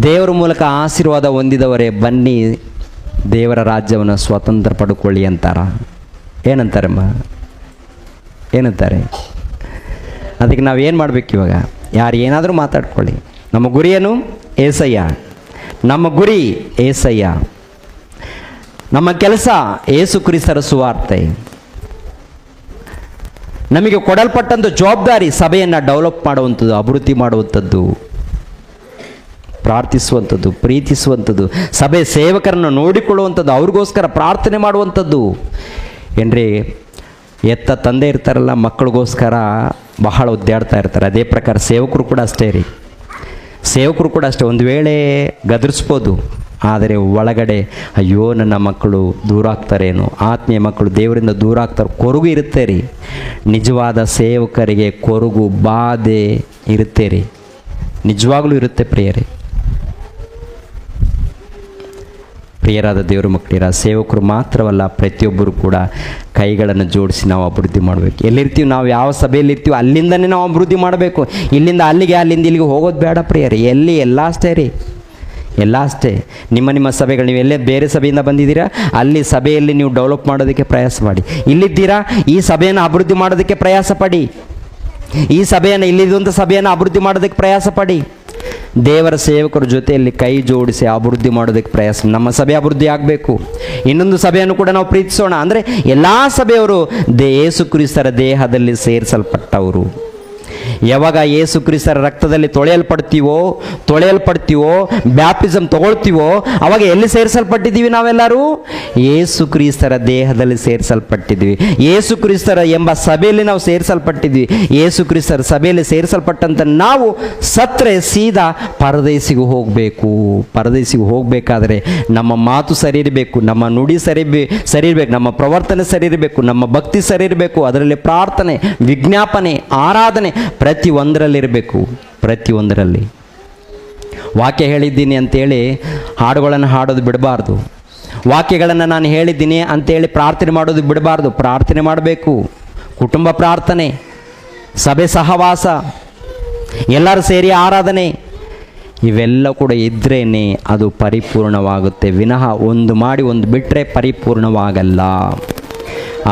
ದೇವರ ಮೂಲಕ ಆಶೀರ್ವಾದ ಹೊಂದಿದವರೇ ಬನ್ನಿ ದೇವರ ರಾಜ್ಯವನ್ನು ಸ್ವತಂತ್ರ ಪಡ್ಕೊಳ್ಳಿ ಅಂತಾರ. ಏನಂತಾರೆ? ಅದಕ್ಕೆ ನಾವು ಏನು ಮಾಡಬೇಕು ಇವಾಗ? ಯಾರು ಏನಾದರೂ ಮಾತಾಡ್ಕೊಳ್ಳಿ, ನಮ್ಮ ಗುರಿ ಏನು? ಏಸಯ್ಯ. ನಮ್ಮ ಗುರಿ ಏಸಯ್ಯ. ನಮ್ಮ ಕೆಲಸ ಯೇಸು ಕ್ರಿಸ್ತರ ಸುವಾರ್ತೆ. ನಮಗೆ ಕೊಡಲ್ಪಟ್ಟಂಥ ಜವಾಬ್ದಾರಿ ಸಭೆಯನ್ನು ಡೆವಲಪ್ ಮಾಡುವಂಥದ್ದು, ಅಭಿವೃದ್ಧಿ ಮಾಡುವಂಥದ್ದು, ಪ್ರಾರ್ಥಿಸುವಂಥದ್ದು, ಪ್ರೀತಿಸುವಂಥದ್ದು, ಸಭೆ ಸೇವಕರನ್ನು ನೋಡಿಕೊಳ್ಳುವಂಥದ್ದು, ಅವ್ರಿಗೋಸ್ಕರ ಪ್ರಾರ್ಥನೆ ಮಾಡುವಂಥದ್ದು. ಏನ್ರಿ, ಎತ್ತ ತಂದೆ ಇರ್ತಾರಲ್ಲ, ಮಕ್ಕಳಿಗೋಸ್ಕರ ಬಹಳ ಒದ್ದಾಡ್ತಾ ಇರ್ತಾರೆ. ಅದೇ ಪ್ರಕಾರ ಸೇವಕರು ಕೂಡ ಅಷ್ಟೇ ರೀ. ಸೇವಕರು ಕೂಡ ಅಷ್ಟೇ. ಒಂದು ವೇಳೆ ಗದರಿಸ್ಬೋದು, ಆದರೆ ಒಳಗಡೆ ಅಯ್ಯೋ ನನ್ನ ಮಕ್ಕಳು ದೂರ ಆಗ್ತಾರೇನೋ, ಆತ್ಮೀಯ ಮಕ್ಕಳು ದೇವರಿಂದ ದೂರ ಆಗ್ತಾರೆ, ಕೊರಗು ಇರುತ್ತೆ ರೀ. ನಿಜವಾದ ಸೇವಕರಿಗೆ ಕೊರಗು, ಬಾಧೆ ಇರುತ್ತೆ ರೀ, ನಿಜವಾಗ್ಲೂ ಇರುತ್ತೆ ಪ್ರಿಯರೇ. ಪ್ರಿಯರಾದ ದೇವರ ಮಕ್ಕಳಿರ ಸೇವಕರು ಮಾತ್ರವಲ್ಲ, ಪ್ರತಿಯೊಬ್ಬರು ಕೂಡ ಕೈಗಳನ್ನು ಜೋಡಿಸಿ ನಾವು ಅಭಿವೃದ್ಧಿ ಮಾಡಬೇಕು. ಎಲ್ಲಿರ್ತೀವಿ ನಾವು, ಯಾವ ಸಭೆಯಲ್ಲಿ ಇರ್ತೀವಿ ಅಲ್ಲಿಂದನೇ ನಾವು ಅಭಿವೃದ್ಧಿ ಮಾಡಬೇಕು. ಇಲ್ಲಿಂದ ಅಲ್ಲಿಗೆ, ಅಲ್ಲಿಂದ ಇಲ್ಲಿಗೆ ಹೋಗೋದು ಬೇಡ ಪ್ರಿಯರೇ. ಎಲ್ಲ ಅಷ್ಟೇ ರೀ, ಎಲ್ಲ ಅಷ್ಟೇ. ನಿಮ್ಮ ಸಭೆಗಳು, ನೀವು ಎಲ್ಲೇ ಬೇರೆ ಸಭೆಯಿಂದ ಬಂದಿದ್ದೀರಾ, ಅಲ್ಲಿ ಸಭೆಯಲ್ಲಿ ನೀವು ಡೆವಲಪ್ ಮಾಡೋದಕ್ಕೆ ಪ್ರಯಾಸ ಮಾಡಿ. ಇಲ್ಲಿದ್ದೀರಾ, ಈ ಸಭೆಯನ್ನು ಅಭಿವೃದ್ಧಿ ಮಾಡೋದಕ್ಕೆ ಪ್ರಯಾಸ ಪಡಿ. ಈ ಸಭೆಯನ್ನು, ಇಲ್ಲಿದ್ದಂಥ ಸಭೆಯನ್ನು ಅಭಿವೃದ್ಧಿ ಮಾಡೋದಕ್ಕೆ ಪ್ರಯಾಸ ಪಡಿ. ದೇವರ ಸೇವಕರ ಜೊತೆಯಲ್ಲಿ ಕೈ ಜೋಡಿಸಿ ಅಭಿವೃದ್ಧಿ ಮಾಡೋದಕ್ಕೆ ಪ್ರಯಾಸ. ನಮ್ಮ ಸಭೆ ಅಭಿವೃದ್ಧಿ ಆಗಬೇಕು. ಇನ್ನೊಂದು ಸಭೆಯನ್ನು ಕೂಡ ನಾವು ಪ್ರೀತಿಸೋಣ. ಅಂದರೆ ಎಲ್ಲ ಸಭೆಯವರು ಯೇಸು ಕ್ರಿಸ್ತರ ದೇಹದಲ್ಲಿ ಸೇರಿಸಲ್ಪಟ್ಟವರು. ಯಾವಾಗ ಯೇಸು ಕ್ರಿಸ್ತರ ರಕ್ತದಲ್ಲಿ ತೊಳೆಯಲ್ಪಡ್ತೀವೋ, ಬ್ಯಾಪ್ಟಿಸಮ್ ತಗೊಳ್ತೀವೋ, ಅವಾಗ ಎಲ್ಲಿ ಸೇರಿಸಲ್ಪಟ್ಟಿದ್ದೀವಿ ನಾವೆಲ್ಲರೂ? ಯೇಸು ಕ್ರಿಸ್ತರ ದೇಹದಲ್ಲಿ ಸೇರಿಸಲ್ಪಟ್ಟಿದ್ವಿ. ಯೇಸು ಕ್ರಿಸ್ತರ ಎಂಬ ಸಭೆಯಲ್ಲಿ ನಾವು ಸೇರಿಸಲ್ಪಟ್ಟಿದ್ವಿ. ಯೇಸು ಕ್ರಿಸ್ತರ ಸಭೆಯಲ್ಲಿ ಸೇರಿಸಲ್ಪಟ್ಟಂತ ನಾವು ಸತ್ರೆ ಸೀದಾ ಪರದೇಶಿಗೆ ಹೋಗಬೇಕು. ಪರದೇಶಿಗೆ ಹೋಗಬೇಕಾದ್ರೆ ನಮ್ಮ ಮಾತು ಸರಿ ಇರಬೇಕು, ನಮ್ಮ ನುಡಿ ಸರಿ ಇರಬೇಕು, ನಮ್ಮ ಪ್ರವರ್ತನೆ ಸರಿ ಇರಬೇಕು, ನಮ್ಮ ಭಕ್ತಿ ಸರಿ ಇರಬೇಕು. ಅದರಲ್ಲಿ ಪ್ರಾರ್ಥನೆ, ವಿಜ್ಞಾಪನೆ, ಆರಾಧನೆ ಪ್ರತಿಯೊಂದರಲ್ಲಿರಬೇಕು. ಪ್ರತಿಯೊಂದರಲ್ಲಿ ವಾಕ್ಯ ಹೇಳಿದ್ದೀನಿ ಅಂತೇಳಿ ಹಾಡುಗಳನ್ನು ಹಾಡೋದು ಬಿಡಬಾರ್ದು. ವಾಕ್ಯಗಳನ್ನು ನಾನು ಹೇಳಿದ್ದೀನಿ ಅಂತೇಳಿ ಪ್ರಾರ್ಥನೆ ಮಾಡೋದು ಬಿಡಬಾರ್ದು. ಪ್ರಾರ್ಥನೆ ಮಾಡಬೇಕು. ಕುಟುಂಬ ಪ್ರಾರ್ಥನೆ, ಸಭೆ ಸಹವಾಸ, ಎಲ್ಲರೂ ಸೇರಿ ಆರಾಧನೆ, ಇವೆಲ್ಲ ಕೂಡ ಇದ್ರೇ ಅದು ಪರಿಪೂರ್ಣವಾಗುತ್ತೆ. ವಿನಃ ಒಂದು ಮಾಡಿ ಒಂದು ಬಿಟ್ಟರೆ ಪರಿಪೂರ್ಣವಾಗಲ್ಲ.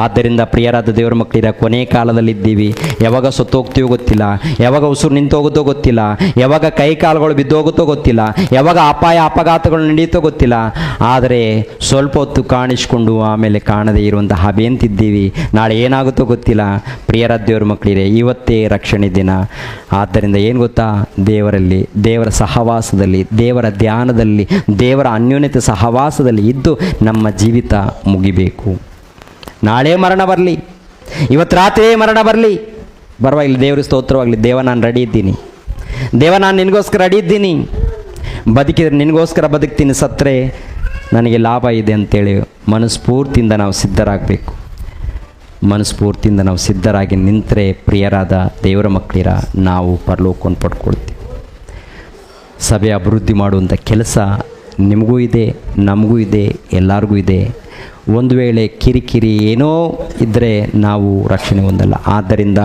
ಆದ್ದರಿಂದ ಪ್ರಿಯರಾದ ದೇವರ ಮಕ್ಕಳಿರ, ಕೊನೆ ಕಾಲದಲ್ಲಿದ್ದೀವಿ. ಯಾವಾಗ ಸತ್ತೋಗ್ತೀವೋ ಗೊತ್ತಿಲ್ಲ, ಯಾವಾಗ ಉಸಿರು ನಿಂತೋಗುತ್ತೋ ಗೊತ್ತಿಲ್ಲ, ಯಾವಾಗ ಕೈ ಕಾಲುಗಳು ಬಿದ್ದೋಗುತ್ತೋ ಗೊತ್ತಿಲ್ಲ, ಯಾವಾಗ ಅಪಘಾತಗಳು ನಡೆಯುತ್ತೋ ಗೊತ್ತಿಲ್ಲ. ಆದರೆ ಸ್ವಲ್ಪ ಹೊತ್ತು ಕಾಣಿಸ್ಕೊಂಡು ಆಮೇಲೆ ಕಾಣದೇ ಇರುವಂಥ ಹಬೆಯಂತಿದ್ದೀವಿ. ನಾಳೆ ಏನಾಗುತ್ತೋ ಗೊತ್ತಿಲ್ಲ. ಪ್ರಿಯರಾದ ದೇವರ ಮಕ್ಕಳಿರೆ, ಇವತ್ತೇ ರಕ್ಷಣೆ ದಿನ. ಆದ್ದರಿಂದ ಏನು ಗೊತ್ತಾ, ದೇವರಲ್ಲಿ, ದೇವರ ಸಹವಾಸದಲ್ಲಿ, ದೇವರ ಧ್ಯಾನದಲ್ಲಿ, ದೇವರ ಅನ್ಯೋನ್ಯತೆ ಸಹವಾಸದಲ್ಲಿ ಇದ್ದು ನಮ್ಮ ಜೀವಿತ ಮುಗಿಬೇಕು. ನಾಳೆ ಮರಣ ಬರಲಿ, ಇವತ್ತು ರಾತ್ರಿಯೇ ಮರಣ ಬರಲಿ, ಪರವಾಗಿಲ್ಲ, ದೇವ್ರ ಸ್ತೋತ್ರವಾಗಲಿ. ದೇವ, ನಾನು ರೆಡಿ ಇದ್ದೀನಿ. ದೇವ, ನಾನು ನಿನಗೋಸ್ಕರ ರೆಡಿ ಇದ್ದೀನಿ. ಬದುಕಿದ್ರೆ ನಿನಗೋಸ್ಕರ ಬದುಕ್ತೀನಿ, ಸತ್ತರೆ ನನಗೆ ಲಾಭ ಇದೆ ಅಂತೇಳಿ ಮನಸ್ಫೂರ್ತಿಯಿಂದ ನಾವು ಸಿದ್ಧರಾಗಬೇಕು. ಮನಸ್ಫೂರ್ತಿಯಿಂದ ನಾವು ಸಿದ್ಧರಾಗಿ ನಿಂತರೆ ಪ್ರಿಯರಾದ ದೇವರ ಮಕ್ಕಳಿರ, ನಾವು ಪರಲೋಕವನ್ನು ಪಡ್ಕೊಳ್ತೀವಿ. ಸಭೆ ಅಭಿವೃದ್ಧಿ ಮಾಡುವಂಥ ಕೆಲಸ ನಿಮಗೂ ಇದೆ, ನಮಗೂ ಇದೆ, ಎಲ್ಲರಿಗೂ ಇದೆ. ಒಂದು ವೇಳೆ ಕಿರಿಕಿರಿ ಏನೋ ಇದ್ದರೆ ನಾವು ರಕ್ಷಣೆ ಹೊಂದಲ್ಲ. ಆದ್ದರಿಂದ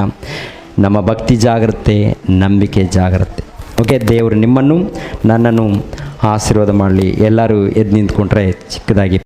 ನಮ್ಮ ಭಕ್ತಿ ಜಾಗ್ರತೆ, ನಂಬಿಕೆ ಜಾಗ್ರತೆ. ಓಕೆ, ದೇವರು ನಿಮ್ಮನ್ನು ನನ್ನನ್ನು ಆಶೀರ್ವಾದ ಮಾಡಲಿ. ಎಲ್ಲರೂ ಎದ್ದು ನಿಂತ್ಕೊಂಡ್ರೆ ಚಿಕ್ಕದಾಗಿ